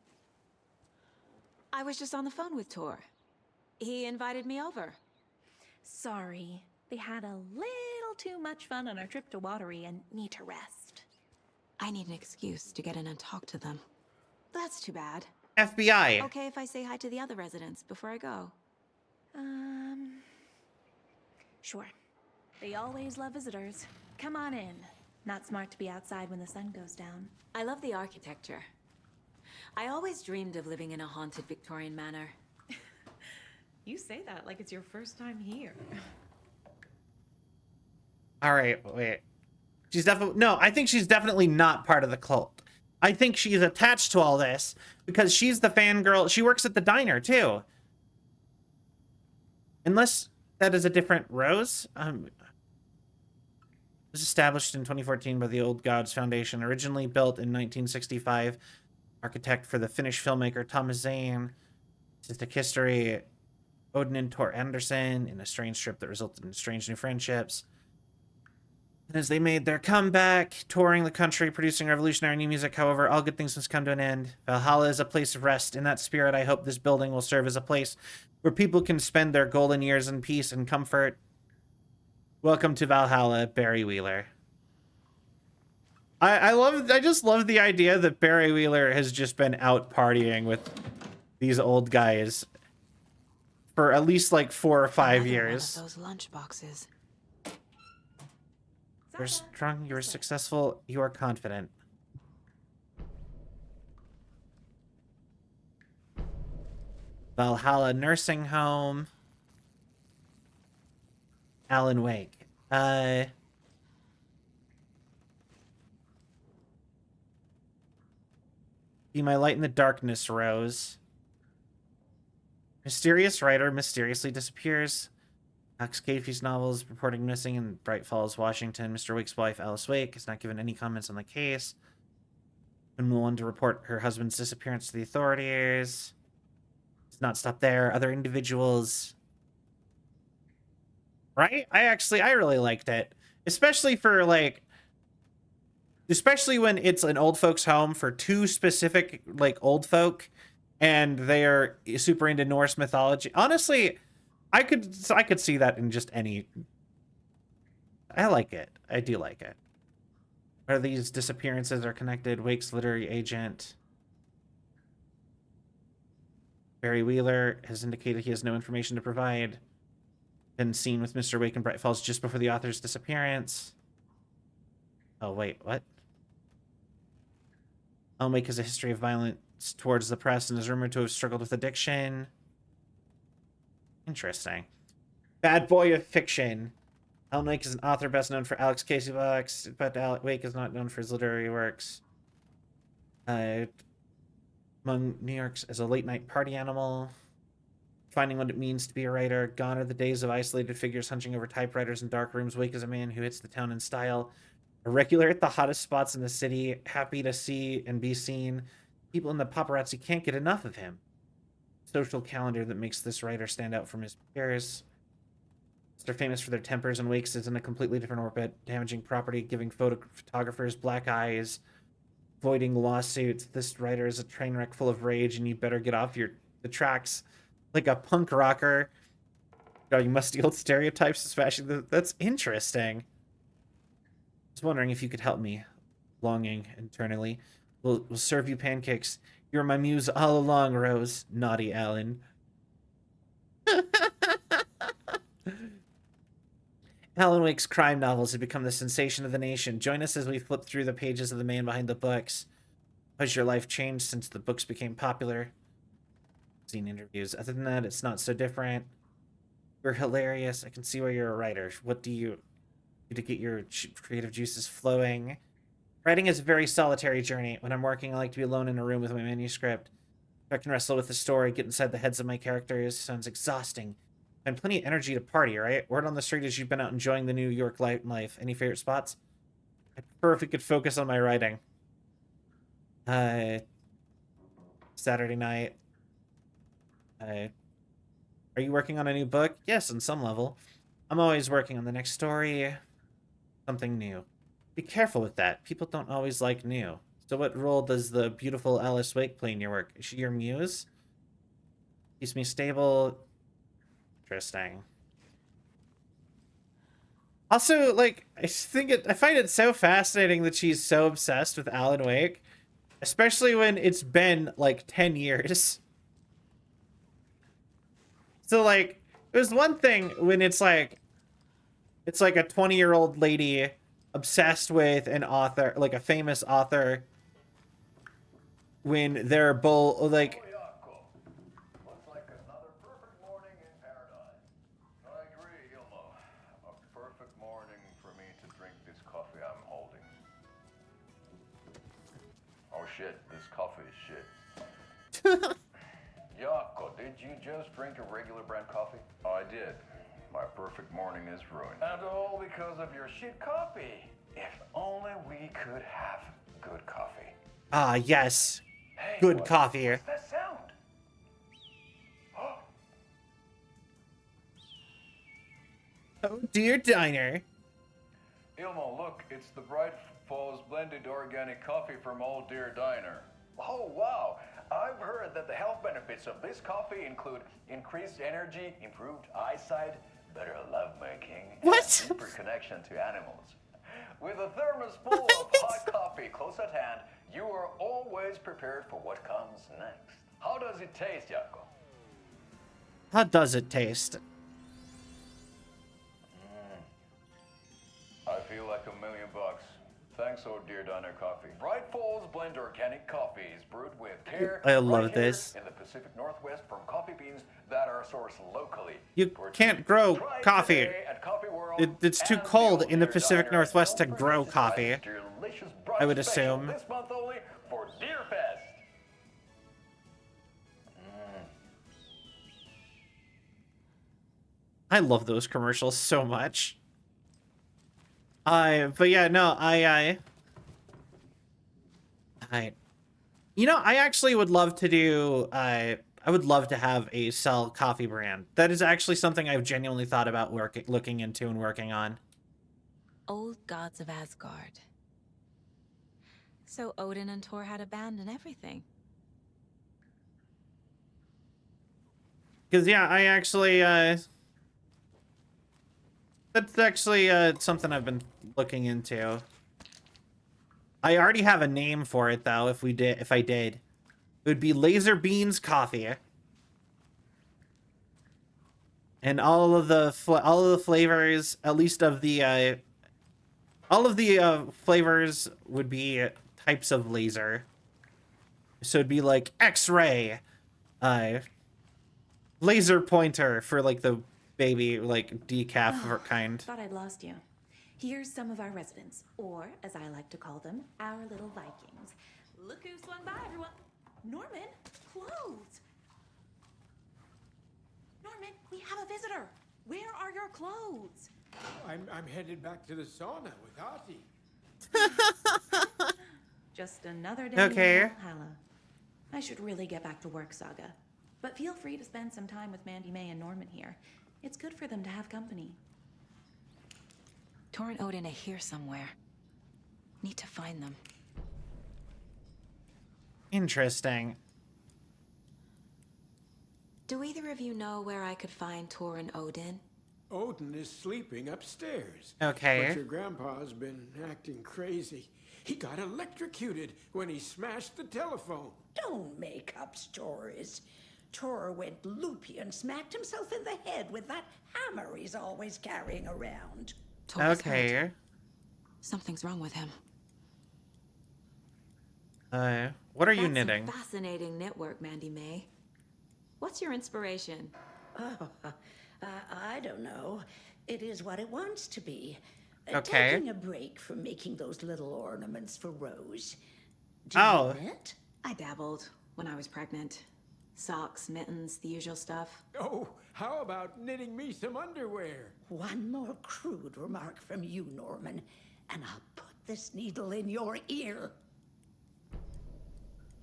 I was just on the phone with Tor. He invited me over. Sorry. They had a little too much fun on our trip to Watery and need to rest. I need an excuse to get in and talk to them. That's too bad. FBI. Okay if I say hi to the other residents before I go? Sure. They always love visitors. Come on in. Not smart to be outside when the sun goes down. I love the architecture. I always dreamed of living in a haunted Victorian manor. You say that like it's your first time here. All right, wait. She's definitely... No, I think she's definitely not part of the cult. I think she's attached to all this because she's the fangirl. She works at the diner, too. Unless that is a different Rose. It was established in 2014 by the Old Gods Foundation, originally built in 1965. Architect for the Finnish filmmaker Thomas Zane. Artistic history, Odin and Tor Anderson in a strange trip that resulted in strange new friendships. And as they made their comeback, touring the country, producing revolutionary new music, however, all good things must come to an end. Valhalla is a place of rest. In that spirit, I hope this building will serve as a place where people can spend their golden years in peace and comfort. Welcome to Valhalla, Barry Wheeler. I just love the idea that Barry Wheeler has just been out partying with these old guys for at least like 4 or 5 years. One of those lunch boxes. You're strong, you are successful, you are confident. Valhalla Nursing Home. Alan Wake. Be my light in the darkness, Rose. Mysterious writer mysteriously disappears. Alex Casey's novels reporting missing in Bright Falls, Washington. Mr. Wake's wife, Alice Wake, has not given any comments on the case. Been one to report her husband's disappearance to the authorities. Does not stop there. Other individuals. Right? I really liked it. Especially for like... Especially when it's an old folks home for 2 specific like old folk. And they are super into Norse mythology. Honestly... I could see that in just any... I like it. I do like it. Are these disappearances are connected? Wake's literary agent. Barry Wheeler has indicated he has no information to provide. Been seen with Mr. Wake in Bright Falls just before the author's disappearance. Oh, wait, what? Alan Wake has a history of violence towards the press and is rumored to have struggled with addiction. Interesting. Bad boy of fiction. Alan Wake is an author best known for Alex Casey books, but Alan Wake is not known for his literary works. Among New York's as a late-night party animal. Finding what it means to be a writer. Gone are the days of isolated figures hunching over typewriters in dark rooms. Wake is a man who hits the town in style. A regular at the hottest spots in the city. Happy to see and be seen. People in the paparazzi can't get enough of him. Social calendar that makes this writer stand out from his peers. They're famous for their tempers, and Wakes is in a completely different orbit, damaging property, giving photographers black eyes, avoiding lawsuits. This writer is a train wreck full of rage, and you better get off the tracks like a punk rocker. You musty old stereotypes, especially. That's interesting. I was wondering if you could help me. Longing internally. We'll serve you pancakes. You're my muse all along, Rose. Naughty Alan. Alan Wake's crime novels have become the sensation of the nation. Join us as we flip through the pages of the man behind the books. How's your life changed since the books became popular? Seen interviews. Other than that, it's not so different. You're hilarious. I can see why you're a writer. What do you do to get your creative juices flowing? Writing is a very solitary journey. When I'm working, I like to be alone in a room with my manuscript. If I can wrestle with the story, get inside the heads of my characters, sounds exhausting. And plenty of energy to party, right? Word on the street is you've been out enjoying the New York life. Any favorite spots? I prefer if we could focus on my writing. Saturday night. Are you working on a new book? Yes, on some level. I'm always working on the next story. Something new. Be careful with that. People don't always like new. So what role does the beautiful Alice Wake play in your work? Is she your muse? Keeps me stable. Interesting. Also, like, I find it so fascinating that she's so obsessed with Alan Wake. Especially when it's been, like, 10 years. So, like, there's one thing when it's like a 20-year-old lady obsessed with an author, like a famous author, when they're both, like... Looks like another perfect morning in paradise. I agree, Ilmo. A perfect morning for me to drink this coffee I'm holding. Oh shit, this coffee is shit. Yako, did you just drink a regular brand coffee? I did. My perfect morning is ruined. And all because of your shit coffee. If only we could have good coffee. Ah, yes. Hey, Good coffee. What's that sound? Oh, dear diner. Ilmo, look, it's the Bright Falls blended organic coffee from Old Deer Diner. Oh, wow. I've heard that the health benefits of this coffee include increased energy, improved eyesight, better lovemaking, What? and deeper connection to animals. With a thermos full of hot coffee close at hand, you are always prepared for what comes next. How does it taste, Yako? How does it taste? I feel like $1 million. Thanks, Old Deer Diner Coffee. Bright Falls Blend Organic Coffee is brewed with care. I love right here this. in the Pacific Northwest from coffee beans that are sourced locally. You can't grow Try coffee. today at Coffee World It's too and cold the in the Old Deer Pacific Diner. Northwest to Don't grow forget try coffee. delicious I would brunch special assume. this month only for Deer Fest. I love those commercials so much. But yeah, no, you know, I actually would love to do, I would love to have a sell coffee brand. That is actually something I've genuinely thought about looking into and working on. Old gods of Asgard. So Odin and Thor had a band and everything. Because, yeah, I actually, that's actually, something I've been looking into. I already have a name for it, though, if I did. It would be Laser Beans Coffee. And all of the flavors, at least of the, all of the, flavors would be types of laser. So it'd be like X-ray, laser pointer for like the baby, like decaf or kind. Thought I'd lost you. Here's some of our residents, or as I like to call them, our little Vikings. Look who swung by, everyone. Norman, clothes. Norman, we have a visitor. Where are your clothes? I'm headed back to the sauna with Artie. Just another day Okay. in Valhalla. I should really get back to work, Saga. But feel free to spend some time with Mandy May and Norman here. It's good for them to have company. Tor and Odin are here somewhere. Need to find them. Interesting. Do either of you know where I could find Tor and Odin? Odin is sleeping upstairs. Okay. But your grandpa's been acting crazy. He got electrocuted when he smashed the telephone. Don't make up stories. Tor went loopy and smacked himself in the head with that hammer he's always carrying around. Tor's Okay. hurt. Something's wrong with him. What are you That's knitting? Some fascinating knitwork, Mandy May. What's your inspiration? Oh, I don't know. It is what it wants to be. Okay. Taking a break from making those little ornaments for Rose. Do Oh. you knit? I dabbled when I was pregnant. Socks, mittens, the usual stuff. Oh, how about knitting me some underwear? One more crude remark from you, Norman, and I'll put this needle in your ear.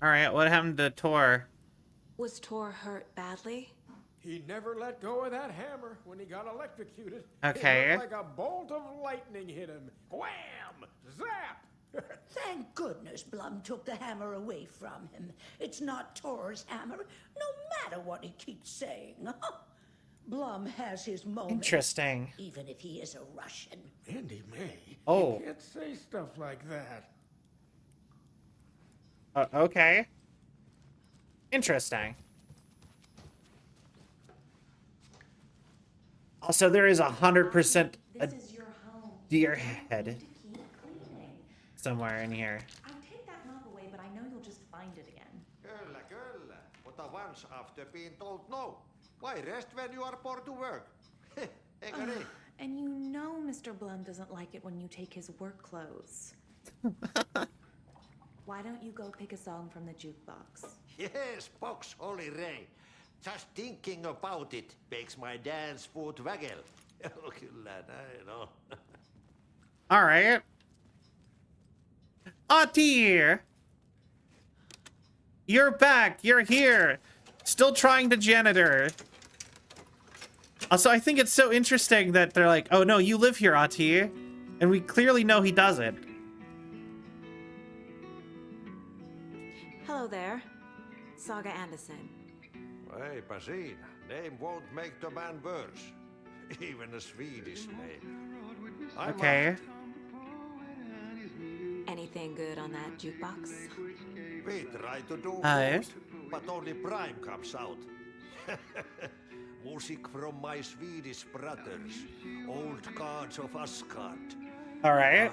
All right, what happened to Tor? Was Tor hurt badly? He never let go of that hammer when he got electrocuted. Okay. It looked like a bolt of lightning hit him. Wham! Zap! Thank goodness Blum took the hammer away from him. It's not Tor's hammer, no matter what he keeps saying. Blum has his moments. Interesting. Even if he is a Russian. Andy May. Oh. You can't say stuff like that. Okay. Interesting. Also, there is 100% a This is your home. deer You head need to keep cleaning. somewhere in here. I take that mop away, but I know you'll just find it again. Kyllä, kyllä. Mutta once after being told no. Why rest when you are poor to work? Eikö niin? And you know Mr. Blum doesn't like it when you take his work clothes. Why don't you go pick a song from the jukebox? Yes, box Olli Ray. Just thinking about it makes my dance foot waggle. Kyllä näin on. All right. Atir! You're back. You're here. Still trying to janitor. Also, I think it's so interesting that they're like, oh no, you live here, Atir. And we clearly know he doesn't. Hello there. Saga Anderson. Eipä siinä. Name won't make the man worse. Even a Swedish name. Okay. Anything good on that jukebox? We try to do Aye. good, but only Prime comes out. Music from my Swedish brothers, old gods of Asgard. All right.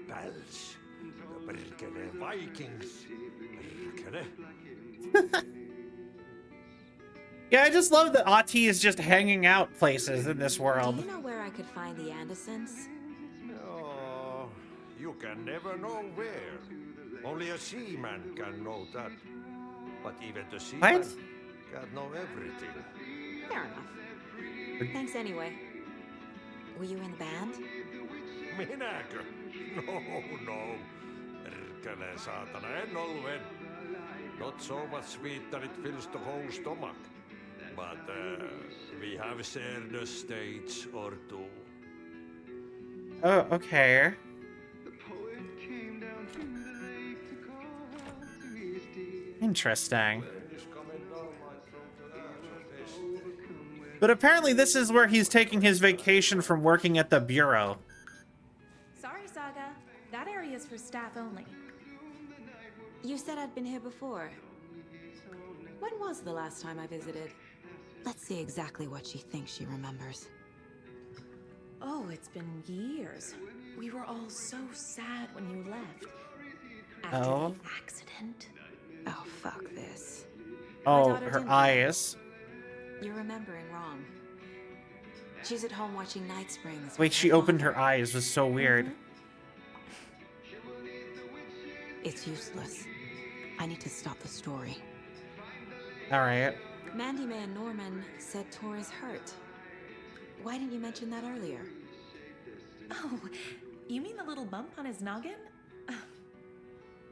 My pals, the perkele Vikings. Perkele. Yeah, I just love that Ati is just hanging out places in this Do world. you know where I could find the Andersons? Oh, you can never know where. Only a seaman can know that. But even the seaman can't know everything. Fair enough. Thanks anyway. Were you in the band? Minäkö? No. Perkele saatana, en ollut en. Not so much sweet that it fills the whole stomach. But we have shared a stage or two. Oh, okay. Interesting. But apparently this is where he's taking his vacation from working at the bureau. Sorry, Saga. That area is for staff only. You said I'd been here before. When was the last time I visited? Let's see exactly what she thinks she remembers. Oh, it's been years. We were all so sad when you left. After Oh. the accident. Oh, fuck this. Oh, daughter her didn't. eyes. You're remembering wrong. She's at home watching Night Springs. Wait, she opened her eyes. It was so weird. It's useless. I need to stop the story. All right. Mandy May and Norman said Tor is hurt. Why didn't you mention that earlier? Oh, you mean the little bump on his noggin?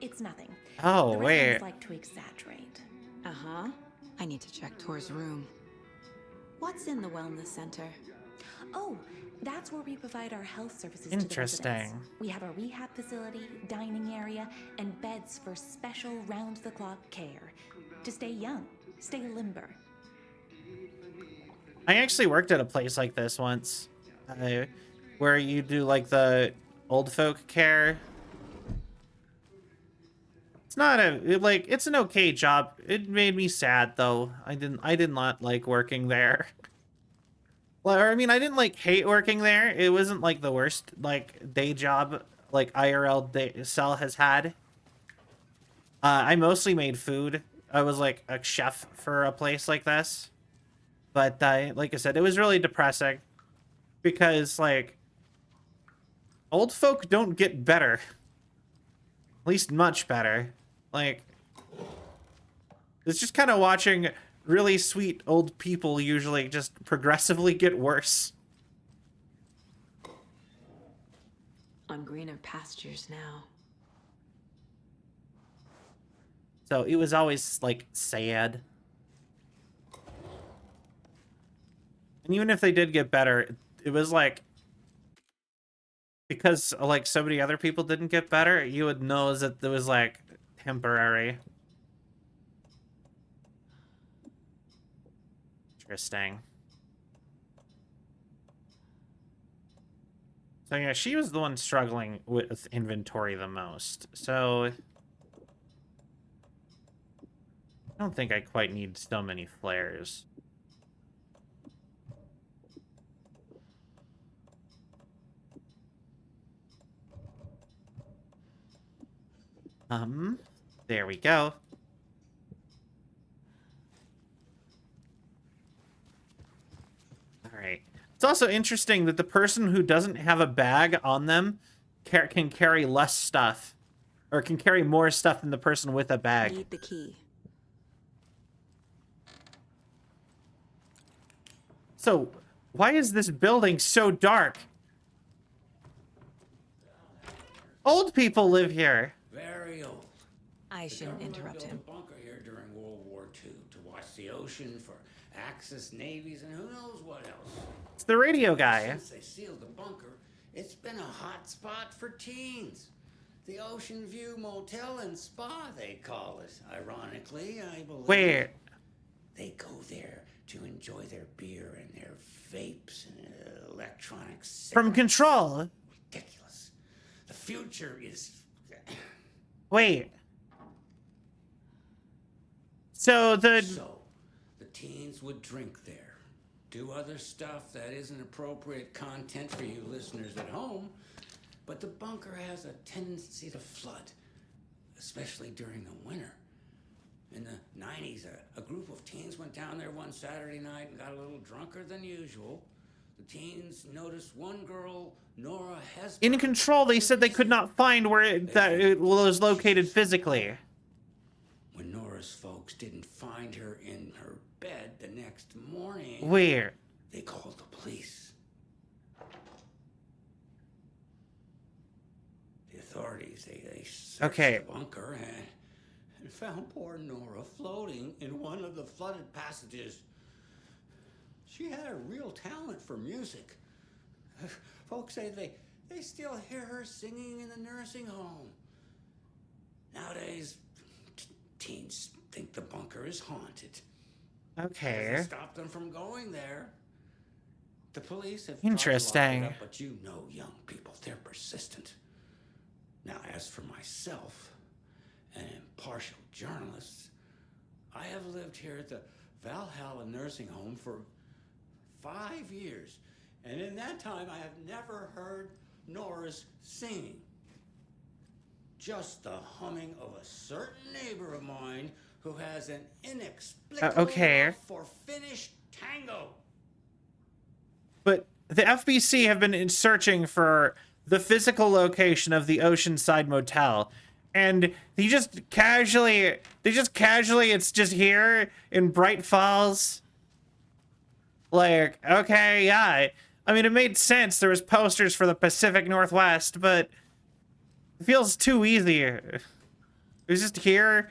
It's nothing. Oh, the wait. Ravens like to exaggerate. Uh-huh. I need to check Tor's room. What's in the wellness center? Oh, That's where we provide our health services to the Interesting. residents. We have a rehab facility, dining area, and beds for special round-the-clock care. To stay young, stay limber. I actually worked at a place like this once, where you do like the old folk care. It's not it's an okay job. It made me sad though. I did not like working there. Well, I mean, I didn't like hate working there. It wasn't like the worst like day job like IRL Cell has had. I mostly made food. I was like a chef for a place like this. But like I said, it was really depressing because like old folk don't get better. At least much better. Like it's just kind of watching really sweet old people usually just progressively get worse. On greener pastures now. So it was always like sad. And even if they did get better, it was like because like so many other people didn't get better, you would know that it was like temporary. Interesting. So yeah, she was the one struggling with inventory the most. So I don't think I quite need so many flares. There we go. All right. It's also interesting that the person who doesn't have a bag on them can carry less stuff, or can carry more stuff than the person with a bag. Need the key. So, why is this building so dark? Old people live here. Very old. I shouldn't interrupt him. Built a bunker here during World War II to watch the ocean for Axis navies and who knows what else. It's the radio guy. Since they sealed the bunker, it's been a hot spot for teens. The Ocean View Motel and Spa, they call it. Ironically, I believe. Where? They go there to enjoy their beer and their vapes and electronics. From Control. Ridiculous. The future is. Wait. So the teens would drink there, do other stuff that isn't appropriate content for you listeners at home, but the bunker has a tendency to flood, especially during the winter. In the 90s, a group of teens went down there one Saturday night and got a little drunker than usual. The teens noticed one girl, Nora Hesper. in Control, they said they could not find where it was located physically. When Nora's folks didn't find her in her bed the next morning... Where? They called the police. The authorities, they searched the bunker and found poor Nora floating in one of the flooded passages. She had a real talent for music. Folks say they still hear her singing in the nursing home. Nowadays, teens think the bunker is haunted. Okay. Doesn't stop them from going there. The police have Interesting. tried to lock it up, but you know young people, they're persistent. Now, as for myself, an impartial journalist, I have lived here at the Valhalla nursing home for 5 years, and in that time I have never heard Nora's singing. Just the humming of a certain neighbor of mine who has an inexplicable love for Finnish tango. But the FBC have been searching for the physical location of the Oceanside Motel, and they just casually, it's just here in Bright Falls. Like, okay, yeah. I mean, it made sense. There was posters for the Pacific Northwest, but it feels too easy. It was just here.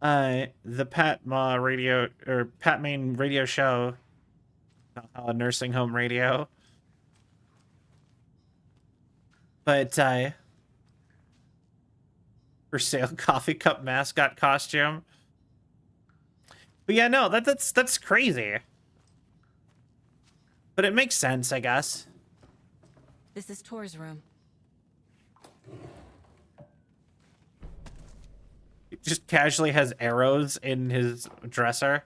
the Pat Ma radio or Pat Main radio show, a nursing home radio. But for sale coffee cup mascot costume. But yeah, no, that's crazy. But it makes sense, I guess. This is Tor's room. He just casually has arrows in his dresser.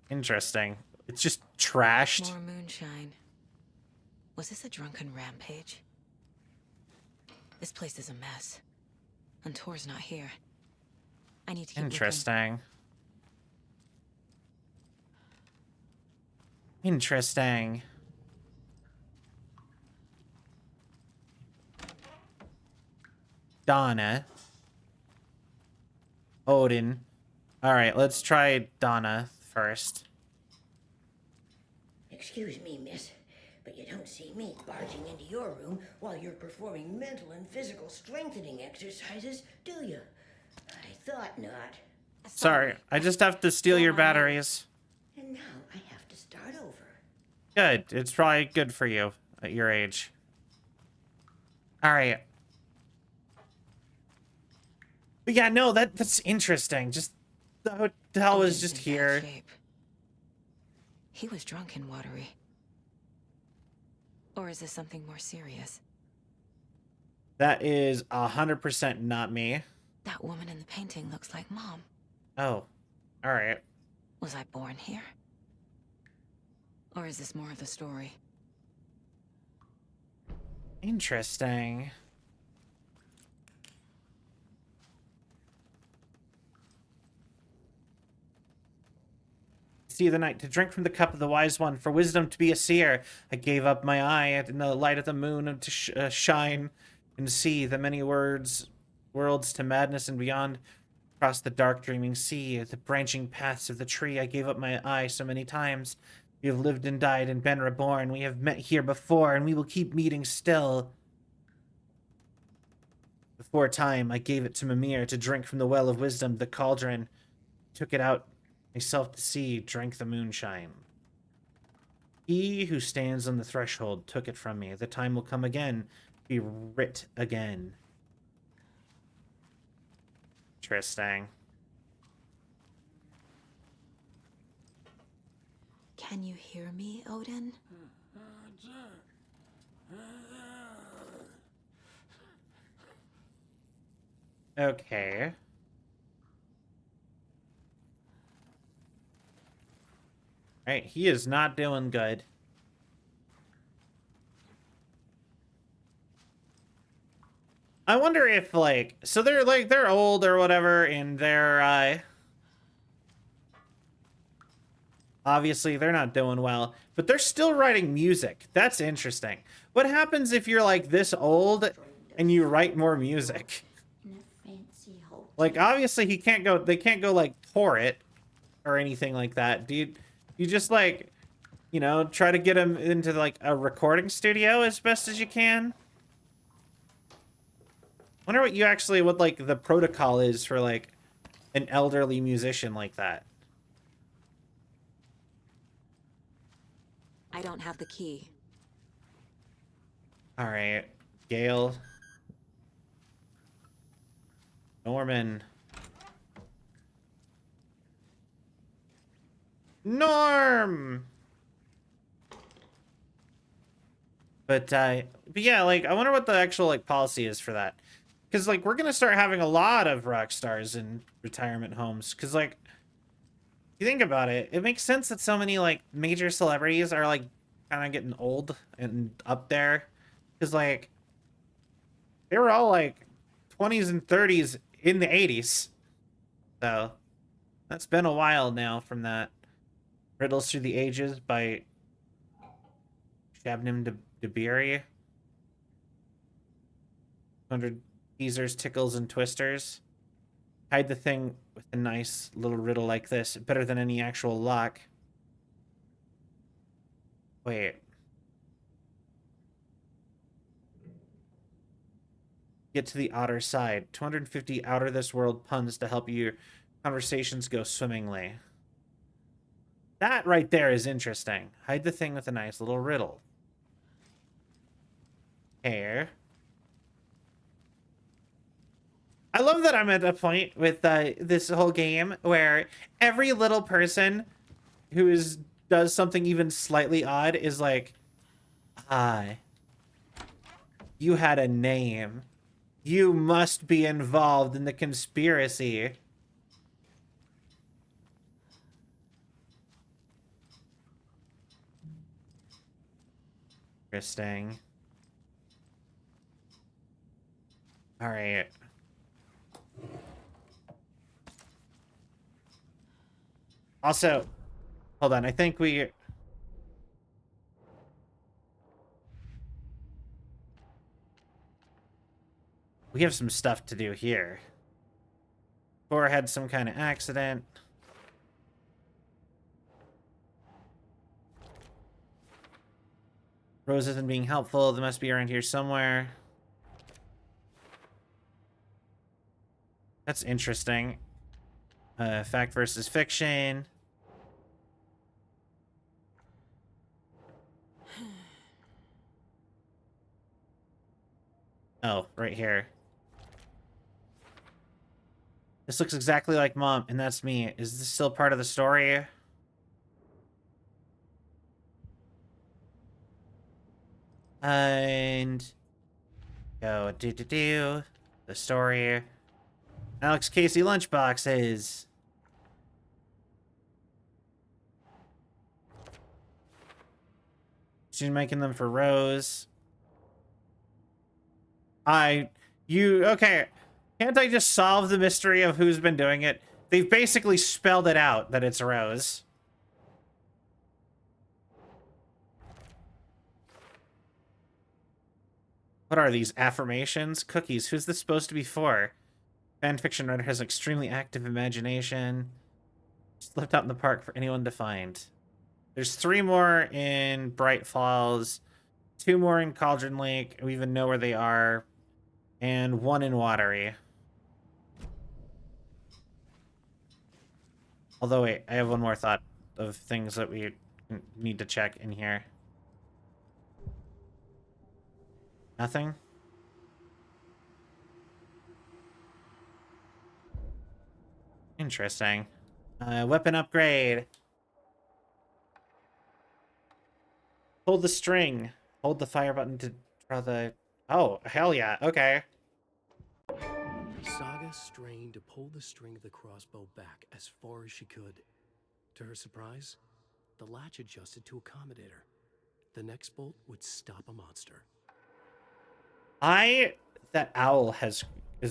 Interesting. It's just trashed. More moonshine. Was this a drunken rampage? This place is a mess. And Tor's not here. I need to keep Interesting. Interesting. Donna. Odin. All right, let's try Donna first. Excuse me, miss, but you don't see me barging into your room while you're performing mental and physical strengthening exercises, do you? I thought not. Sorry, I just have to steal your batteries. And now I have to start over. Good. It's probably good for you at your age. All right. But yeah, no, that's interesting. Just the hotel was just here. He was drunk and watery. Or is this something more serious? That is 100% not me. That woman in the painting looks like Mom. Oh, all right. Was I born here? Or is this more of the story? Interesting. See the night to drink from the cup of the wise one, for wisdom to be a seer. I gave up my eye in the light of the moon and to shine and see the many worlds to madness and beyond. Across the dark dreaming sea, the branching paths of the tree, I gave up my eye so many times. We have lived and died and been reborn. We have met here before, and we will keep meeting still. Before time, I gave it to Mimir to drink from the well of wisdom, the cauldron. Took it out myself to see, drank the moonshine. He who stands on the threshold took it from me. The time will come again, be writ again. Interesting. Can you hear me, Odin? Okay. Right, he is not doing good. I wonder if, like, so they're old or whatever, and they're, obviously they're not doing well, but they're still writing music. That's interesting. What happens if you're, like, this old and you write more music? Like, obviously they can't go, like, pour it or anything like that. Do you just, like, you know, try to get him into, like, a recording studio as best as you can? Wonder what like the protocol is for like an elderly musician like that. I don't have the key. All right, Gale, Norman, Norm. But yeah, like I wonder what the actual like policy is for that. Because, like, we're going to start having a lot of rock stars in retirement homes. Because, like, you think about it, it makes sense that so many, like, major celebrities are, like, kind of getting old and up there. Because, like, they were all, like, 20s and 30s in the 80s. So, that's been a while now from that. Riddles Through the Ages by Shabnam Dabiri. 100 teasers, tickles, and twisters. Hide the thing with a nice little riddle like this. Better than any actual lock. Wait. get to the outer side. 250 outer this world puns to help your conversations go swimmingly. That right there is interesting. Hide the thing with a nice little riddle. Hair. I love that I'm at a point with this whole game where every little person who does something even slightly odd is like, hi, you had a name. You must be involved in the conspiracy. Interesting. All right. Also, hold on. I think we have some stuff to do here. Thor had some kind of accident. Rose isn't being helpful. They must be around here somewhere. That's interesting. Fact versus fiction. Oh, right here. This looks exactly like Mom, and that's me. Is this still part of the story? And go do the story. Alex Casey lunchboxes. She's making them for Rose. Okay. Can't I just solve the mystery of who's been doing it? They've basically spelled it out that it's Rose. What are these affirmations? Cookies. Who's this supposed to be for? Fanfiction writer has an extremely active imagination. Just left out in the park for anyone to find. There's 3 more in Bright Falls, 2 more in Cauldron Lake. We even know where they are. And 1 in Watery. Although, wait, I have one more thought of things that we need to check in here. Nothing? Interesting. Weapon upgrade. Hold the string. Hold the fire button to draw the... Oh, hell yeah. Okay. Saga strained to pull the string of the crossbow back as far as she could. To her surprise, the latch adjusted to accommodate her. The next bolt would stop a monster. That owl is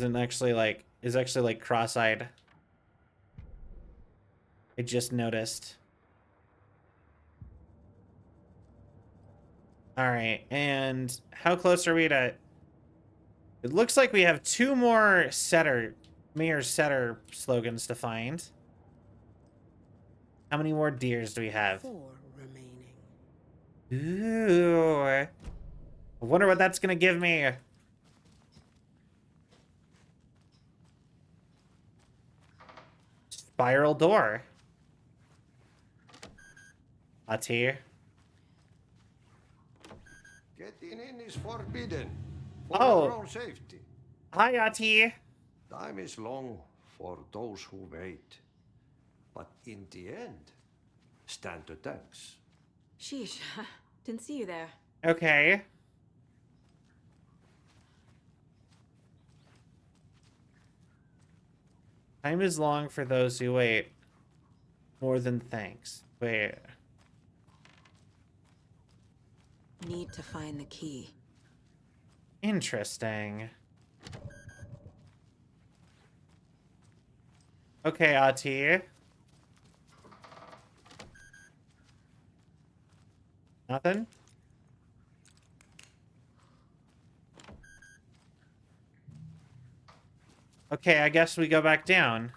actually like cross-eyed. I just noticed. All right, and how close are we to... It looks like we have 2 more Mayor Setter slogans to find. How many more deers do we have? 4 remaining. Ooh. I wonder what that's gonna give me. Spiral door. Ati. Getting in is forbidden. For Oh. your own safety. Hi, Ati. Time is long for those who wait. But in the end, stand the thanks. Sheesh. Didn't see you there. Okay. Time is long for those who wait. More than thanks. Wait. Need to find the key. Interesting. Okay, Ati. Nothing? Okay, I guess we go back down.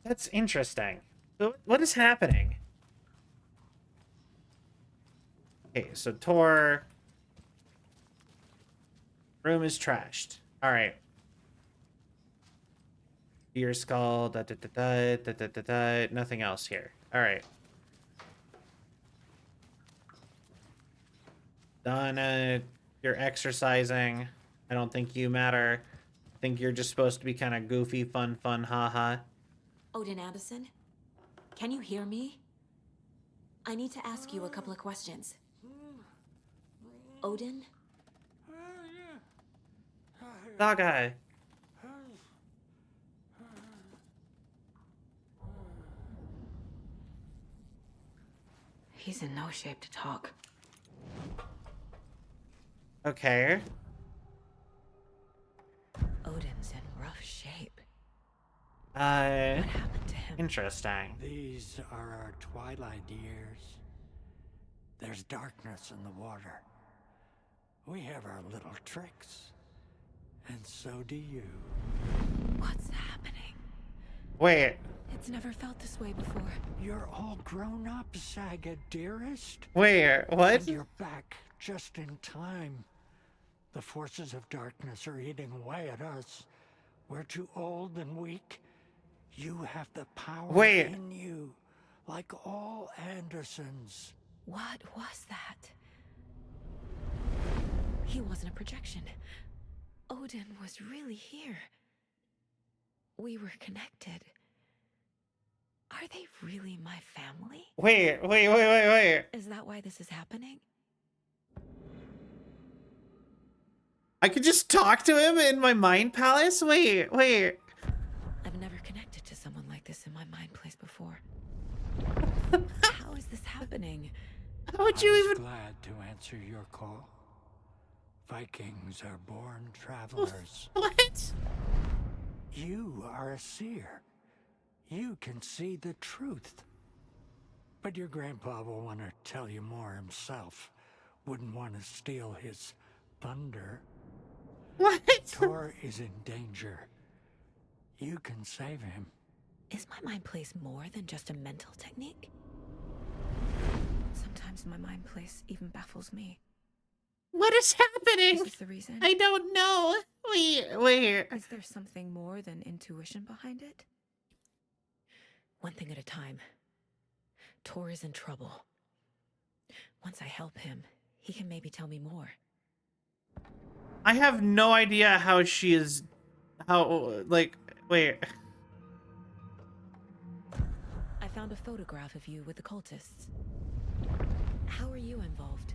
That's interesting. So what is happening? Okay, so Tor Room is trashed. All right. Deer skull. Da, da, da, da, da, da, da, da. Nothing else here. All right. Donna, you're exercising. I don't think you matter. I think you're just supposed to be kind of goofy, fun, haha. Odin Addison, can you hear me? I need to ask you a couple of questions. Odin? Dog guy. He's in no shape to talk. Okay. Odin's in rough shape. What happened to him? Interesting. These are our twilight years. There's darkness in the water. We have our little tricks. And so do you. What's happening? Wait. It's never felt this way before. You're all grown up, Saga, dearest. Wait, what? And you're back just in time. The forces of darkness are eating away at us. We're too old and weak. You have the power in you, like all Andersons. What was that? He wasn't a projection. Odin was really here. We were connected. Are they really my family? Wait. Is that why this is happening? I could just talk to him in my mind palace? Wait. I've never connected to someone like this in my mind place before. How is this happening? How would you even... glad to answer your call. Vikings are born travelers. What? You are a seer. You can see the truth. But your grandpa will want to tell you more himself. Wouldn't want to steal his thunder. What? Tor is in danger. You can save him. Is my mind place more than just a mental technique? Sometimes my mind place even baffles me. What is happening? Is this the reason? I don't know. Wait. Is there something more than intuition behind it? One thing at a time. Tor is in trouble. Once I help him, he can maybe tell me more. I have no idea how she is... wait. I found a photograph of you with the cultists. How are you involved?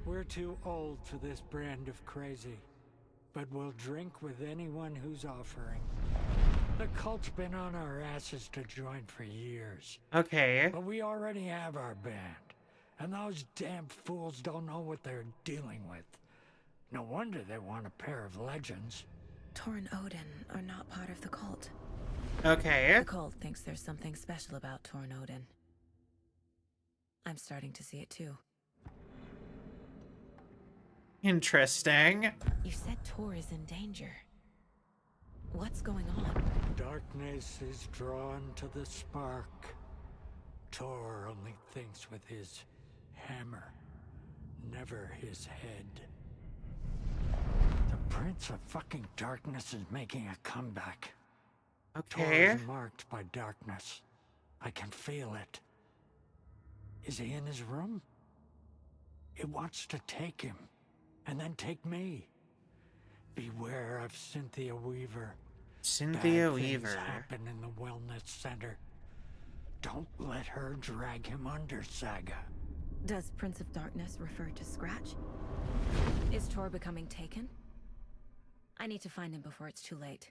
We're too old for this brand of crazy. But we'll drink with anyone who's offering. The cult's been on our asses to join for years. Okay. But we already have our band. And those damn fools don't know what they're dealing with. No wonder they want a pair of legends. Tor and Odin are not part of the cult. Okay. The cult thinks there's something special about Tor and Odin. I'm starting to see it too. Interesting. You said Tor is in danger. What's going on? Darkness is drawn to the spark. Tor only thinks with his hammer, never his head. The Prince of fucking Darkness is making a comeback. Okay. Tor is marked by darkness. I can feel it. Is he in his room? It wants to take him, and then take me. Beware of Cynthia Weaver. Cynthia Bad Weaver. things happen in the wellness center. Don't let her drag him under, Saga. Does Prince of Darkness refer to Scratch? Is Tor becoming taken? I need to find him before it's too late.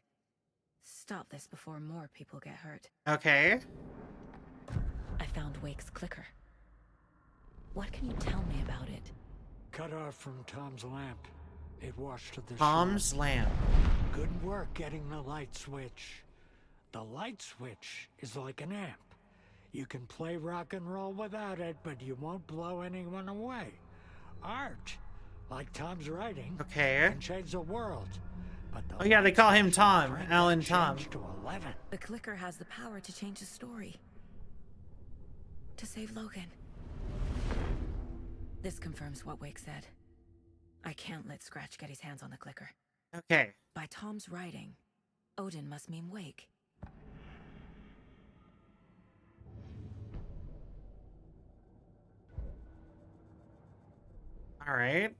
Stop this before more people get hurt. Okay. I found Wake's clicker. What can you tell me about it? Cut off from Tom's lamp. It washed to the Tom's shore. lamp. Good work getting the light switch. The light switch is like an amp. You can play rock and roll without it, but you won't blow anyone away. Art, like Tom's writing, Okay. can change the world. But the Oh yeah, they call him light switch Tom. will bring Alan that Tom. change to 11. The clicker has the power to change the story. To save Logan. This confirms what Wake said. I can't let Scratch get his hands on the clicker. Okay. By Tom's writing, Odin must mean wake. All right.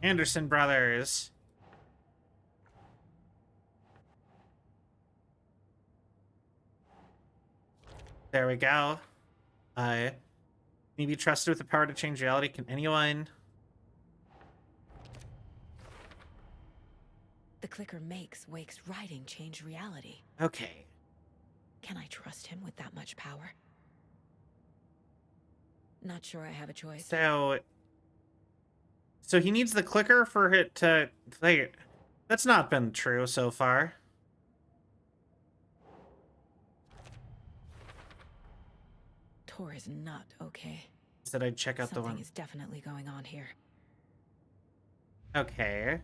Anderson Brothers. There we go. Can you be trusted with the power to change reality? Can anyone? The clicker makes Wake's writing change reality. Okay. Can I trust him with that much power? Not sure I have a choice. So he needs the clicker for it to... Like, that's not been true so far. Tor is not okay. Said I'd check out the one. Something is definitely going on here. Okay.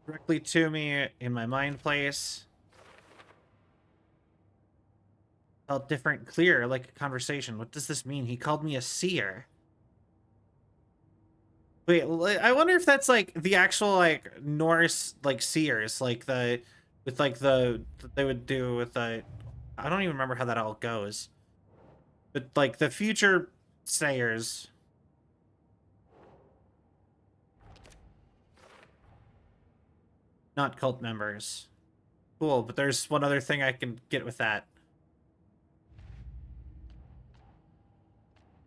Directly to me in my mind place. Felt different, clear, like a conversation. What does this mean? He called me a seer. Wait, I wonder if that's like the actual like Norse like seers, like the with like the they would do with the I don't even remember how that all goes. But like the future sayers. Not cult members. Cool, but there's one other thing I can get with that.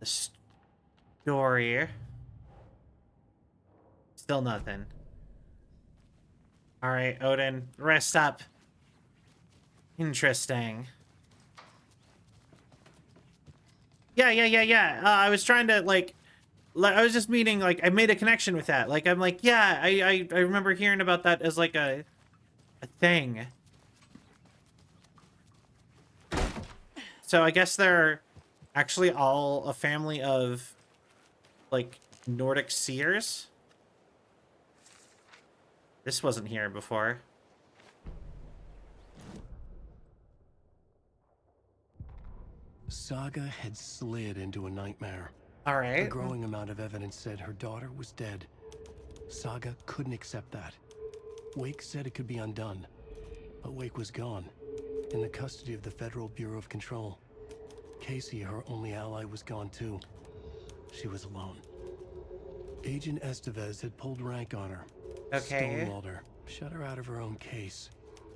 The story. Still nothing. All right, Odin, rest up. Interesting. Yeah. I was trying to like I was just meaning like I made a connection with that. Like I'm like, yeah, I remember hearing about that as like a thing. So I guess they're actually all a family of like Nordic seers. This wasn't here before. Saga had slid into a nightmare. All right. A growing amount of evidence said her daughter was dead. Saga couldn't accept that. Wake said it could be undone. But Wake was gone, in the custody of the Federal Bureau of Control. Casey, her only ally, was gone too. She was alone. Agent Estevez had pulled rank on her. Okay. Stonewalled her, shut her out of her own case.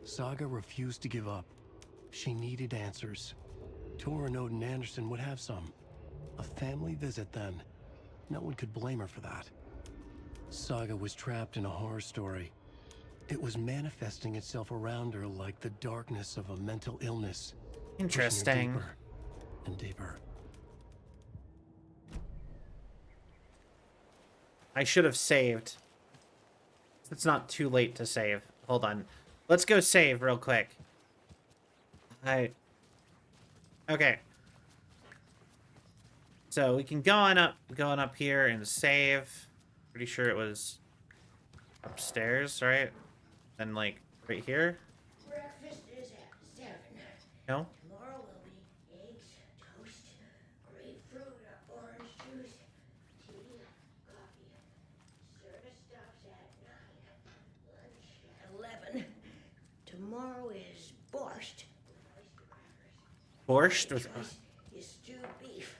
Saga refused to give up. She needed answers. Tor and Odin Anderson would have some. A family visit then. No one could blame her for that. Saga was trapped in a horror story. It was manifesting itself around her like the darkness of a mental illness. Interesting. Deeper and deeper. I should have saved. It's not too late to save. Hold on. Let's go save real quick. Okay. So we can go on up here and save. Pretty sure it was upstairs, right? Then like right here. Breakfast is at 7. No? Tomorrow will be eggs, toast, grapefruit, orange juice, tea, coffee. Service stops at 9. Lunch at 11. Tomorrow is borscht with oyster crackers. Borscht with Choice is stewed beef.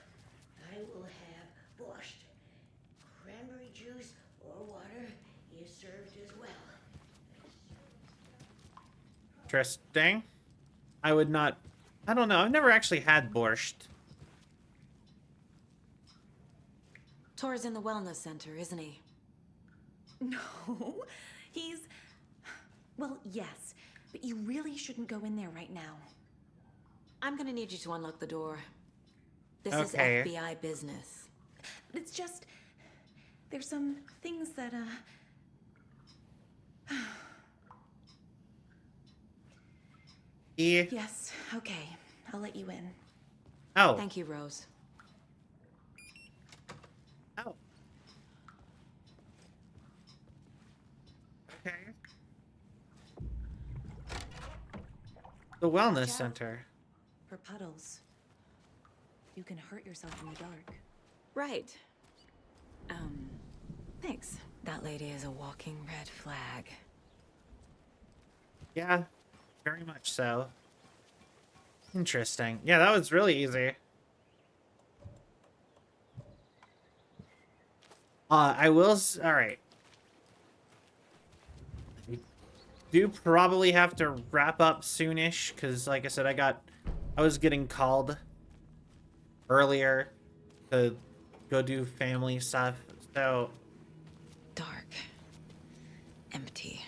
I will have borscht. Cranberry juice or water is served as well. interesting. I would not. I don't know. I've never actually had borscht. Tor's in the wellness center, isn't he? No, he's... Well, yes, but you really shouldn't go in there right now. I'm gonna need you to unlock the door. This Okay. is FBI business. It's just... There's some things that, Yeah. Yes, okay. I'll let you in. Oh. Thank you, Rose. Oh. Okay. The wellness center. For puddles. You can hurt yourself in the dark. Right. Thanks. That lady is a walking red flag. Yeah, very much so. Interesting. Yeah, that was really easy. I will. All right. We do probably have to wrap up soonish because, like I said, I was getting called earlier to go do family stuff. So Dark. Empty.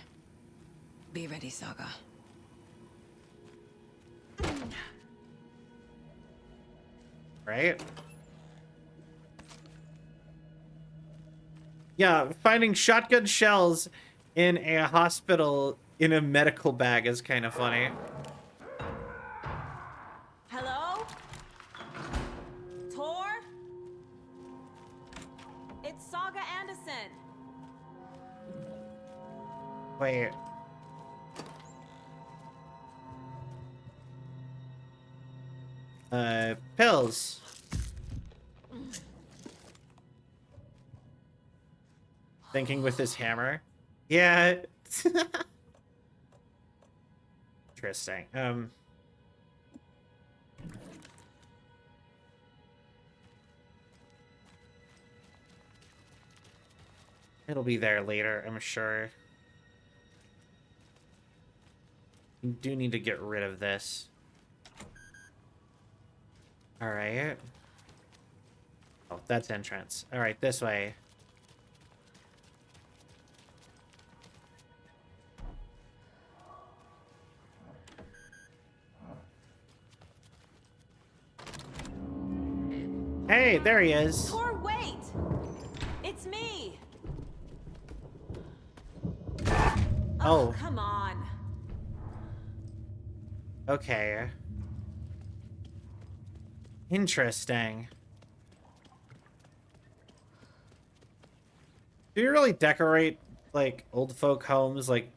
Be ready, Saga. right? Yeah, finding shotgun shells in a hospital in a medical bag is kind of funny. Hello? Tor? It's Saga Anderson. Wait. Pills. Thinking with his hammer. Yeah. Interesting. It'll be there later, I'm sure. You do need to get rid of this. Alright. Oh, that's entrance. Alright, this way. Hey, there he is. Tor, wait! It's me! Oh. Come on. Okay. Interesting. Do you really decorate, like, old folk homes, like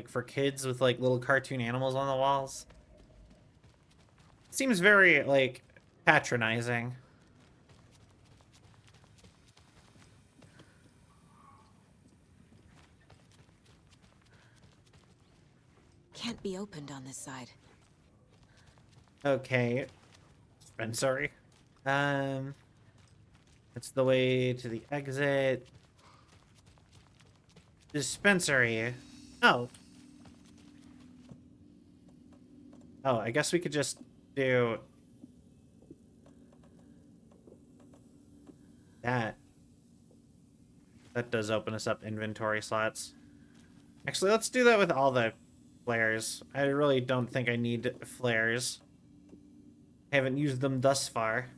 for kids with, like, little cartoon animals on the walls? Seems very, like, patronizing. Can't be opened on this side. Okay. Dispensary. It's the way to the exit. Dispensary. Oh. Oh, I guess we could just do that. That does open us up inventory slots. Actually, let's do that with all the flares. I really don't think I need flares. I haven't used them thus far.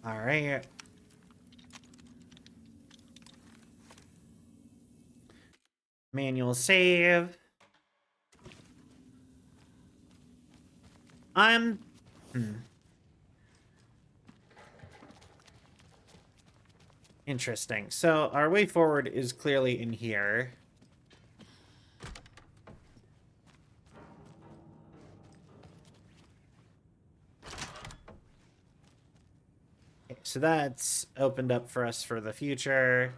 All right. Manual save. Interesting. So our way forward is clearly in here. Okay, so that's opened up for us for the future.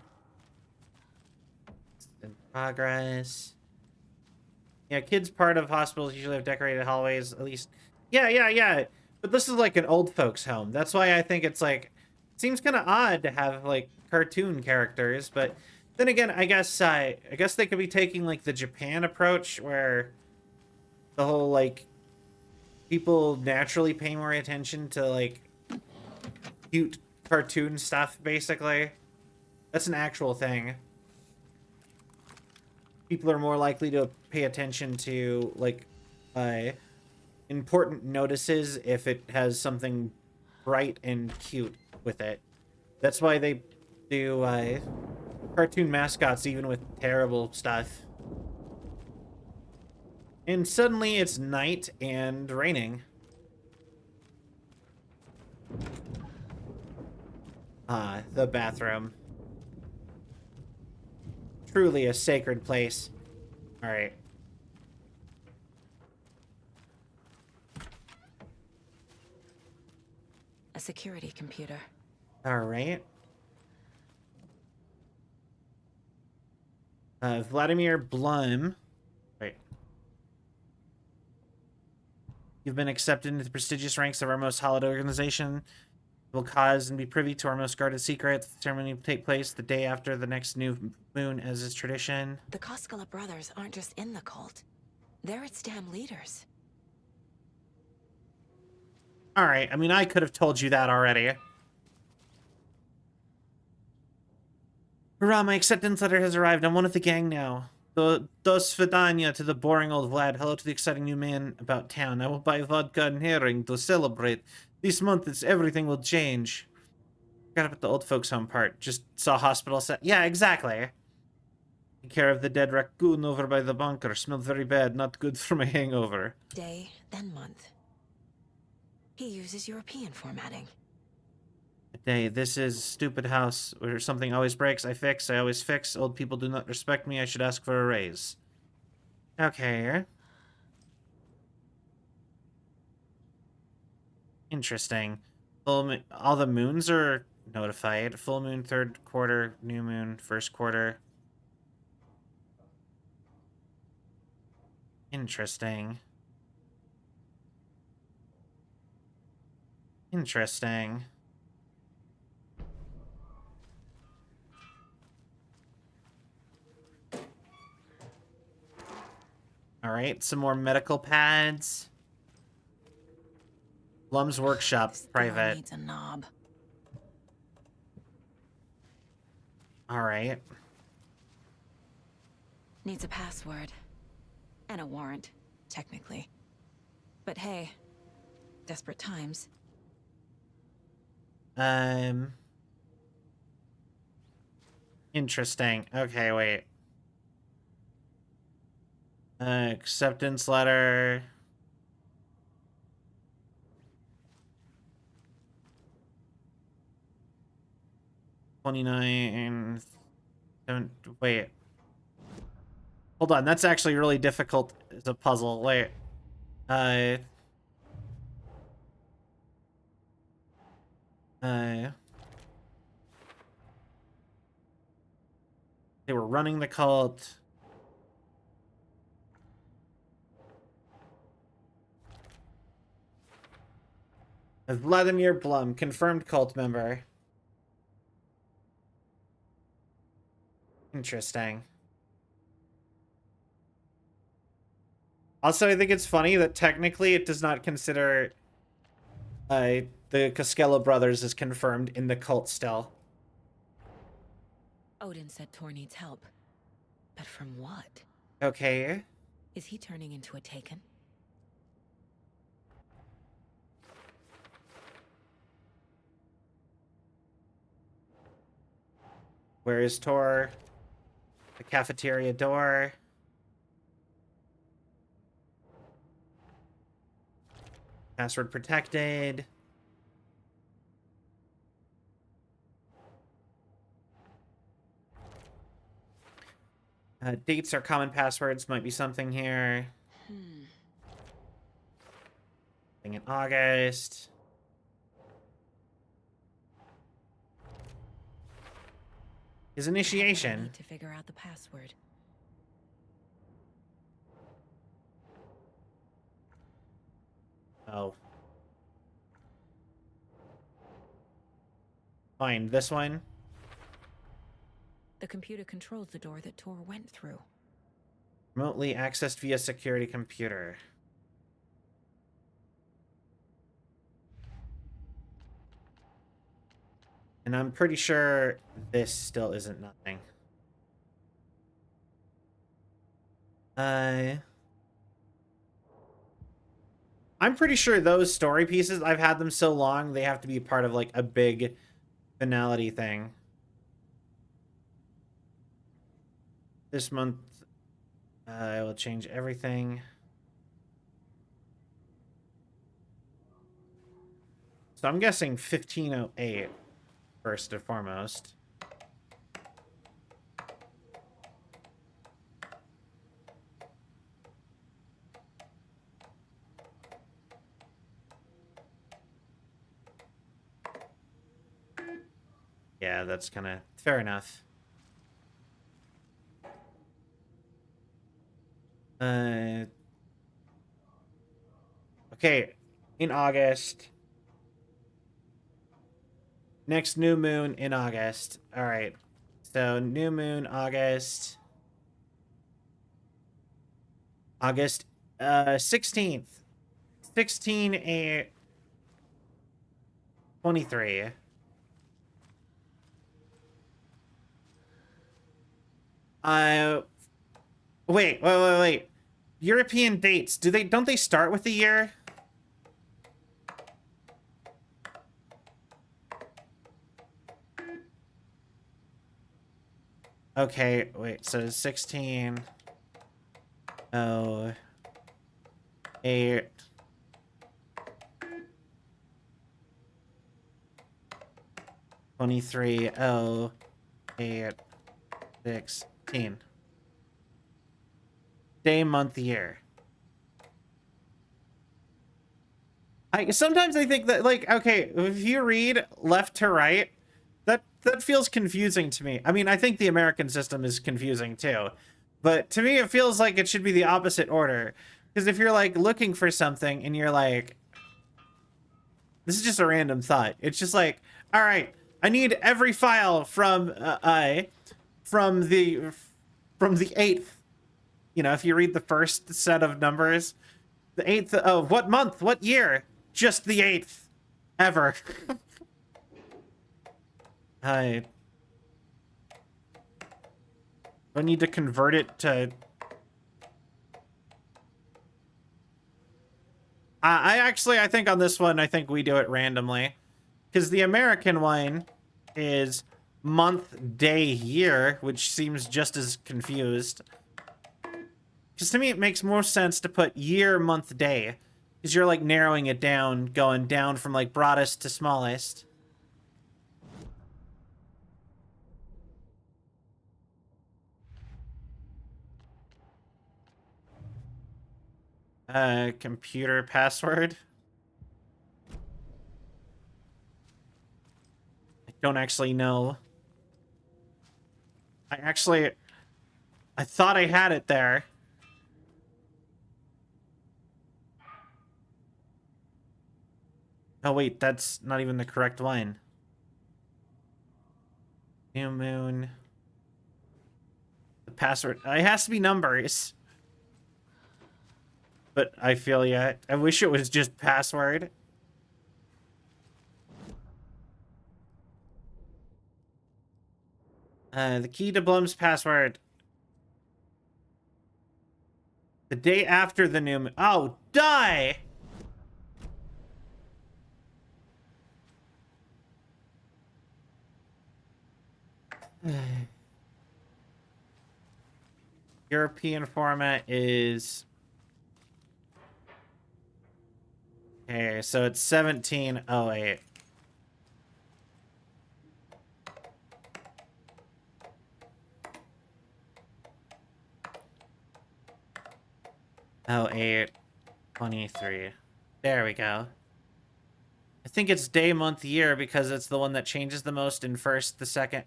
It's in progress. Yeah, kids part of hospitals usually have decorated hallways, at least. Yeah. But this is like an old folks home. That's why I think it's like, it seems kind of odd to have like cartoon characters. But then again, I guess they could be taking like the Japan approach where the whole like people naturally pay more attention to like cute cartoon stuff, basically. That's an actual thing. People are more likely to pay attention to like important notices if it has something bright and cute with it. That's why they do cartoon mascots even with terrible stuff. And suddenly it's night and raining. The bathroom. Truly a sacred place. All right. A security computer. All right. Vladimir Blum. Wait. You've been accepted into the prestigious ranks of our most hallowed organization. Will cause and be privy to our most guarded secrets. The ceremony will take place the day after the next new moon, as is tradition. The Koskela brothers aren't just in the cult. They're its damn leaders. All right. I mean, I could have told you that already. Hurrah, my acceptance letter has arrived. I'm one of the gang now. Dos Svidania to the boring old Vlad. Hello to the exciting new man about town. I will buy vodka and herring to celebrate. This month, everything will change. Forgot about the old folks home part. Just saw hospital set. Yeah, exactly. Take care of the dead raccoon over by the bunker. Smelled very bad. Not good for my hangover. Day, then month. He uses European formatting. Day, this is stupid house where something always breaks. I fix. I always fix. Old people do not respect me. I should ask for a raise. Okay. Interesting. All the moons are notified. Full moon, third quarter, new moon, first quarter. Interesting. Interesting. All right, some more medical pads. Blum's workshop, private. Needs a knob. All right. Needs a password. And a warrant, technically. But hey, desperate times. Interesting. Okay, wait. Acceptance letter. $29. Wait. Hold on, that's actually really difficult as a puzzle. Wait. They were running the cult. Vladimir Blum, confirmed cult member. Interesting. Also, I think it's funny that technically it does not consider the Koskela brothers as confirmed in the cult still. Odin said Tor needs help. But from what? Okay. Is he turning into a Taken? Where is Tor? The cafeteria door. Password protected. Dates are common passwords. Might be something here. Thing in August. His initiation. I need to figure out the password. Oh. Fine, this one. The computer controls the door that Tor went through. Remotely accessed via security computer. And I'm pretty sure this still isn't nothing. I'm pretty sure those story pieces, I've had them so long, they have to be part of like a big finality thing. This month, I will change everything. So I'm guessing 1508, first and foremost. Yeah, that's kind of fair enough. Okay, in August. Next new moon in August. All right. So new moon August. August 16th. 16 a 23. Uh wait. European dates. Don't they start with the year? Okay, wait. So 16 oh 8 23 oh 8 16. Day, month, year. Sometimes I think that, like, okay, if you read left to right, that feels confusing to me. I mean, I think the American system is confusing too, but to me it feels like it should be the opposite order. Because if you're like looking for something and you're like, this is just a random thought. It's just like, all right, I need every file from the 8th. You know, if you read the first set of numbers, the 8th of what month, what year? Just the 8th ever. I need to convert it to... I think on this one, I think we do it randomly. Because the American one is month, day, year, which seems just as confused. Because to me, it makes more sense to put year, month, day. Because you're, like, narrowing it down, going down from, like, broadest to smallest. Computer password. I don't actually know. I thought I had it there. Oh, wait, that's not even the correct one. New moon. The password. It has to be numbers. But I feel ya. I wish it was just password. The key to Blum's password. The day after the new moon. Oh, die! European format is... Okay, so it's 1708. Oh, 823. There we go. I think it's day, month, year because it's the one that changes the most in first, the second.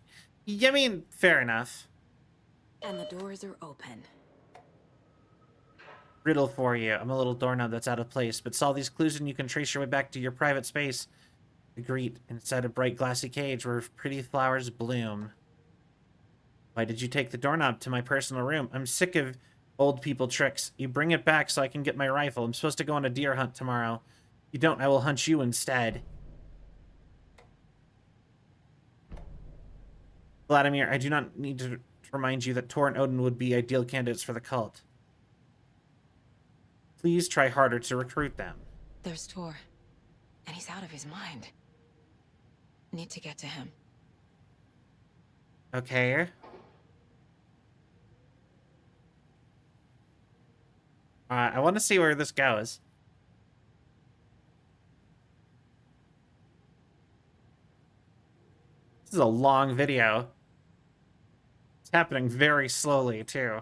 I mean, fair enough. And the doors are open. Riddle for you. I'm a little doorknob that's out of place, but solve these clues and you can trace your way back to your private space. Agreed. Inside a bright glassy cage where pretty flowers bloom. Why did you take the doorknob to my personal room? I'm sick of old people tricks. You bring it back so I can get my rifle. I'm supposed to go on a deer hunt tomorrow. If you don't, I will hunt you instead. Vladimir, I do not need to remind you that Tor and Odin would be ideal candidates for the cult. Please try harder to recruit them. There's Tor, and he's out of his mind. Need to get to him. Okay. I want to see where this goes. This is a long video. It's happening very slowly, too.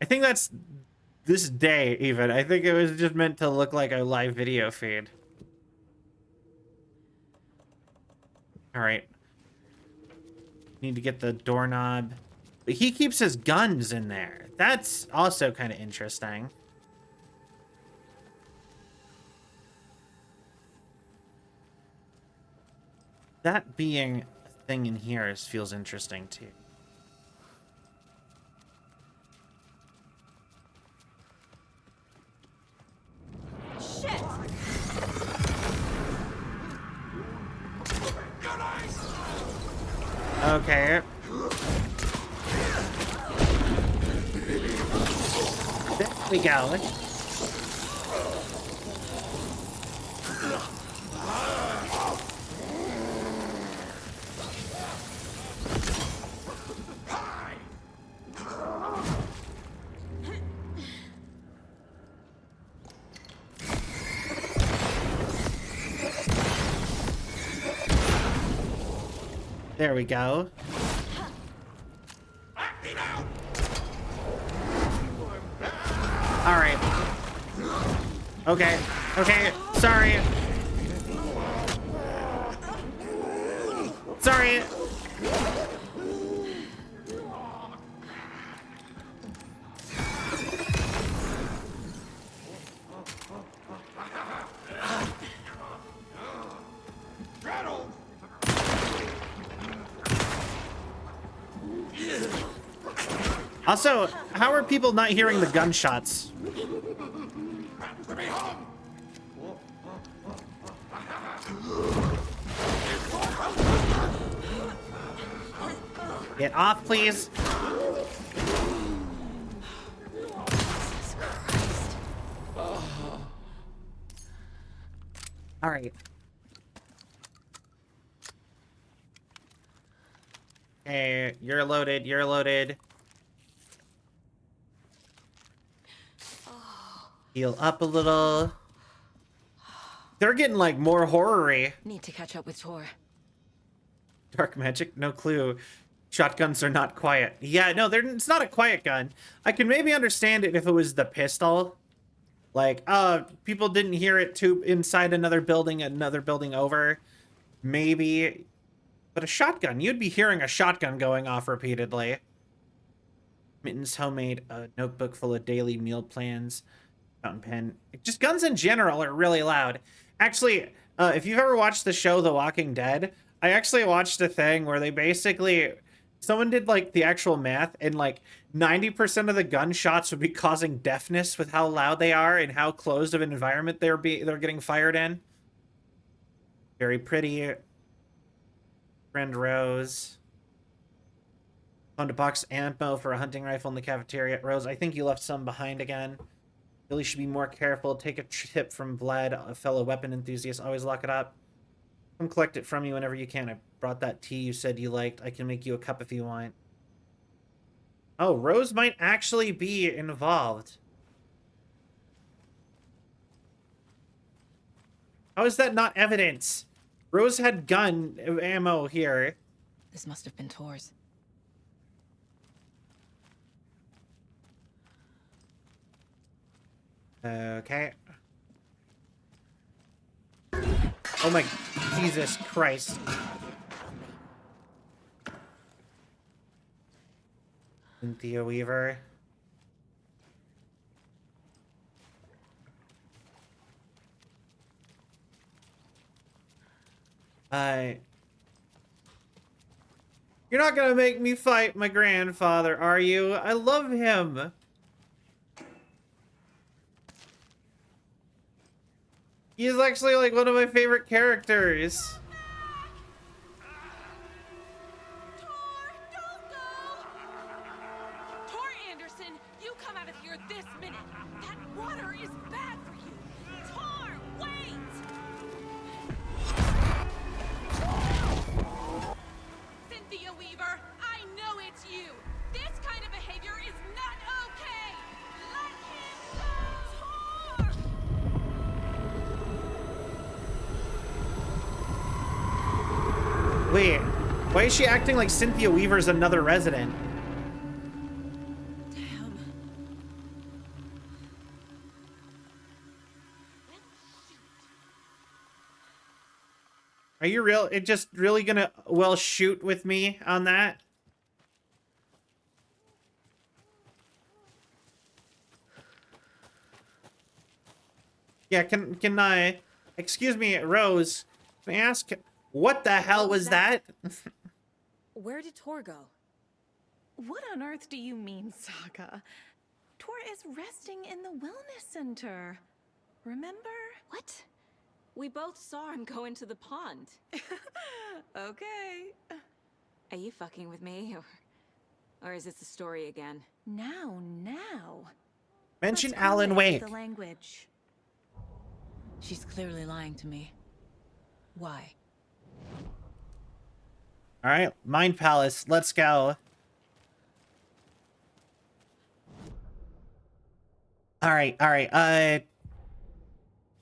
I think that's this day, even. I think it was just meant to look like a live video feed. All right. Need to get the doorknob. But he keeps his guns in there. That's also kind of interesting. That being a thing in here feels interesting too. Shit! Okay. There we go. There we go. All right. Okay. Okay. Sorry. Sorry. Also, how are people not hearing the gunshots? Get off, please. All right. Hey, you're loaded. You're loaded. Heal up a little. They're getting like more horror-y. Need to catch up with Tor. Dark magic? No clue. Shotguns are not quiet. Yeah, no, it's not a quiet gun. I can maybe understand it if it was the pistol. Like, people didn't hear it inside another building over. Maybe. But a shotgun, you'd be hearing a shotgun going off repeatedly. Mitten's homemade notebook full of daily meal plans. Fountain pen. Just guns in general are really loud. Actually, if you've ever watched the show The Walking Dead, I actually watched a thing where they basically, someone did like the actual math, and like 90% of the gunshots would be causing deafness with how loud they are and how closed of an environment they're getting fired in. Very pretty. Friend Rose. Found a box of ammo for a hunting rifle in the cafeteria. Rose, I think you left some behind again. Really should be more careful. Take a tip from Vlad, a fellow weapon enthusiast. Always lock it up. Come collect it from you whenever you can. I brought that tea you said you liked. I can make you a cup if you want. Oh, Rose might actually be involved. How is that not evidence? Rose had gun ammo here. This must have been Tor's. Okay. Oh my Jesus Christ. Cynthia Weaver. You're not gonna make me fight my grandfather, are you? I love him. He's actually like one of my favorite characters. Tor Anderson, you come out of here this minute. That water is bad for you. Tor, wait! Cynthia Weaver, I know it's you. This kind of behavior is not okay. Let him go. Tor! Wait, why is she acting like Cynthia Weaver's another resident? Damn. Are you real? It just really gonna, well, shoot with me on that? Yeah, can I, excuse me, Rose, can I ask, what the hell was that? Where did Tor go? What on earth do you mean, Saga? Tor is resting in the wellness center. Remember? What? We both saw him go into the pond. Okay. Are you fucking with me, or is this the story again? Now. Mention Let's Alan code it Wake. with the language. She's clearly lying to me. Why? All right, Mind Palace, let's go. All right.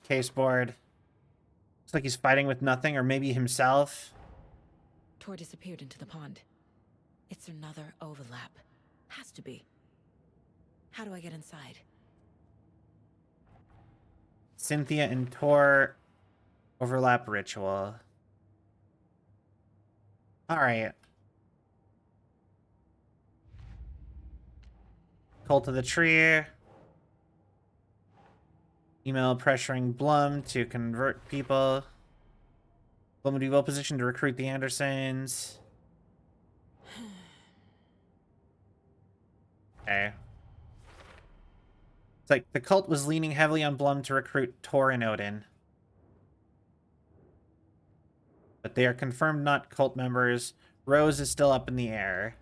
Case board. Looks like he's fighting with nothing, or maybe himself. Tor disappeared into the pond. It's another overlap. Has to be. How do I get inside? Cynthia and Tor overlap ritual. All right. Cult of the Tree. Email pressuring Blum to convert people. Blum would be well positioned to recruit the Andersons. Okay. It's like the cult was leaning heavily on Blum to recruit Tor and Odin. But they are confirmed not cult members. Rose is still up in the air.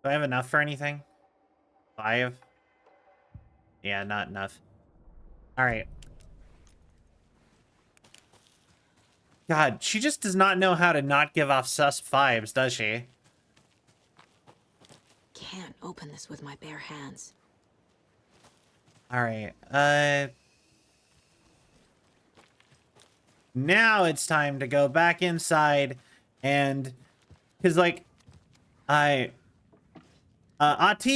Do I have enough for anything? 5? Yeah, not enough. All right. God, she just does not know how to not give off sus vibes, does she? Can't open this with my bare hands. All right. Now it's time to go back inside and... Because, like, Ati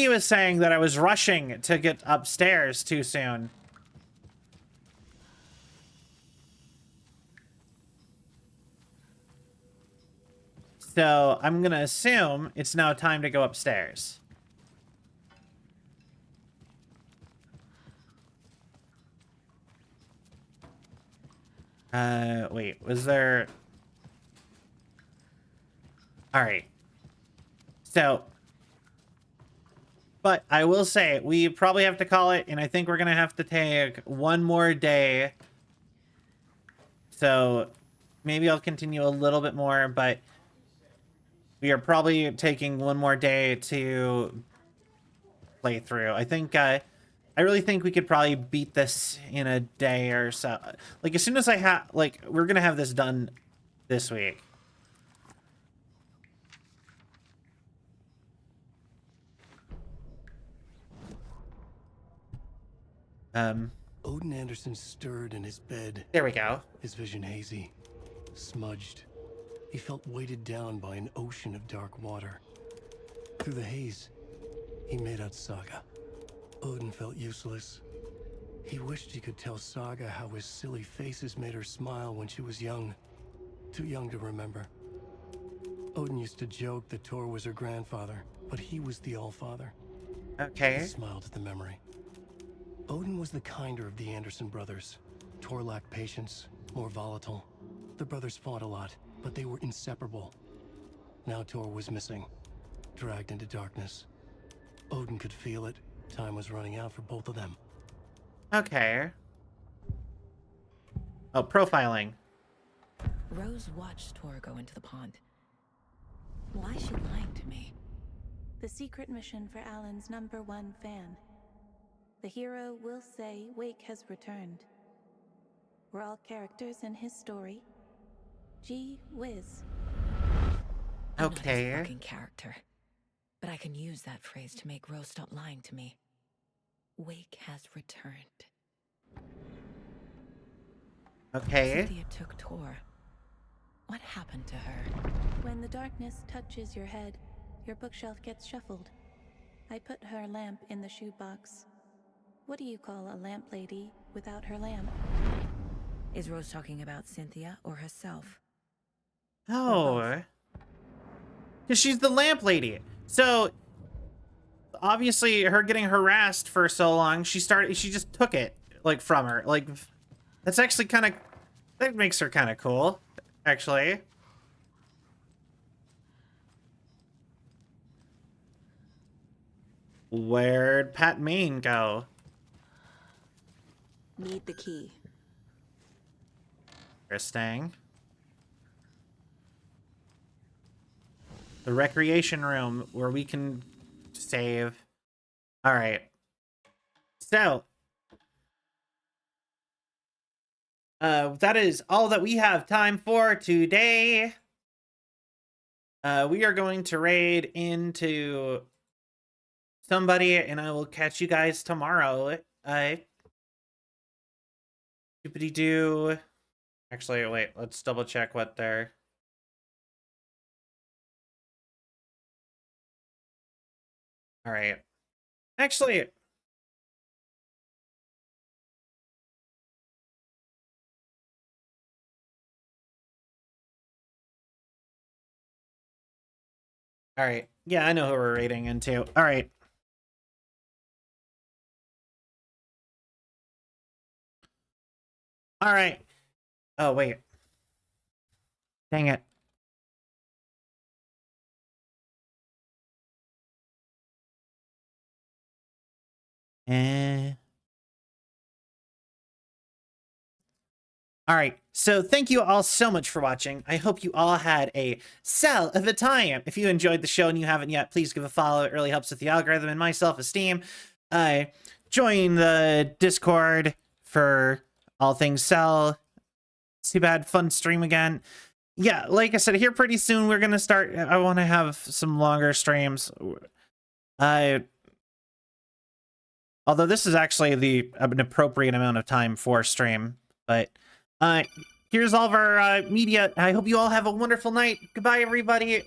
was saying that I was rushing to get upstairs too soon. So I'm gonna assume it's now time to go upstairs. Wait, was there... All right. So... But I will say, we probably have to call it, and I think we're going to have to take one more day. So maybe I'll continue a little bit more, but we are probably taking one more day to play through. I think, I really think we could probably beat this in a day or so. Like, as soon as I have, like, we're going to have this done this week. Odin Anderson stirred in his bed. There we go. His vision hazy, smudged. He felt weighted down by an ocean of dark water. Through the haze, he made out Saga. Odin felt useless. He wished he could tell Saga how his silly faces made her smile when she was young. Too young to remember. Odin used to joke that Tor was her grandfather, but he was the Allfather. Okay. He smiled at the memory. Odin was the kinder of the Anderson brothers. Tor lacked patience, more volatile. The brothers fought a lot, but they were inseparable. Now Tor was missing, dragged into darkness. Odin could feel it. Time was running out for both of them. Okay. Oh, profiling. Rose watched Tor go into the pond. Why is she lying to me? The secret mission for Alan's #1 fan. The hero will say Wake has returned. We're all characters in his story. Gee whiz. I'm not Okay. his fucking character. But I can use that phrase to make Rose stop lying to me. Wake has returned. Okay. Cynthia took Tor. What happened to her? When the darkness touches your head, your bookshelf gets shuffled. I put her lamp in the shoebox. What do you call a lamp lady without her lamp? Is Rose talking about Cynthia or herself? Oh. Because she's the lamp lady. So, obviously, her getting harassed for so long, she just took it, like, from her. Like, that's actually kind of, that makes her kind of cool, actually. Where'd Pat Maine go? Need the key. Interesting. The recreation room where we can save. All right. So, that is all that we have time for today. We are going to raid into somebody, and I will catch you guys tomorrow. Doopity-doo. Actually, wait, let's double check what they're... All right. Actually... All right. Yeah, I know who we're raiding into. All right. All right. Oh, wait. Dang it. All right, so thank you all so much for watching. I hope you all had a sell of a time. If you enjoyed the show and you haven't yet, please give a follow. It really helps with the algorithm and my self-esteem. Join the Discord for all things sell. It's too bad, fun stream again. Yeah, like I said, here pretty soon we're gonna start. I want to have some longer streams. Although this is actually an appropriate amount of time for stream, but here's all of our media. I hope you all have a wonderful night. Goodbye, everybody.